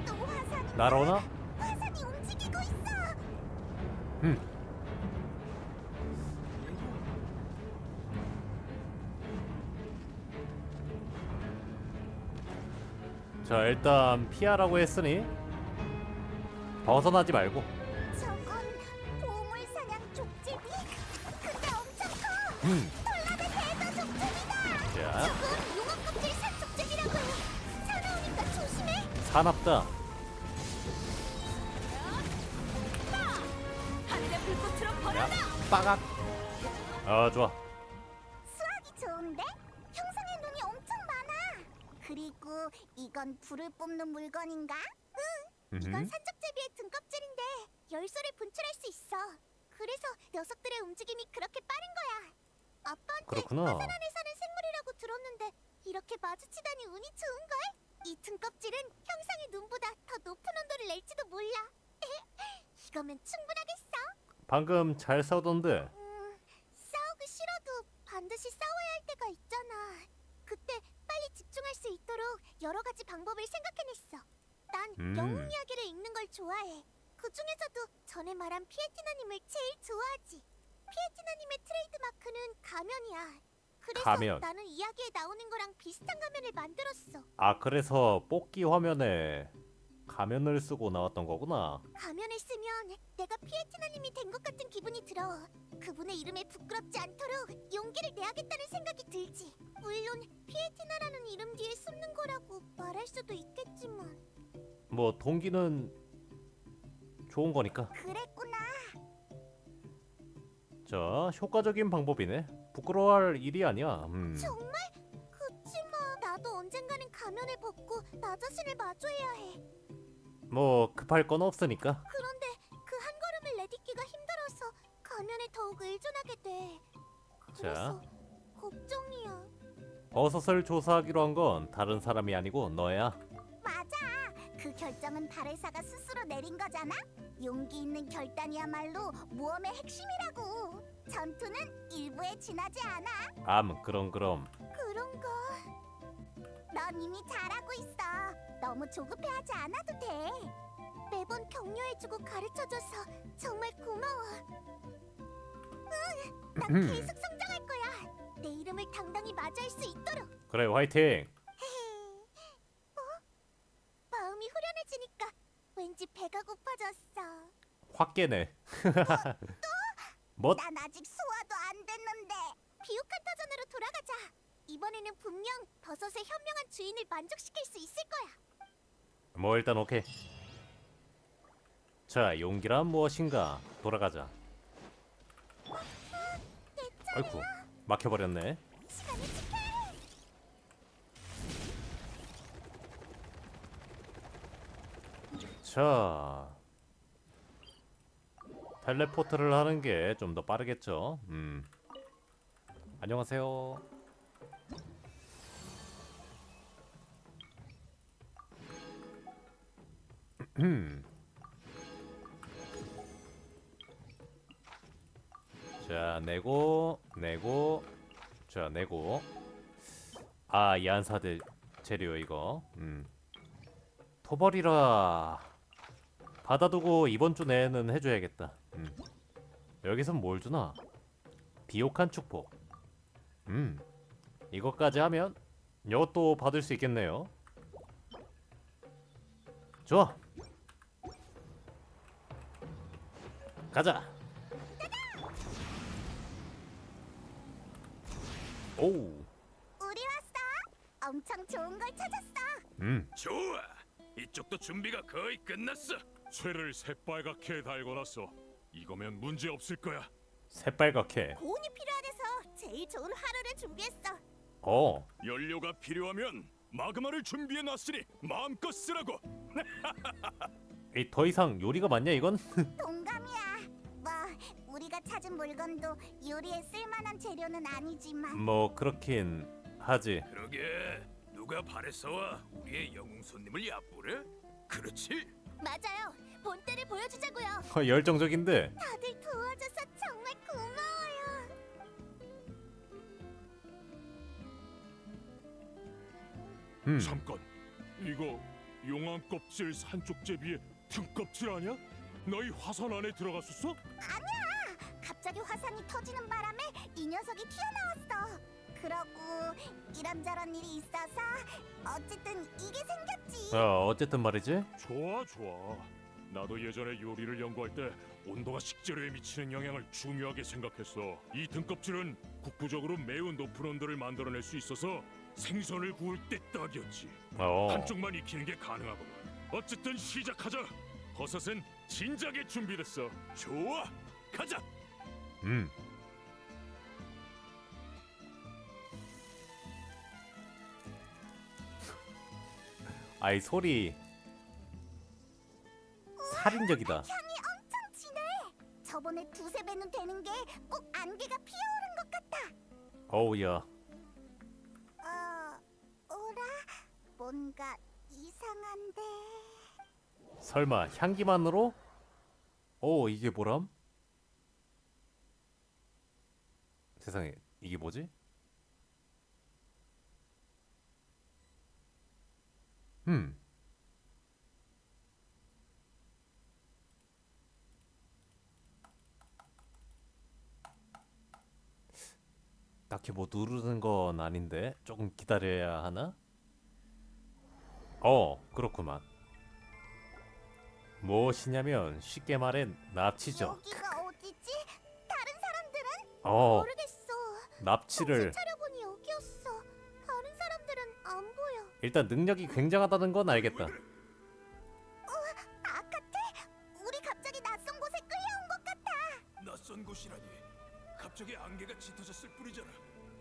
또 화산이 날아오나? 화산이 움직이고 있어. 자, 일단 피하라고 했으니 벗어나지 말고. 저건 보물 사냥 족제비? 근데 엄청 커. 음. 톨라드 대저 족제비다. 자, 저건 용어 껍질 산 족제비라고 해. 사나우니까 조심해. 사납다. 하늘의 불꽃으로 야, 벌어라. 빠각. 아, 좋아. 수학이 좋은데? 형상의 눈이 엄청 많아. 그리고 이건 불을 뽑는 물건인가? 응. 이건 음흠. 산적제비의 등껍질인데 열소를 분출할 수 있어. 그래서 녀석들의 움직임이 그렇게 빠른 거야. 아빠한테 그렇구나. 화산 안에 사는 생물이라고 들었는데 이렇게 마주치다니 운이 좋은걸? 이 등껍질은 형상의 눈보다 더 높은 온도를 낼지도 몰라. 이거면 충분하겠어. 방금 잘 싸우던데. 싸우기 싫어도 반드시 싸워야 할 때가 있잖아. 그때 빨리 집중할 수 있도록 여러 가지 방법을 생각해냈어. 난 영웅 이야기를 읽는 걸 좋아해. 그 중에서도 전에 말한 피에티나님을 제일 좋아하지. 피에티나님의 트레이드 마크는 가면이야. 그래서 가면. 나는 이야기에 나오는 거랑 비슷한 가면을 만들었어. 아, 그래서 뽑기 화면에 가면을 쓰고 나왔던 거구나. 가면을 쓰면 내가 피에티나님이 된 것 같은 기분이 들어. 그분의 이름에 부끄럽지 않도록 용기를 내야겠다는 생각이 들지. 물론 피에티나라는 이름 뒤에 숨는 거라고 말할 수도 있겠지만. 뭐 동기는 좋은 거니까. 그랬구나. 자, 효과적인 방법이네. 부끄러워할 일이 아니야. 정말? 그치만 나도 언젠가는 가면을 벗고 나 자신을 마주해야 해. 뭐 급할 건 없으니까. 그런데 그 한 걸음을 내딛기가 힘들어서 가면에 더욱 의존하게 돼. 그래서 걱정이야. 버섯을 조사하기로 한 건 다른 사람이 아니고 너야. 맞아. 그 결정은 바레사가 스스로 내린 거잖아. 용기 있는 결단이야말로 모험의 핵심이라고. 전투는 일부에 지나지 않아. 그럼. 그런가? 넌 이미 잘하고 있어. 너무 조급해하지 않아도 돼. 매번 격려해주고 가르쳐줘서 정말 고마워. 응, 난 계속 성장할 거야. 내 이름을 당당히 맞이할 수 있도록. 그래, 화이팅. 마음이 후련해지니까 왠지 배가 고파졌어. 확 깨네. 뭐? 난 아직 소화도 안 됐는데. 비옥한타전으로 돌아가자. 이번에는 분명 버섯의 현명한 주인을 만족시킬 수 있을 거야. 뭐 일단 오케이. 자, 용기란 무엇인가? 돌아가자. 아이쿠, 막혀버렸네. 시간을 지켜야 해. 자, 텔레포트를 하는 게 좀 더 빠르겠죠. 안녕하세요. 자, 내고. 자, 내고. 아, 야한사대 재료 이거. 토벌이라 받아두고 이번 주 내에는 해줘야겠다. 여기선 뭘 주나? 비옥한 축복. 이것까지 하면 이것도 받을 수 있겠네요. 좋아. 가자. 오. 우리 왔어. 엄청 좋은 걸 찾았어. 좋아. 이쪽도 준비가 거의 끝났어. 쇠를 새빨갛게 달궈놨어. 이거면 문제 없을 거야. 새빨갛게. 고온이 필요한 데서 제일 좋은 화로를 준비했어. 어. 연료가 필요하면 마그마를 준비해놨으니 마음껏 쓰라고. 이 더 이상 요리가 맞냐 이건? 동감이야. 뭐 우리가 찾은 물건도 요리에 쓸만한 재료는 아니지만. 뭐 그렇긴 하지. 그러게 누가 발에서와 우리의 영웅 손님을 얕보래? 그렇지? 맞아요. 본때를 보여주자고요. 열정적인데. 다들 도와줘서 정말 고마워요. 잠깐, 이거 용암 껍질 산쪽제비의 등껍질 아니야? 너희 화산 안에 들어갔었어? 갑자기 화산이 터지는 바람에 이 녀석이 튀어나왔어. 그러고 이런저런 일이 있어서 어쨌든 이게 생겼지. 어쨌든 말이지. 좋아 좋아. 나도 예전에 요리를 연구할 때 온도가 식재료에 미치는 영향을 중요하게 생각했어. 이 등껍질은 국부적으로 매우 높은 온도를 만들어낼 수 있어서 생선을 구울 때 딱이었지. 한쪽만 익히는 게 가능하구나. 어쨌든 시작하자. 버섯은 진작에 준비됐어. 좋아, 가자. 아이 소리 살인적이다. 향이 엄청 진해. 저번에 두세 배는 되는 게 꼭 안개가 피어오른 것 같아. 어우야. 오라? 뭔가 이상한데. 설마 향기만으로? 오, 이게 뭐람? 세상에, 이게 뭐지? 딱히 뭐 누르는 건 아닌데 조금 기다려야 하나? 그렇구만. 무엇이냐면 쉽게 말해 납치죠. 여기가 어디지? 다른 사람들은 어, 모르겠어. 납치를 정신 차려보니 여기였어. 다른 사람들은 안 보여. 일단 능력이 굉장하다는 건 알겠다. 아까테 우리 갑자기 낯선 곳에 끌려온 것 같아. 낯선 곳이라니. 갑자기 안개가 짙어졌을 뿐이잖아.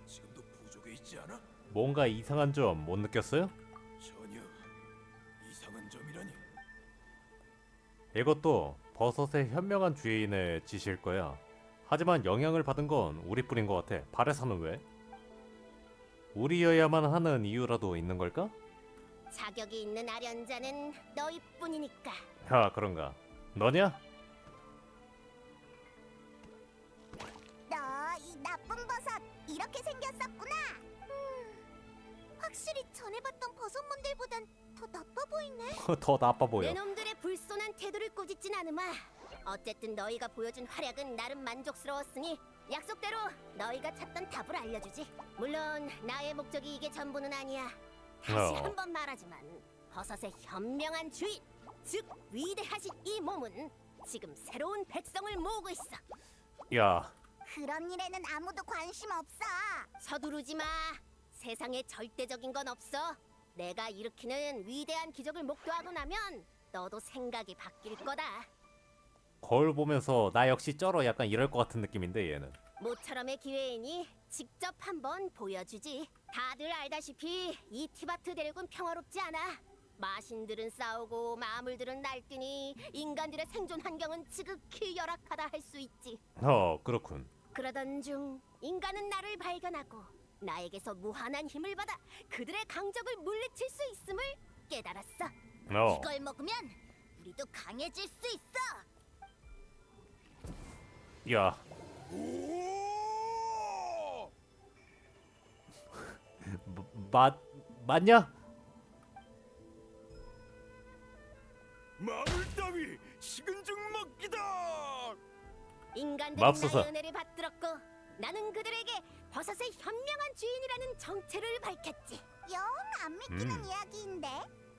지금도 부족해 있지 않아? 뭔가 이상한 점 못 느꼈어요? 전혀 이상한 점이라니. 이것도 버섯의 현명한 주인의 짓일 거야. 하지만 영향을 받은 건 우리뿐인 것 같아. 발에서는 왜? 우리여야만 하는 이유라도 있는 걸까? 자격이 있는 아련자는 너희뿐이니까. 야, 그런가? 너냐? 너 이 나쁜 버섯 이렇게 생겼었구나. 확실히 전에 봤던 버섯 모델보단 더 나빠 보이네. 더 나빠 보여. 내 놈들의 불손한 태도를 꾸짖진 않으마. 어쨌든 너희가 보여준 활약은 나름 만족스러웠으니 약속대로 너희가 찾던 답을 알려주지. 물론 나의 목적이 이게 전부는 아니야. 다시 어. 한번 말하지만 버섯의 현명한 주인, 즉 위대하신 이 몸은 지금 새로운 백성을 모으고 있어. 야, 그런 일에는 아무도 관심 없어. 서두르지 마. 세상에 절대적인 건 없어. 내가 일으키는 위대한 기적을 목도하고 나면 너도 생각이 바뀔 거다. 거울 보면서 나 역시 쩔어 약간 이럴 것 같은 느낌인데 얘는. 모처럼의 기회이니 직접 한번 보여주지. 다들 알다시피 이 티바트 대륙은 평화롭지 않아. 마신들은 싸우고 마물들은 날뛰니 인간들의 생존 환경은 지극히 열악하다 할 수 있지. 그렇군. 그러던 중 인간은 나를 발견하고 나에게서 무한한 힘을 받아 그들의 강적을 물리칠 수 있음을 깨달았어. 이걸 먹으면 우리도 강해질 수 있어. 야, 맞냐? 마물 따위 식은 죽 먹기다. 인간들은 맙소사. 나의 은혜를 받들었고 나는 그들에게 버섯의 현명한 주인이라는 정체를 밝혔지. 영 안 믿기는 이야기인데.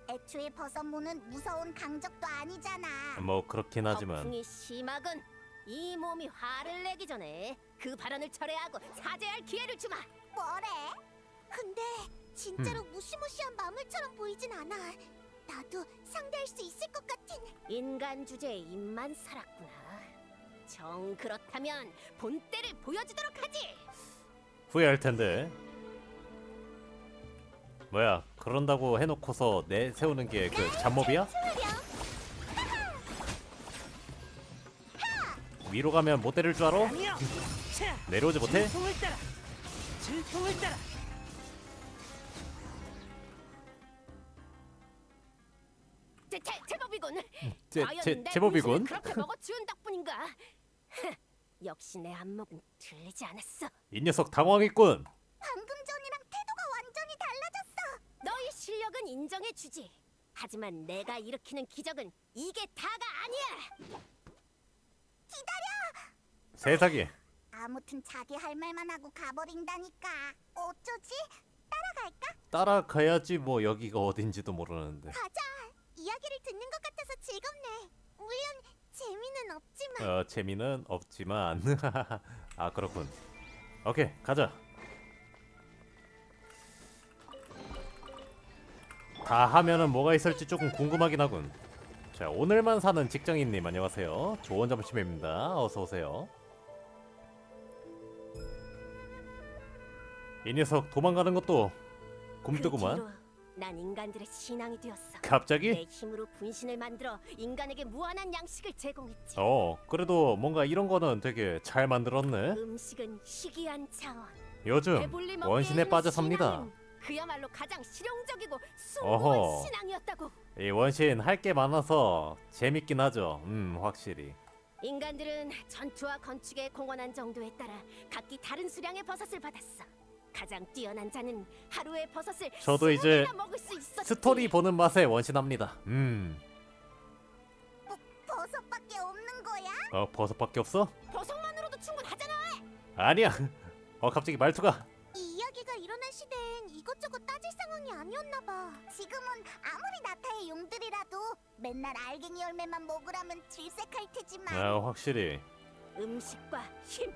애초에 버섯무는 무서운 강적도 아니잖아. 뭐 그렇긴 하지만. 거풍이 심하군. 이 몸이 화를 내기 전에 그 발언을 철회하고 사죄할 기회를 주마. 뭐래? 근데 진짜로 무시무시한 마물처럼 보이진 않아. 나도 상대할 수 있을 것 같은. 인간 주제에 입만 살았구나. 정 그렇다면 본때를 보여주도록 하지. 후회할 텐데. 뭐야? 그런다고 해놓고서 내세우는 게 그 잡몹이야? 위로 가면 못 때릴 줄 알아? 아니야. 자, 내려오지 못해? 질풍을 따라. 질풍을 따라. 제법이군. 과연 내 제법이군. 음식을 그렇게 먹어치운 덕분인가? 역시 내 안목은 틀리지 않았어. 이 녀석 당황했군. 방금 전이랑 태도가 완전히 달라졌어. 너희 실력은 인정해주지. 하지만 내가 일으키는 기적은 이게 다가 아니야. 세상에. 아무튼 자기 할 말만 하고 가버린다니까. 어쩌지? 따라갈까? 따라가야지 뭐 여기가 어딘지도 모르는데. 가자. 이야기를 듣는 것 같아서 즐겁네. 물론 재미는 없지만. 재미는 없지만. 아 그렇군. 오케이 가자. 다 하면은 뭐가 있을지 조금 궁금하긴 하군. 자 오늘만 사는 직장인님 안녕하세요. 좋은 점심입니다. 어서 오세요. 이 녀석 도망가는 것도 그 굼뜨구만. 뒤로 난 인간들의 신앙이 되었어. 갑자기? 내 힘으로 분신을 만들어 인간에게 무한한 양식을 제공했지. 그래도 뭔가 이런 거는 되게 잘 만들었네. 음식은 희귀한 자원. 요즘 배불리 먹게 원신에 해주는 빠져 삽니다. 신앙은 그야말로 가장 실용적이고 어허. 숭고한 신앙이었다고. 이 원신 할 게 많아서 재밌긴 하죠. 확실히. 인간들은 전투와 건축에 공헌한 정도에 따라 각기 다른 수량의 버섯을 받았어. 가장 뛰어난 자는 하루에 버섯을 저도 이제 20개나 먹을 수 있었지. 스토리 보는 맛에 원신합니다. 버섯밖에 없는 거야? 버섯밖에 없어? 버섯만으로도 충분하잖아. 아니야. 갑자기 말투가. 이 이야기가 일어난 시대엔 이것저것 따질 상황이 아니었나 봐. 지금은 아무리 나타의 용들이라도 맨날 알갱이 열매만 먹으라면 질색할 테지만. 확실히 음식과 힘,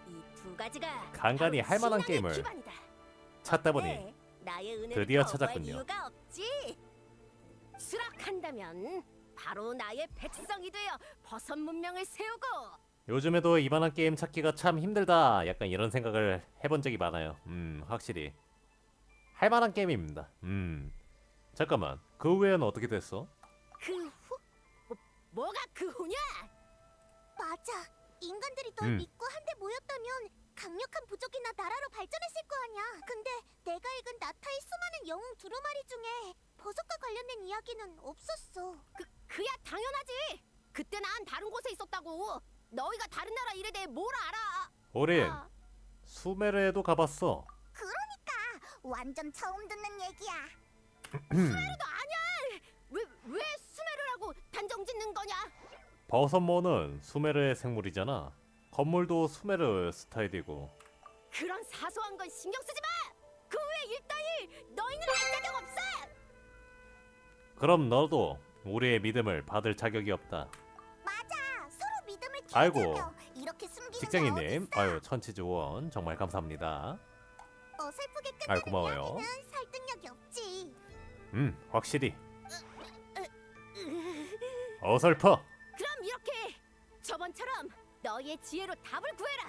이 두 가지가 간간히 바로 할 만한 신앙의 게임을 기반이다. 찾다 보니 네, 나의 은혜를 드디어 거부할 찾았군요. 이유가 없지. 수락한다면 바로 나의 백성이 되어 버섯 문명을 세우고. 요즘에도 이만한 게임 찾기가 참 힘들다. 약간 이런 생각을 해본 적이 많아요. 확실히 할 만한 게임입니다. 잠깐만. 그 후에는 어떻게 됐어? 그 후? 뭐가 그 후냐? 맞아. 인간들이 널 음. 믿고 한데 모였다면 강력한 부족이나 나라로 발전했을 거 아니야. 근데 내가 읽은 나타의 수많은 영웅 두루마리 중에 버섯과 관련된 이야기는 없었어. 그야 당연하지. 그때 난 다른 곳에 있었다고. 너희가 다른 나라 일에 대해 뭘 알아? 우린 아, 수메르에도 가봤어. 그러니까 완전 처음 듣는 얘기야. 수메르도 아니야. 왜 수메르라고 단정 짓는 거냐? 버섯모는 수메르의 생물이잖아. 건물도 수메르 스타일이고. 그런 사소한 건 신경 쓰지 마. 그 후에 일따위 너희는 알 자격 없어. 그럼 너도 우리의 믿음을 받을 자격이 없다. 맞아. 서로 믿음을 아이고, 키우자며 이렇게 숨기는 게 직장인님, 어딨어. 아유 천치즈 원 정말 감사합니다. 어설프게 아이, 끝나는 고마워요. 이야기는 설득력이 없지. 확실히 어설퍼. 그럼 이렇게 저번처럼 너희의 지혜로 답을 구해라.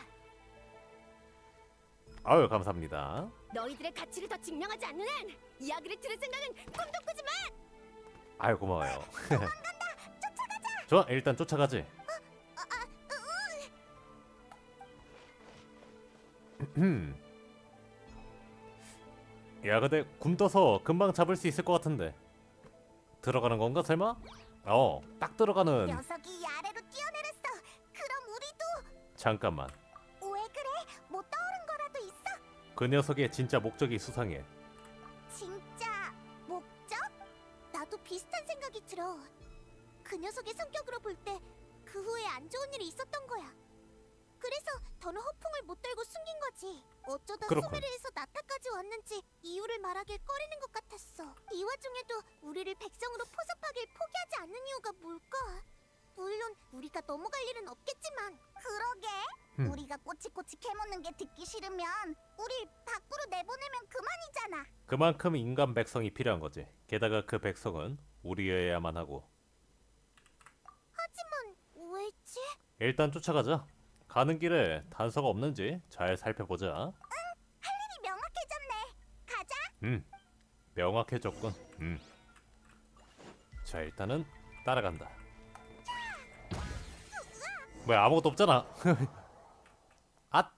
아유 감사합니다. 너희들의 가치를 더 증명하지 않는 한 이야기를 들을 생각은 꿈도 꾸지 마. 아유 고마워요. 좋아 일단 쫓아가지. 야 근데 굼떠서 금방 잡을 수 있을 것 같은데. 들어가는 건가 설마? 딱 들어가는. 녀석이 이 아래로 뛰어내렸어. 그럼 우리도. 잠깐만. 왜 그래? 뭐 떠오른 거라도 있어? 그 녀석의 진짜 목적이 수상해. 진짜 목적? 나도 비슷한 생각이 들어. 그 녀석의 성격으로 볼 때 그 후에 안 좋은 일이 있었던 거야. 그래서 더는 허풍을 못 들고 숨긴 거지. 어쩌다 그렇군. 수메르에서 나타까지 왔는지 이유를 말하길 꺼리는 것 같았어. 이 와중에도 우리를 백성으로 포섭하길 포기하지 않는 이유가 뭘까? 물론 우리가 넘어갈 일은 없겠지만. 그러게. 우리가 꼬치꼬치 캐묻는 게 듣기 싫으면 우리 밖으로 내보내면 그만이잖아. 그만큼 인간 백성이 필요한 거지. 게다가 그 백성은 우리여야만 하고. 하지만 왜지? 일단 쫓아가자. 가는 길에 단서가 없는지 잘 살펴보자. 일이 명확해졌네. 가자. 명확해졌군. 자 일단은 따라간다. 뭐야 아무것도 없잖아. 앗.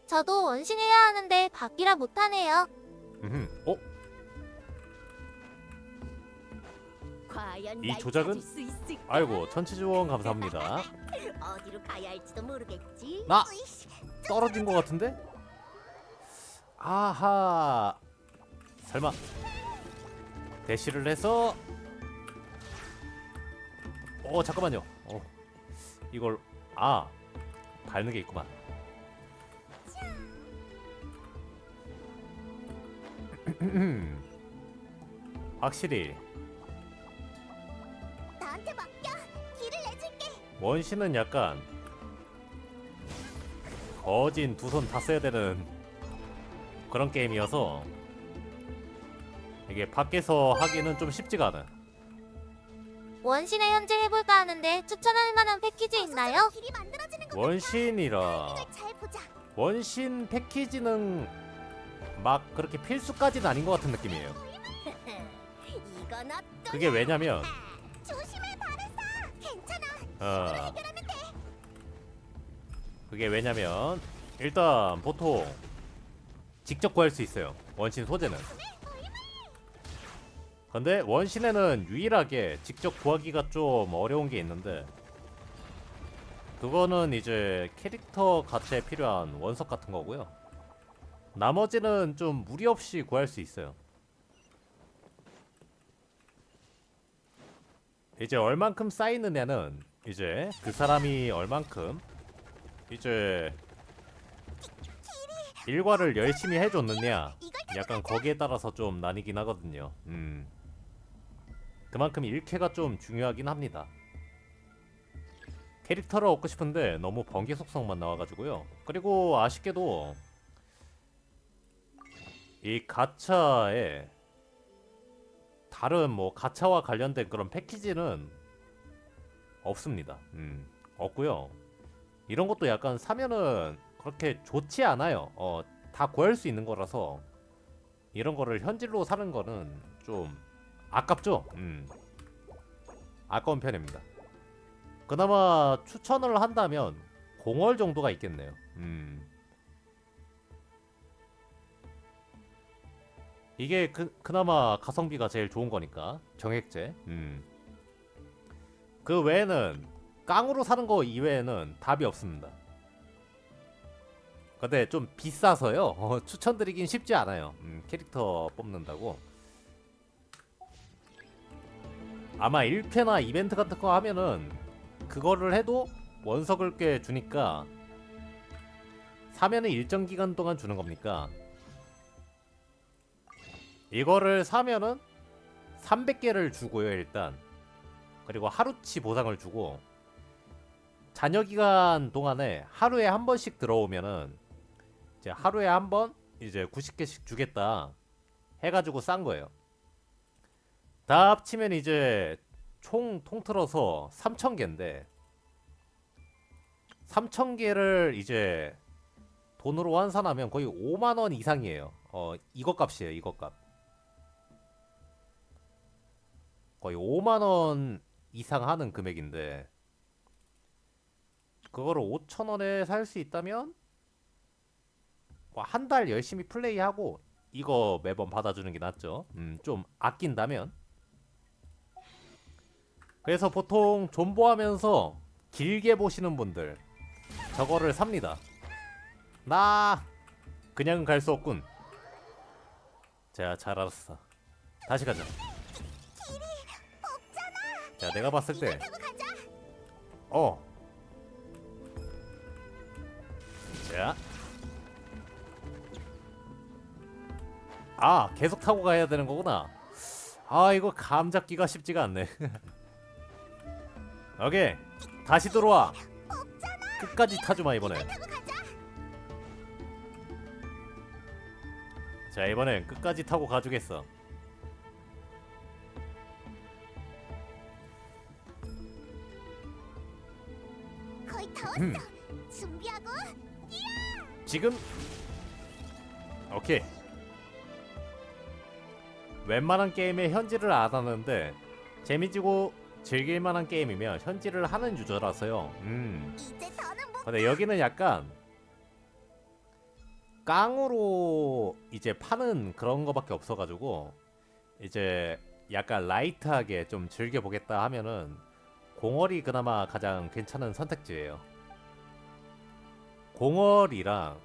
저도 원신해야 하는데 바뀌라 못하네요. 어? 과연 이 날 조작은? 찾을 수 있을까? 아이고 전체 지원 감사합니다. 어디로 가야 할지도 모르겠지. 나 으이씨, 떨어진 것 같은데? 아하. 설마 대시를 해서 잠깐만요. 이걸 밟는 게 있구만. 확실히 나한테 맡겨. 길을 내줄게. 원신은 약간 거진 두 손 다 써야 되는 그런 게임이어서 이게 밖에서 하기는 좀 쉽지가 않아. 원신의 현질 해볼까 하는데 추천할 만한 패키지 있나요? 길이 만들어지는 거 원신이라 잘 보자. 원신 패키지는 막 그렇게 필수까지는 아닌 것 같은 느낌이에요. 이건 어떤? 그게 왜냐면 조심해, 바르사. 괜찮아. 어, 해결하면 돼. 그게 왜냐면 일단 보통 직접 구할 수 있어요. 원신 소재는. 근데 원신에는 유일하게 직접 구하기가 좀 어려운 게 있는데 그거는 이제 캐릭터 가치에 필요한 원석 같은 거고요. 나머지는 좀 무리 없이 구할 수 있어요. 이제 얼만큼 쌓이느냐는 이제 그 사람이 얼만큼 이제 일과를 열심히 해줬느냐 약간 거기에 따라서 좀 나뉘긴 하거든요. 그만큼 일캐가 좀 중요하긴 합니다. 캐릭터를 얻고 싶은데 너무 번개 속성만 나와가지고요. 그리고 아쉽게도 이 가차에 다른 뭐 가차와 관련된 그런 패키지는 없습니다. 없고요. 이런 것도 약간 사면은 그렇게 좋지 않아요. 다 구할 수 있는 거라서 이런 거를 현질로 사는 거는 좀 아깝죠. 아까운 편입니다. 그나마 추천을 한다면 공월 정도가 있겠네요. 이게 그나마 가성비가 제일 좋은 거니까 정액제. 그 외에는 깡으로 사는 거 이외에는 답이 없습니다. 근데 좀 비싸서요. 추천드리긴 쉽지 않아요. 캐릭터 뽑는다고. 아마 1회나 이벤트 같은 거 하면은 그거를 해도 원석을 꽤 주니까 사면은 일정 기간 동안 주는 겁니까? 이거를 사면은 300개를 주고요 일단. 그리고 하루치 보상을 주고 잔여 기간 동안에 하루에 한 번씩 들어오면은 이제 하루에 한 번 이제 90개씩 주겠다 해가지고 싼 거예요. 다 합치면 이제 총 통틀어서 3,000개인데 3,000개를 이제 돈으로 환산하면 거의 5만 원 이상이에요. 이것 값이에요. 이것 값. 거의 5만 원 이상 하는 금액인데 그거를 5,000원에 살 수 있다면 뭐 한 달 열심히 플레이하고 이거 매번 받아주는 게 낫죠. 좀 아낀다면. 그래서 보통 존버하면서 길게 보시는 분들 저거를 삽니다. 나 그냥은 갈 수 없군. 자, 잘 알았어. 다시 가자. 자, 내가 봤을 때 자, 계속 타고 가야 되는 거구나. 이거 감 잡기가 쉽지가 않네. 오케이, 다시 들어와. 끝까지 타주마 이번에. 자, 이번엔 끝까지 타고 가주겠어. 거의 다 왔어. 준비하고 지금 오케이. 웬만한 게임에 현질을 안 하는데 재미지고 즐길만한 게임이면 현질을 하는 유저라서요. 이제 더는 못. 근데 여기는 약간 깡으로 이제 파는 그런 거밖에 없어가지고 이제 약간 라이트하게 좀 즐겨보겠다 하면은 공월이 그나마 가장 괜찮은 선택지예요. 공월이랑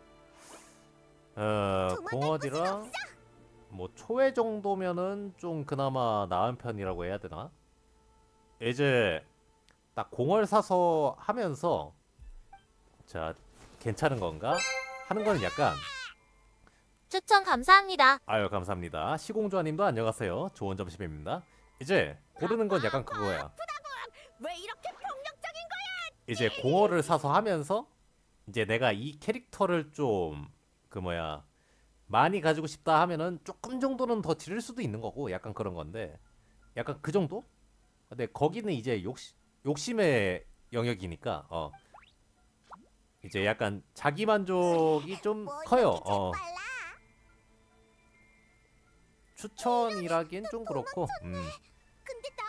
공월이랑 뭐 초회 정도면은 좀 그나마 나은 편이라고 해야 되나? 이제 딱 공월 사서 하면서 자 괜찮은 건가? 하는 거는 약간 추천 감사합니다. 아유 감사합니다. 시공주아님도 안녕하세요. 좋은 점심입니다. 이제 고르는 건 약간 그거야. 왜 이렇게 폭력적인 거야? 이제 공어를 사서 하면서 이제 내가 이 캐릭터를 좀 그 뭐야 많이 가지고 싶다 하면은 조금 정도는 더 지를 수도 있는 거고 약간 그런 건데 약간 그 정도? 근데 거기는 이제 욕심의 영역이니까 이제 약간 자기 만족이 좀 뭐 커요. 이렇게 재빨라? 추천이라긴 좀 그렇고 근데 나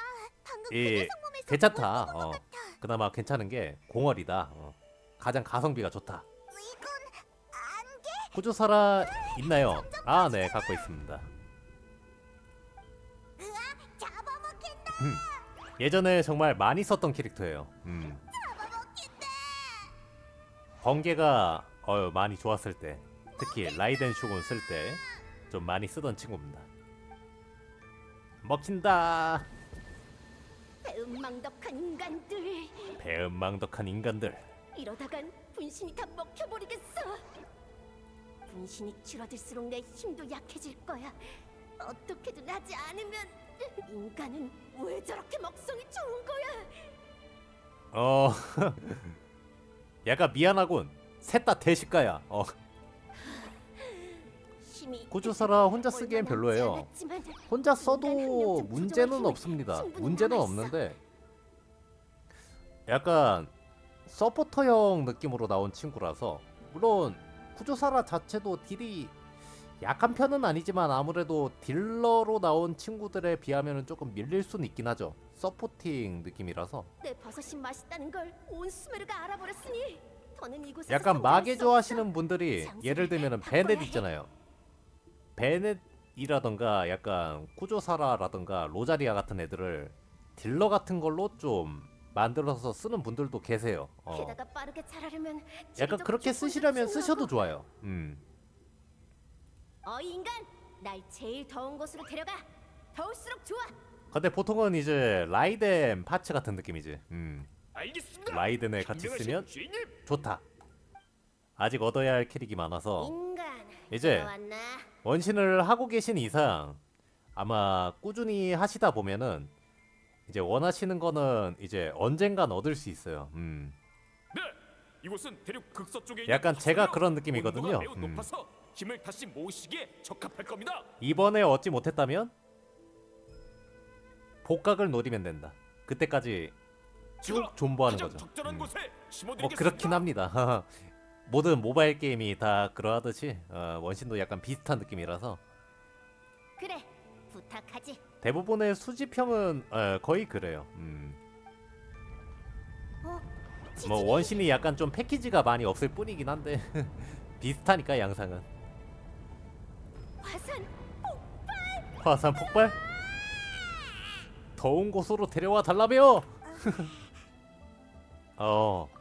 방금 예, 그 녀석 몸에서 괜찮다. 뭘 먹은 것 같아. 그나마 괜찮은 게 공월이다. 가장 가성비가 좋다. 이건 안개? 구조사라 있나요? 아, 네, 갖고 있습니다. 잡아먹힌다. 예전에 정말 많이 썼던 캐릭터예요. 잡아먹힌다. 번개가 많이 좋았을 때, 특히 라이덴 슈군 쓸 때 좀 많이 쓰던 친구입니다. 먹힌다. 배은망덕한 인간들. 배은망덕한 인간들. 이러다간 분신이 다 먹혀버리겠어. 분신이 줄어들수록 내 힘도 약해질 거야. 어떻게든 하지 않으면 인간은 왜 저렇게 먹성이 좋은 거야? 약간 미안하군. 셋 다 대식가야. 힘이 구조사라 혼자 쓰기엔 얼마 별로예요. 남지 않았지만 혼자 인간 써도 능력 좀 문제는 조정할 힘은 없습니다. 충분히 문제는 남아있어. 없는데 약간 서포터형 느낌으로 나온 친구라서 물론 구조사라 자체도 딜이 약한 편은 아니지만 아무래도 딜러로 나온 친구들에 비하면 조금 밀릴 수는 있긴 하죠. 서포팅 느낌이라서 내 버섯이 맛있다는 걸 온 수메르가 알아버렸으니 더는 이곳에서 약간 성장할 마개 수 좋아하시는 없어. 분들이 장소를 예를 들면 바꿔야 베넷 해. 있잖아요. 베넷이라던가 약간 구조사라라던가 로자리아 같은 애들을 딜러 같은 걸로 좀 만들어서 쓰는 분들도 계세요. 게다가 빠르게 자라려면 약간 지리적 그렇게 조건도 쓰시려면 필요하고. 쓰셔도 좋아요. 인간, 날 제일 더운 곳으로 데려가. 더울수록 좋아. 근데 보통은 이제 라이덴 파츠 같은 느낌이지. 알겠습니다. 라이덴에 같이 진정하신 쓰면 주인님. 좋다. 아직 얻어야 할 캐릭이 많아서 인간, 이제 들어왔나? 원신을 하고 계신 이상 아마 꾸준히 하시다 보면은 이제 원하시는 거는 이제 언젠간 얻을 수 있어요. 네, 이곳은 대륙 극서쪽에 있는 약간 제가 화성이요. 그런 느낌이거든요. 온도가 매우 높아서 힘을 다시 모으시기에 적합할 겁니다. 이번에 얻지 못했다면 복각을 노리면 된다. 그때까지 쭉 존버하는 가장 거죠. 적절한 곳에 뭐 심어드리겠습니다. 그렇긴 합니다. 모든 모바일 게임이 다 그러하듯이 원신도 약간 비슷한 느낌이라서 그래, 부탁하지. 대부분의 수집형은 거의 그래요. 뭐 원신이 약간 좀 패키지가 많이 없을 뿐이긴 한데 비슷하니까 양상은. 화산, 화산 폭발? 더운 곳으로 데려와 달라며.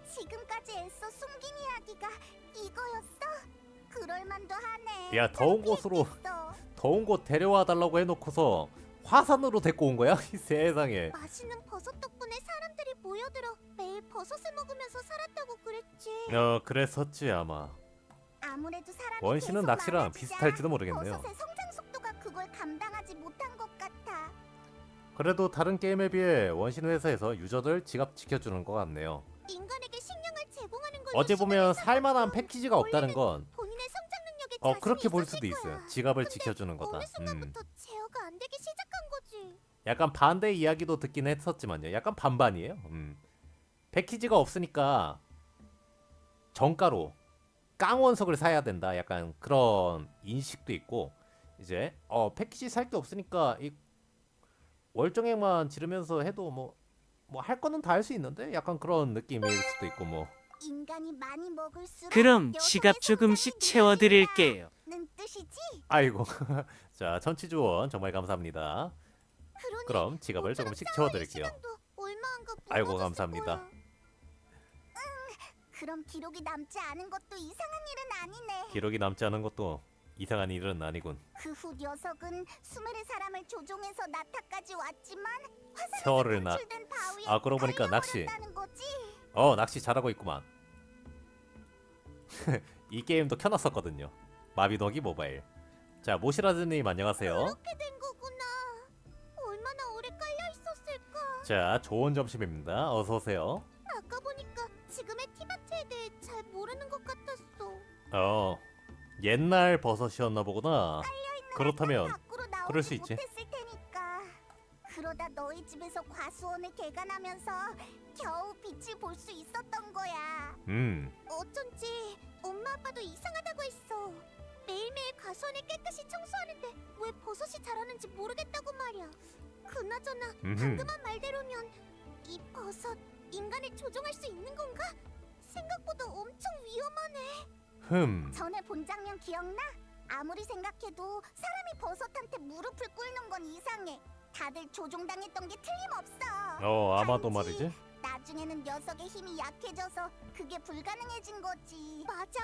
지금까지 애써 숨긴 이야기가 이거였어? 그럴만도 하네. 야, 더운 곳으로 더운 곳 데려와 달라고 해놓고서 화산으로 데리고 온 거야? 이 세상에. 맛있는 버섯 덕분에 사람들이 모여들어 매일 버섯을 먹으면서 살았다고 그랬지. 그랬었지 아마. 아무래도 사람이 원신은 계속 낚시랑 많아지자 비슷할지도 모르겠네요. 버섯의 성장 속도가 그걸 감당하지 못한 것 같아. 그래도 다른 게임에 비해 원신 회사에서 유저들 지갑 지켜주는 것 같네요. 인간에게 식량을 제공하는 걸로 어제 보면 시간을 살만한 쌓아도 패키지가 없다는 건 본인의 성장 능력에 자신이 그렇게 볼 있었을 수도 있어요. 거야. 지갑을 근데 지켜주는 거다. 어느 순간부터 제어가 안 되기 시작한 거지. 약간 반대 이야기도 듣긴 했었지만요. 약간 반반이에요. 패키지가 없으니까 정가로 깡원석을 사야 된다. 약간 그런 인식도 있고 이제 패키지 살 게 없으니까 이 월정액만 지르면서 해도 뭐 할 거는 다 할 수 있는데 약간 그런 느낌일 수도 있고 뭐 인간이 많이 먹을수록 그럼 여성의 지갑 조금씩 성장이 채워드릴게요. 느린다는 뜻이지? 아이고. 자, 천치주원 정말 감사합니다. 그러니 그럼 지갑을 모처럼 조금씩 싸워야 채워드릴게요. 시간도 얼마인가 아이고, 벌어졌을 감사합니다. 거야. 그럼 기록이 남지 않은 것도 이상한 일은 아니네. 기록이 남지 않은 것도 이상한 일은 아니군. 그 후 녀석은 수메르 사람을 조종해서 나타까지 왔지만 세월을 나. 탈출된 바위에 아, 그러고 보니까 낚시. 달려버렸다는 거지. 낚시 잘하고 있구만. 이 게임도 켜놨었거든요. 마비노기 모바일. 자, 모시라즈님 안녕하세요. 그렇게 된 거구나. 얼마나 오래 깔려 있었을까. 자, 좋은 점심입니다. 어서 오세요. 아까 보니까 지금의 티마트에 대해 잘 모르는 것 같았어. 옛날 버섯이었나 보구나. 그렇다면 밖으로 나오지 그럴 수 있지. 못했을 테니까. 그러다 너희 집에서 과수원을 개간하면서 겨우 빛을 볼 수 있었던 거야. 어쩐지 엄마 아빠도 이상하다고 했어. 매일매일 과수원을 깨끗이 청소하는데 왜 버섯이 자라는지 모르겠다고 말이야. 그나저나 방금한 말대로면 이 버섯 인간을 조종할 수 있는 건가? 생각보다 엄청 위험하네. 전에 본 장면 기억나? 아무리 생각해도 사람이 버섯한테 무릎을 꿇는 건 이상해. 다들 조종당했던 게 틀림없어. 아마도 단지 말이지. 나중에는 녀석의 힘이 약해져서 그게 불가능해진 거지. 맞아.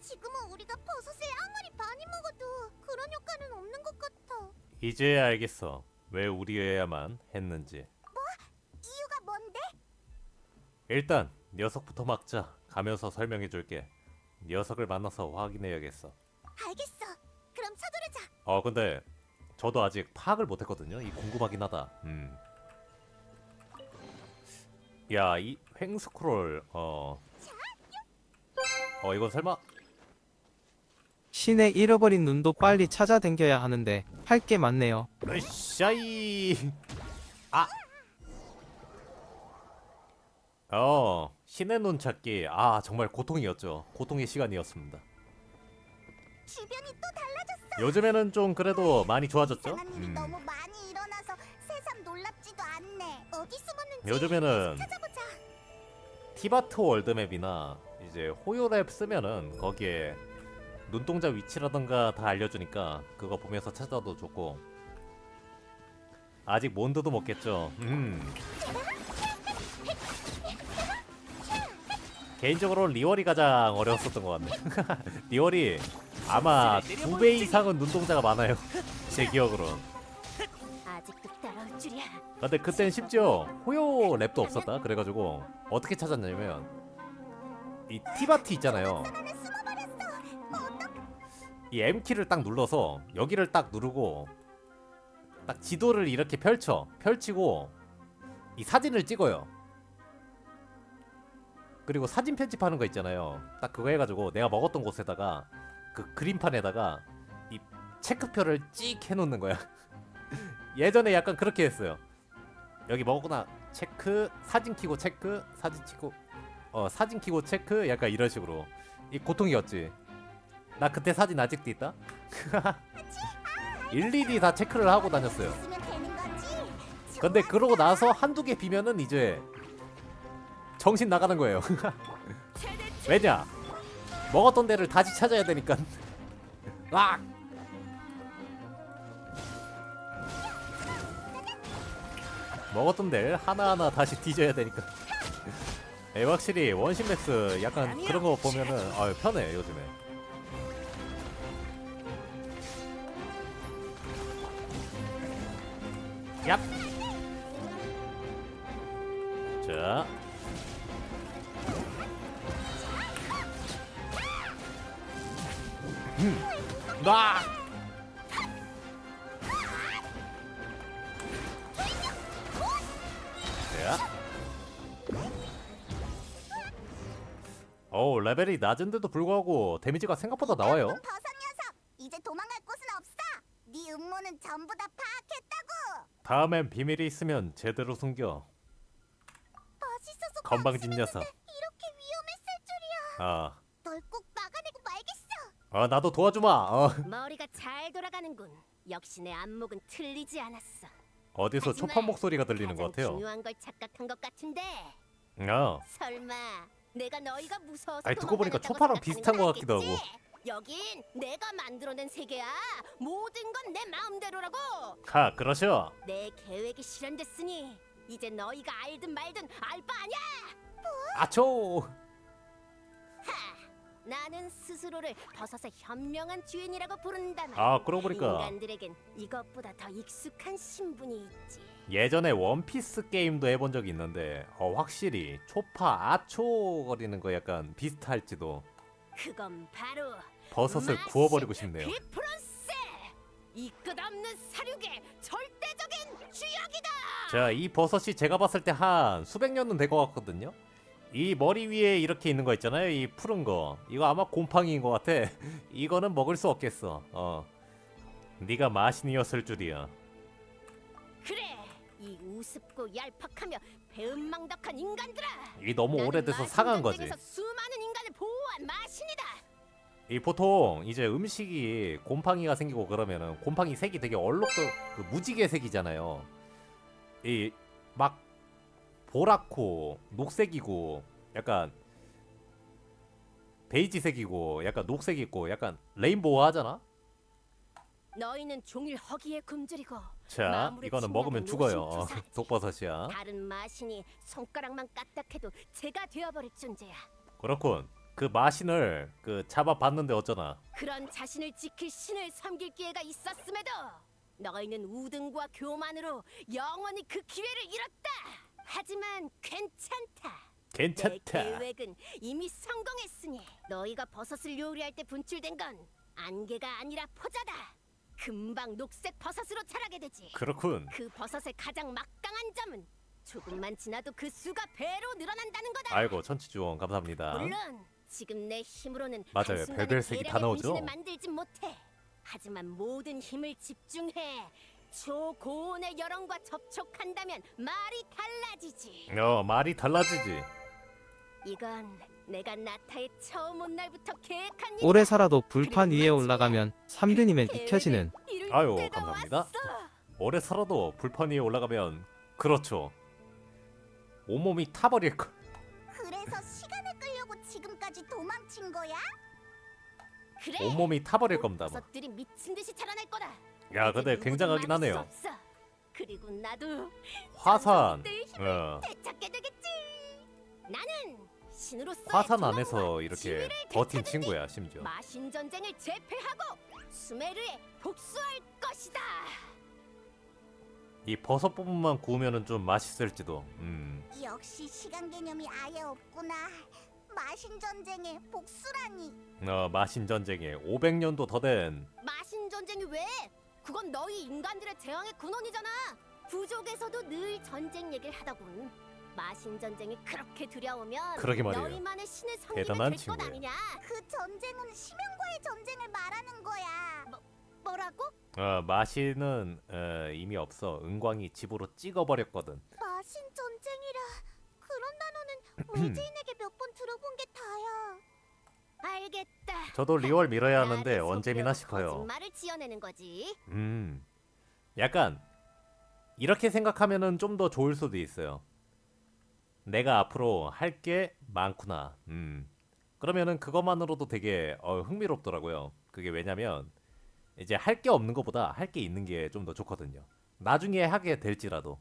지금은 우리가 버섯을 아무리 많이 먹어도 그런 효과는 없는 것 같아. 이제야 알겠어. 왜 우리여야만 했는지. 이유가 뭔데? 일단 녀석부터 막자. 가면서 설명해줄게. 녀석을 만나서 확인해야겠어. 알겠어. 그럼 서두르자. 근데 저도 아직 파악을 못했거든요. 이 궁금하긴 하다. 야, 이 횡스크롤. 이건 설마? 신의 잃어버린 눈도 빨리 찾아댕겨야 하는데 할 게 많네요. 으쌰이. 신의 눈 찾기. 정말 고통이었죠. 고통의 시간이었습니다. 주변이 또 달라졌어. 요즘에는 좀 그래도 많이 좋아졌죠? 이상한 일이 너무 많이 일어나서 새삼 놀랍지도 않네. 어디 숨었는지 요즘에는 찾아보자. 티바트 월드맵이나 이제 호요랩 쓰면은 거기에 눈동자 위치라던가 다 알려주니까 그거 보면서 찾아도 좋고. 아직 몬드도 못 깼죠. 개인적으로 리월이 가장 어려웠었던 것 같네. 리월이 아마 2배 이상은 눈동자가 많아요. 제 기억으로는. 아직도 따라올 줄이야. 근데 그땐 심지어 호요 랩도 없었다. 그래가지고 어떻게 찾았냐면 이 티바트 있잖아요. 안에 숨어버렸어. 이 M키를 딱 눌러서 여기를 딱 누르고 딱 지도를 이렇게 펼치고 이 사진을 찍어요. 그리고 사진 편집하는 거 있잖아요. 딱 그거 해가지고 내가 먹었던 곳에다가 그 그림판에다가 이 체크표를 찍 해놓는 거야. 예전에 약간 그렇게 했어요. 여기 먹었구나 체크, 사진 키고 체크, 사진 키고 사진 키고 체크, 약간 이런 식으로. 이 고통이었지. 나 그때 사진 아직도 있다. 일일이 다 체크를 하고 다녔어요. 있으면 되는 거지. 근데 그러고 나서 한두 개 비면은 이제 정신 나가는 거예요. 왜냐? 먹었던 데를 다시 찾아야 되니까. 악! 먹었던 데를 하나하나 다시 뒤져야 되니까. 확실히 원신 맥스 약간 그런 거 보면은 편해 요즘에. 얍. 자. 나. 자. 레벨이 낮은데도 불구하고 데미지가 생각보다 나와요. 버섯 녀석, 이제 도망갈 곳은 없어. 네 음모는 전부 다 파악했다고. 다음엔 비밀이 있으면 제대로 숨겨. 멋있어서 건방진 녀석. 이렇게 위험했을 줄이야. 널 꼭 막아내고 말겠어. 나도 도와주마. 머리가 잘 돌아가는군. 역시 내 안목은 틀리지 않았어. 어디서 하지만 초판 목소리가 들리는 것 가장 같아요. 중요한 걸 착각한 것 같은데. 아, 설마 내가 너희가 무서워서 아니, 두고 보니까 도망다녔다고 초파랑 생각하는 비슷한 건 것 같기도 알겠지? 하고. 여긴 내가 만들어낸 세계야. 모든 건 내 마음대로라고. 하, 그러셔. 내 계획이 실현됐으니 이제 너희가 알든 말든 알 바 아냐. 아초. 나는 스스로를 버섯의 현명한 주인이라고 부른다만 아, 그러고 보니까 인간들에겐 이것보다 더 익숙한 신분이 있지. 예전에 원피스 게임도 해본 적이 있는데 확실히 초파 아초 거리는 거 약간 비슷할지도. 그건 바로 버섯을 맛이 구워버리고 싶네요. 비프로세! 이 끝없는 사륙의 절대적인 주역이다! 자, 이 버섯이 제가 봤을 때 한 수백 년은 될 것 같거든요. 이 머리 위에 이렇게 있는 거 있잖아요. 이 푸른 거. 이거 아마 곰팡이인 것 같아. 이거는 먹을 수 없겠어. 네가 마신이었을 줄이야. 그래! 이 우습고 얄팍하며 배은망덕한 인간들아! 이 너무 나는 오래돼서 마신 상한 거지. 전쟁에서 수많은 인간을 보호한 마신이다! 이 보통 이제 음식이 곰팡이가 생기고 그러면은 곰팡이 색이 되게 얼룩도 그 무지개 색이잖아요. 이 막 보라코 녹색이고 약간 베이지색이고 약간 녹색 있고 약간 레인보우 하잖아. 너희는 종일 허기에 굶주리고 자, 마물에 이거는 먹으면 침략은 죽어요. 노심초사하지. 독버섯이야. 다른 마신이 손가락만 까딱해도 제가 되어버릴 존재야. 그렇군. 그 마신을 그 잡아봤는데 어쩌나. 그런 자신을 지킬 신을 섬길 기회가 있었음에도 너희는 우등과 교만으로 영원히 그 기회를 잃었다. 하지만 괜찮다. 괜찮다. 내 계획은 이미 성공했으니 너희가 버섯을 요리할 때 분출된 건 안개가 아니라 포자다. 금방 녹색 버섯으로 자라게 되지. 그렇군. 그 버섯의 가장 막강한 점은 조금만 지나도 그 수가 배로 늘어난다는 거다. 아이고, 천치주원 감사합니다. 물론 지금 내 힘으로는 맞아요. 한순간에 별별색이 다 대량의 나오죠. 분신을 만들진 못해. 하지만 모든 힘을 집중해 초고온의 여론과 접촉한다면 말이 달라지지. 말이 달라지지. 이건 내가 나타의 처음 온 날부터 계획한 오래 일이다. 살아도 불판 위에 올라가면 3륜이면 계획을 익혀지는. 이룰 아유, 때가 감사합니다. 왔어. 오래 살아도 불판 위에 올라가면 그렇죠. 온몸이 타버릴 거. 그래서 시간을 끌려고 지금까지 도망친 거야? 그래. 온몸이 타버릴 겁니다. 뭐. 버섯들이 미친 듯이 자라날 거다. 야, 근데 이제 굉장하긴 누구도 막을 하네요. 수 없어. 그리고 나도 화산. 내 힘을 어, 되찾게 되겠지. 나는 신으로서 화산 안에서 이렇게 버틴 친구야, 심지어. 마신 전쟁을 제패하고 수메르에 복수할 것이다. 이 버섯 부분만 구우면은 좀 맛있을지도. 역시 시간 개념이 아예 없구나. 마신 전쟁의 복수라니. 마신 전쟁에 500년도 더 된. 마신 전쟁이 왜? 그건 너희 인간들의 재앙의 근원이잖아. 부족에서도 늘 전쟁 얘기를 하더군. 마신 전쟁이 그렇게 두려우면 그러게 말이에요. 너희만의 신을 섬기면 대단한 될 것 친구예요. 아니냐? 그 전쟁은 심연과의 전쟁을 말하는 거야. 뭐라고? 마신은 이미 없어. 은광이 집으로 찍어버렸거든. 마신 전쟁이라. 그런 단어는 외지인에게 몇 번 들어본 게 다야. 알겠다. 저도 리월 밀어야 하는데 나를 언제미나 속여 싶어요. 거짓말을 지어내는 거지. 약간 이렇게 생각하면은 좀 더 좋을 수도 있어요. 내가 앞으로 할 게 많구나. 그러면은 그것만으로도 되게 흥미롭더라고요. 그게 왜냐면 이제 할 게 없는 것보다 할 게 있는 게 좀 더 좋거든요. 나중에 하게 될지라도.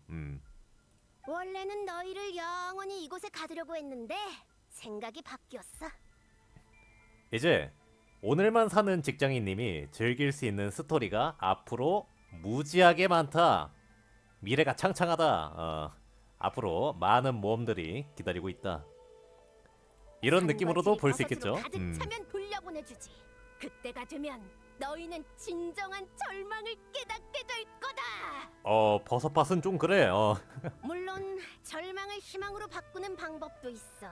원래는 너희를 영원히 이곳에 가두려고 했는데 생각이 바뀌었어. 이제 오늘만 사는 직장인님이 즐길 수 있는 스토리가 앞으로 무지하게 많다. 미래가 창창하다. 앞으로 많은 모험들이 기다리고 있다. 이런 느낌으로도 볼 수 있겠죠. 가득 차면 돌려보내주지. 그때가 되면 너희는 진정한 절망을 깨닫게 될 거다. 버섯밭은 좀 그래. 물론 절망을 희망으로 바꾸는 방법도 있어.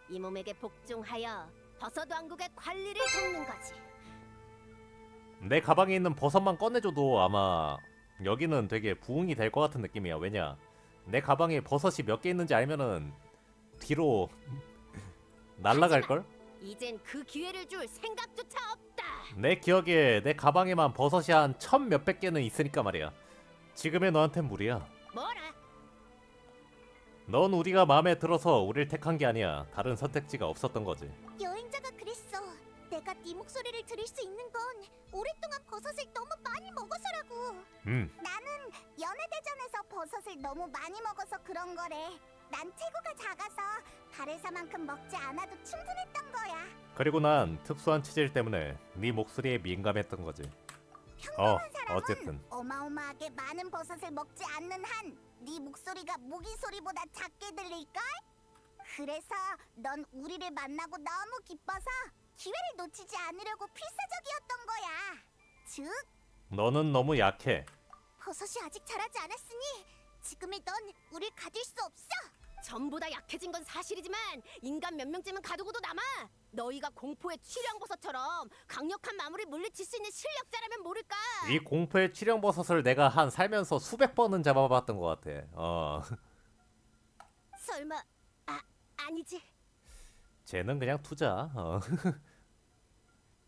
이 몸에게 복종하여 버섯 왕국의 관리를 돕는 거지. 내 가방에 있는 버섯만 꺼내줘도 아마 여기는 되게 부흥이 될 것 같은 느낌이야. 왜냐? 내 가방에 버섯이 몇 개 있는지 알면은 뒤로 날아갈걸? 이젠 그 기회를 줄 생각조차 없다. 내 기억에 내 가방에만 버섯이 한 1000 몇백 개는 있으니까 말이야. 지금의 너한텐 무리야. 뭐라? 넌 우리가 마음에 들어서 우릴 택한 게 아니야. 다른 선택지가 없었던 거지. 여행자가 그랬어. 내가 네 목소리를 들을 수 있는 건 오랫동안 버섯을 너무 많이 먹어서라고. 나는 연애대전에서 버섯을 너무 많이 먹어서 그런 거래. 난 체구가 작아서 바레사만큼 먹지 않아도 충분했던 거야. 그리고 난 특수한 체질 때문에 네 목소리에 민감했던 거지. 평범한 사람은 어쨌든 어마어마하게 많은 버섯을 먹지 않는 한 네 목소리가 모기 소리보다 작게 들릴걸? 그래서 넌 우리를 만나고 너무 기뻐서 기회를 놓치지 않으려고 필사적이었던 거야. 즉, 너는 너무 약해. 버섯이 아직 자라지 않았으니 지금의 넌 우릴 가둘 수 없어. 전부 다 약해진 건 사실이지만 인간 몇 명쯤은 가두고도 남아. 너희가 공포의 취령버섯처럼 강력한 마물을 물리칠 수 있는 실력자라면 모를까. 이 공포의 치령버섯을 내가 한 살면서 수백 번은 잡아봤던 것 같아. 설마 아니지. 쟤는 그냥 투자.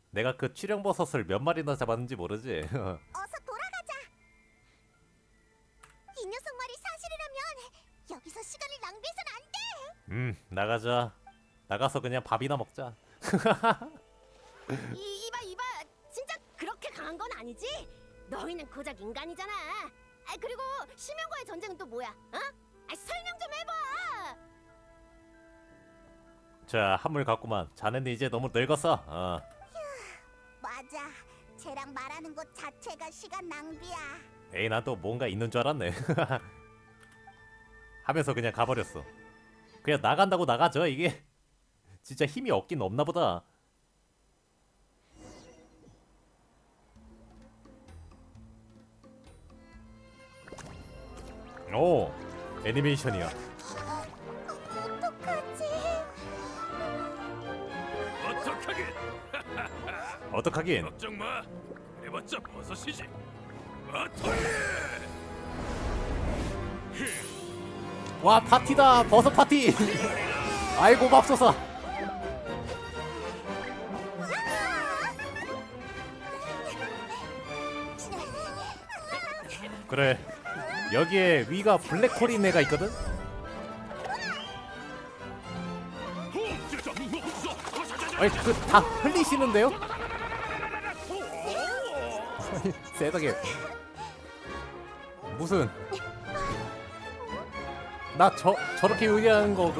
내가 그 치령버섯을 몇 마리나 잡았는지 모르지. 어서 돌아가자. 이 녀석 말이 사실이라면 여기서 시간을 낭비해선 안 돼. 나가자. 나가서 그냥 밥이나 먹자. 이봐 진짜 그렇게 강한 건 아니지. 너희는 고작 인간이잖아. 그리고 심연과의 전쟁은 또 뭐야? 설명 좀 해봐. 자, 한물 갔구만. 자네는 이제 너무 늙었어. 맞아. 쟤랑 말하는 것 자체가 시간 낭비야. 에이, 나도 뭔가 있는 줄 알았네. 하면서 그냥 가버렸어. 그냥 나간다고 나가죠. 이게 진짜 힘이 없긴 없나 보다. 오, 애니메이션이야. 어떡하지? 어떡하긴. 어떡하긴. 걱정 마. 해봤자 버섯이지. 아토리. 와, 파티다. 버섯 파티. 아이고 맙소사. 그래, 여기에 위가 블랙홀인 애가 있거든. 아니, 그 다 흘리시는데요? 세상에. 무슨 나 저렇게 요리하는 거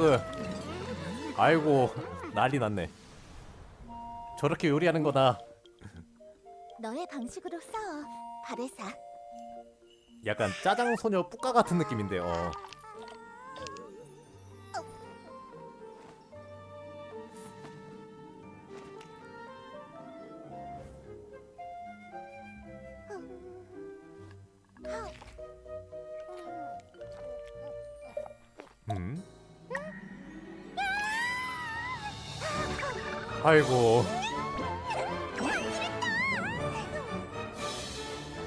아이고 난리 났네. 저렇게 요리하는 거다. 너의 방식으로 싸워, 바레사. 약간 짜장 소녀 뿌까 같은 느낌인데요. 아이고.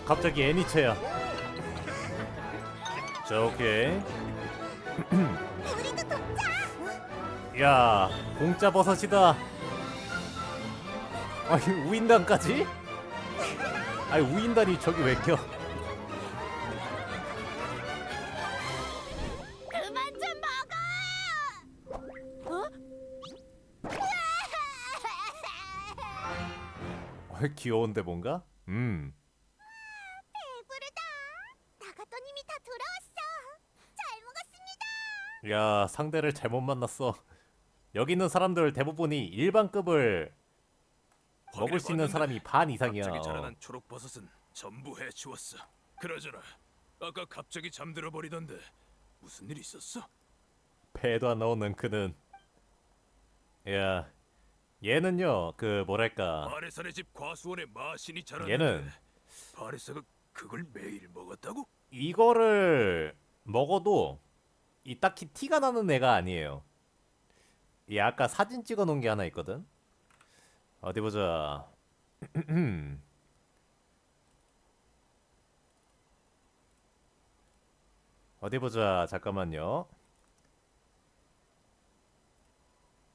갑자기 애니체야. 자, 오케이. 야, 공짜 버섯이다. 아니, 우인단까지? 아니, 우인단이 저기 왜 껴? 그만 좀 먹어. 귀여운데 뭔가? 배부르다. 나갔던 힘이 다 돌아왔어. 잘 먹었습니다. 야, 상대를 잘못 만났어. 여기 있는 사람들 대부분이 일반급을 먹을 수 있는 사람이 반 이상이야. 갑자기 자라난 초록버섯은 전부 해치웠어. 그러잖아. 아까 갑자기 잠들어 버리던데 무슨 일 있었어? 배도 안 나오는 그는. 야, 얘는요, 뭐랄까, 바레사네 집 과수원에 마신이 자랐는데 얘는 바레사가 그걸 매일 먹었다고? 이거를 먹어도 딱히 티가 나는 애가 아니에요. 얘 아까 사진 찍어 놓은 게 하나 있거든. 어디 보자. 어디 보자. 잠깐만요.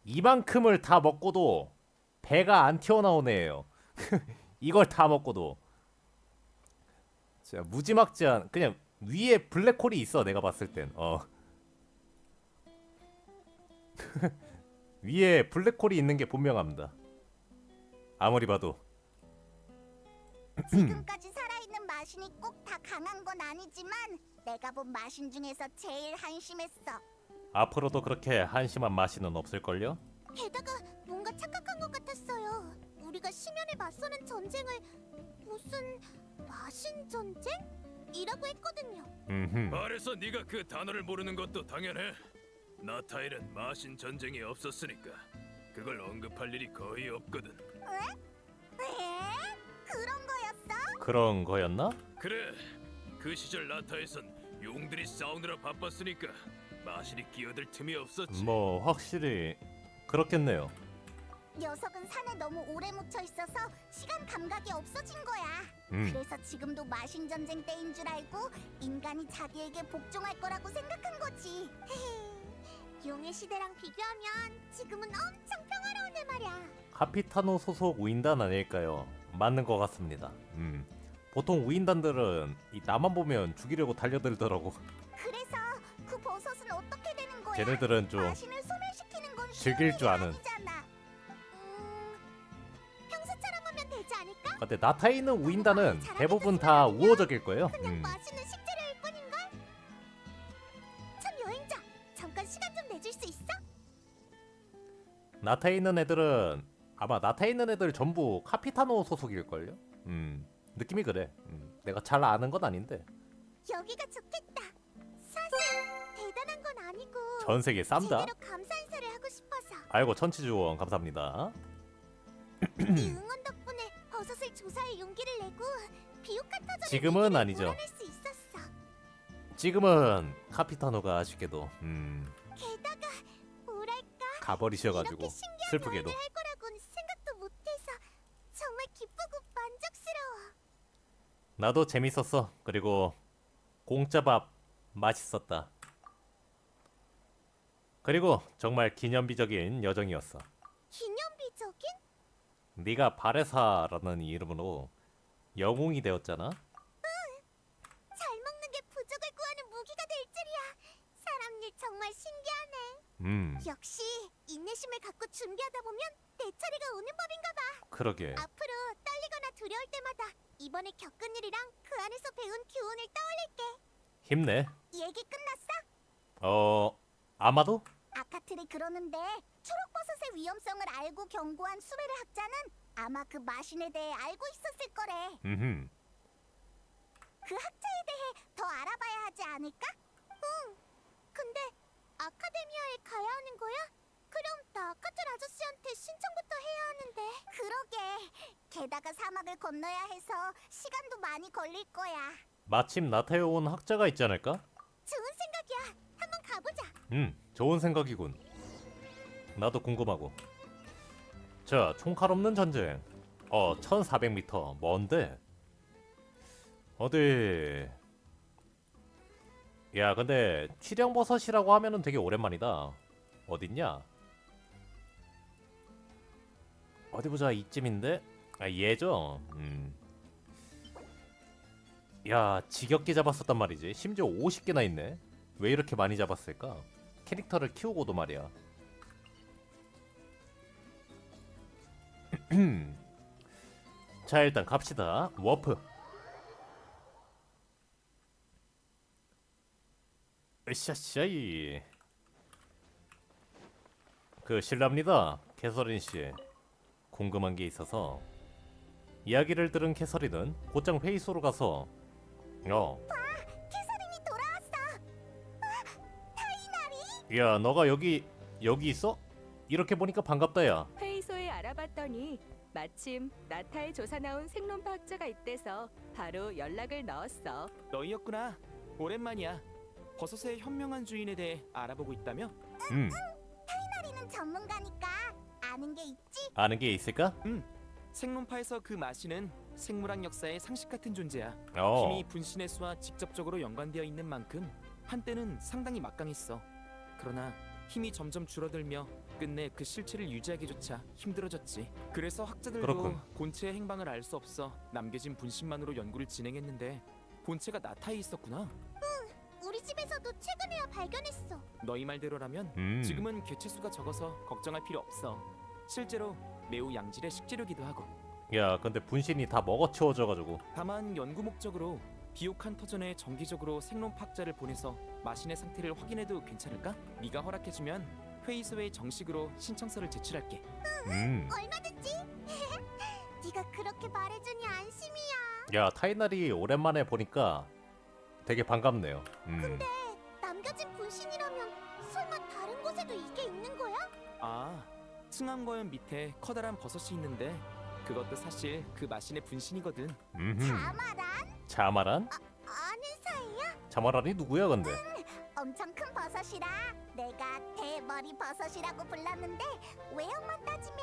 이만큼을 다 먹고도 배가 안 튀어나온 애예요. 이걸 다 먹고도. 자, 무지막지한, 그냥 위에 블랙홀이 있어. 내가 봤을 땐. 위에 블랙홀이 있는 게 분명합니다. 아무리 봐도. 지금까지 살아있는 마신이 꼭 다 강한 건 아니지만 내가 본 마신 중에서 제일 한심했어. 앞으로도 그렇게 한심한 마신은 없을걸요? 게다가 뭔가 착각한 것 같았어요. 우리가 심연에 맞서는 전쟁을 무슨 마신 전쟁이라고 했거든요. 말해서 네가 그 단어를 모르는 것도 당연해. 나타일은 마신 전쟁이 없었으니까 그걸 언급할 일이 거의 없거든. 에? 그런 거였어? 그런 거였나? 그래, 그 시절 나타에선 용들이 싸우느라 바빴으니까 마신이 끼어들 틈이 없었지. 뭐 확실히 그렇겠네요. 녀석은 산에 너무 오래 묻혀 있어서 시간 감각이 없어진 거야. 그래서 지금도 마신 전쟁 때인 줄 알고 인간이 자기에게 복종할 거라고 생각한 거지. 용의 시대랑 비교하면 지금은 엄청 평화로운데 말이야. 카피타노 소속 우인단 아닐까요? 맞는 것 같습니다. 보통 우인단들은 이 나만 보면 죽이려고 달려들더라고. 그래서 그 버섯은 어떻게 되는 거야? 쟤네들은 좀 마신을 소멸시키는 건 즐길 줄 아는. 아니잖아. 평소처럼 하면 되지 않을까? 근데 나타에 있는 우인단은 대부분 다 우호적일 거예요. 그냥 맛있는 식재료일 뿐인걸? 참 여행자, 잠깐 시간 좀 내줄 수 있어? 나타에 있는 애들은 아마 나타에 있는 애들 전부 카피타노 소속일걸요? 느낌이 그래. 내가 잘 아는 건 아닌데 여기가 좋겠다. 사실 대단한 건 아니고 전 세계 쌈다. 제대로 감사 인사를 하고 싶어서. 아이고 천치주원 감사합니다. 네 응원 덕분에 버섯을 조사할 용기를 내고 비옥한 터전의 지금은 위기를 아니죠. 몰아낼 수 있었어. 지금은 카피타노가 아쉽게도 게다가 뭐랄까 가버리셔가지고 이렇게 신기한 슬프게도. 여행을 할 거라고는 생각도 못해서 정말 기쁘고 만족스러워. 나도 재밌었어. 그리고 공짜밥 맛있었다. 그리고 정말 기념비적인 여정이었어. 기념비적인? 네가 바레사라는 이름으로 영웅이 되었잖아. 잘 먹는 게 부족을 구하는 무기가 될 줄이야. 사람 일 정말 신기하네. 역시 인내심을 갖고 준비하다 보면 내 차례가 오는 법인가 봐. 그러게. 앞으로 떨리거나 두려울 때마다 이번에 겪은 일이랑 그 안에서 배운 교훈을 떠올릴게. 힘내. 얘기 끝났어? 아마도? 아카틀이 그러는데 초록버섯의 위험성을 알고 경고한 수메르 학자는 아마 그 마신에 대해 알고 있었을 거래. 그 학자에 대해 더 알아봐야 하지 않을까? 응. 근데 아카데미아에 가야 하는 거야? 그럼 나 아카틀 아저씨한테 신청부터 해야 하는데. 그러게. 게다가 사막을 건너야 해서 시간도 많이 걸릴 거야. 마침 나타에 온 학자가 있지 않을까? 좋은 생각이야. 한번 가보자. 좋은 생각이군. 나도 궁금하고. 자, 총칼 없는 전쟁. 1400m. 먼데? 어디? 야, 근데 취령버섯이라고 하면은 되게 오랜만이다. 어딨냐? 어디 보자. 이쯤인데? 아, 얘죠? 야, 지겹게 잡았었단 말이지. 심지어 50개나 있네. 왜 이렇게 많이 잡았을까? 캐릭터를 키우고도 말이야. 자, 일단 갑시다. 워프. 으쌰쌰이. 실례합니다, 캐서린 씨. 궁금한 게 있어서. 이야기를 들은 캐서린은 곧장 회의소로 가서 캐서린이 돌아왔어. 타이나리? 야, 너가 여기 있어? 이렇게 보니까 반갑다, 야. 회의소에 알아봤더니 마침 나타에 조사 나온 생론파 학자가 있대서 바로 연락을 넣었어. 너희였구나. 오랜만이야. 버섯의 현명한 주인에 대해 알아보고 있다며? 타이나리는 전문가니까 아는 게 있지? 아는 게 있을까? 생론파에서 그 마신은 생물학 역사의 상식 같은 존재야. 어. 힘이 분신의 수와 직접적으로 연관되어 있는 만큼 한때는 상당히 막강했어. 그러나 힘이 점점 줄어들며 끝내 그 실체를 유지하기조차 힘들어졌지. 그래서 학자들도 그렇군. 본체의 행방을 알 수 없어 남겨진 분신만으로 연구를 진행했는데 본체가 나타에 있었구나. 우리 집 집에서도 최근에야 발견했어. 너희 말대로라면 지금은 개체수가 적어서 걱정할 필요 없어. 실제로 매우 양질의 식재료기도 하고. 야, 근데 분신이 다 먹어치워져가지고. 다만 연구 목적으로 비옥한 터전에 정기적으로 생론 파악자를 보내서 마신의 상태를 확인해도 괜찮을까? 네가 허락해주면 회의소에 정식으로 신청서를 제출할게. 얼마든지. 네가 그렇게 말해주니 안심이야. 야, 타이날이 오랜만에 보니까 되게 반갑네요. 남겨진 분신이라면 설마 다른 곳에도 이게 있는 거야? 아, 층암거연 밑에 커다란 버섯이 있는데 그것도 사실 그 마신의 분신이거든. 자마란? 자마란? 아는 사이야? 자마란이 누구야, 근데? 엄청 큰 버섯이라 내가 대머리 버섯이라고 불렀는데 외형만 따지면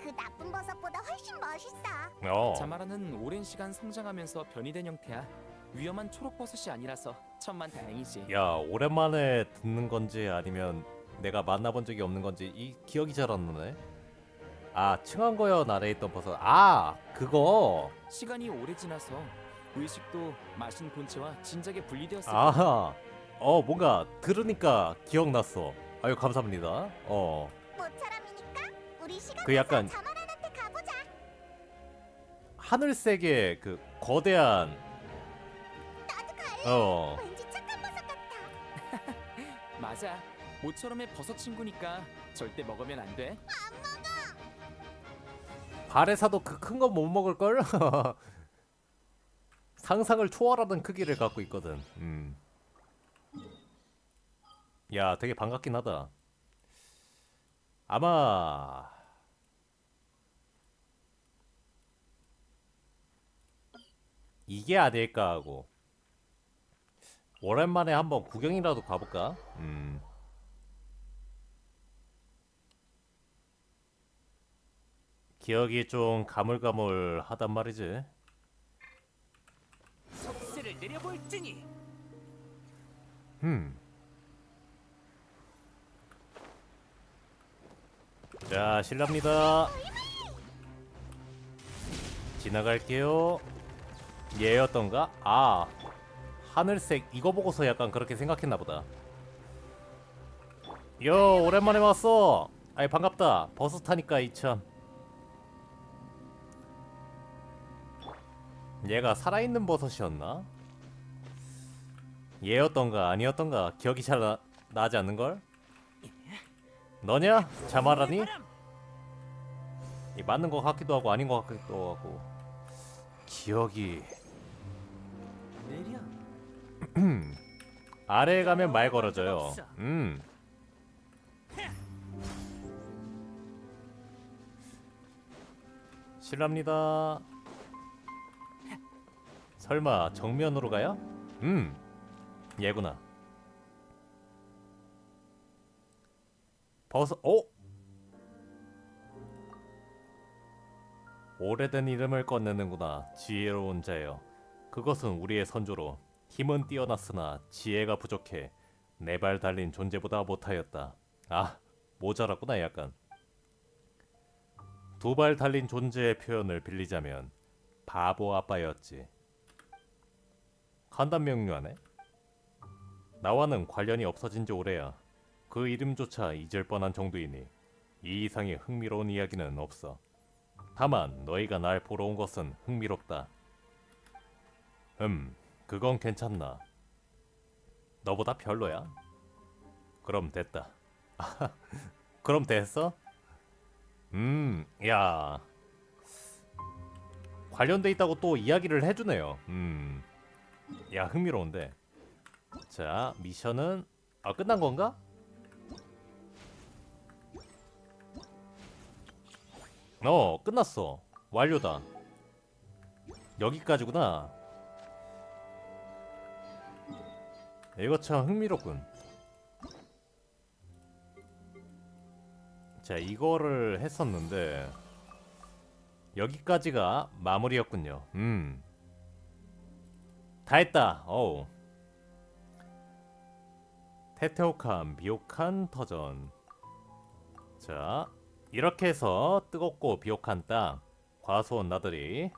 그 나쁜 버섯보다 훨씬 멋있어. 자마라는 오랜 시간 성장하면서 변이된 형태야. 위험한 초록버섯이 아니라서 천만다행이지. 야, 오랜만에 듣는 건지 아니면 내가 만나본 적이 없는 건지 이 기억이 잘 안 나네. 아, 층암거연 아래에 있던 버섯. 아, 그거. 시간이 오래 지나서 의식도 마신 본체와 진작에 분리되었을 거야. 아하. 뭔가 들으니까 기억났어. 아유, 감사합니다. 모처럼이니까 우리 시간 그 약간 내서 자마란한테 가보자. 하늘색의 그 거대한 나도 갈래. 왠지 착한 버섯 같아. 맞아. 모처럼의 버섯 친구니까 절대 먹으면 안 돼. 발에사도 그 큰 건 못 먹을 걸. 상상을 초월하는 크기를 갖고 있거든. 야, 되게 반갑긴 하다. 아마 이게 아닐까 하고. 오랜만에 한번 구경이라도 가볼까? 기억이 좀 가물가물하단 말이지. 속세를 내려볼지니. 자, 실례합니다. 지나갈게요. 얘였던가? 아, 하늘색 이거 보고서 약간 그렇게 생각했나 보다. 요, 오랜만에 왔어. 아이, 반갑다. 버스 타니까 이참. 얘가 살아있는 버섯이었나? 얘였던가 아니었던가 기억이 잘 나지 않는걸? 너냐? 자마라니? 이 맞는 것 같기도 하고 아닌 것 같기도 하고 기억이 내려. 아래에 가면 말 걸어져요. 실례합니다. 설마 정면으로 가요? 얘구나. 버섯. 오래된 이름을 꺼내는구나. 지혜로운 자여. 그것은 우리의 선조로 힘은 뛰어났으나 지혜가 부족해 네 발 달린 존재보다 못하였다. 아, 모자랐구나 약간. 두 발 달린 존재의 표현을 빌리자면 바보 아빠였지. 간단 명료하네. 나와는 관련이 없어진 지 오래야. 그 이름조차 잊을 뻔한 정도이니 이 이상의 흥미로운 이야기는 없어. 다만 너희가 날 보러 온 것은 흥미롭다. 그건 괜찮나? 너보다 별로야? 그럼 됐다. 그럼 됐어? 야, 관련돼 있다고 또 이야기를 해주네요. 야, 흥미로운데. 자, 미션은 끝난 건가? 끝났어. 완료다. 여기까지구나. 이거 참 흥미롭군. 자, 이거를 했었는데 여기까지가 마무리였군요. 다 했다. 어우. 테테오칸, 비옥한 터전. 자, 이렇게 해서 뜨겁고 비옥한 땅, 과수원 나들이,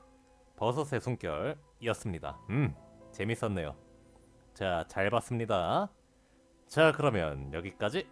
버섯의 숨결이었습니다. 재밌었네요. 자, 잘 봤습니다. 자, 그러면 여기까지.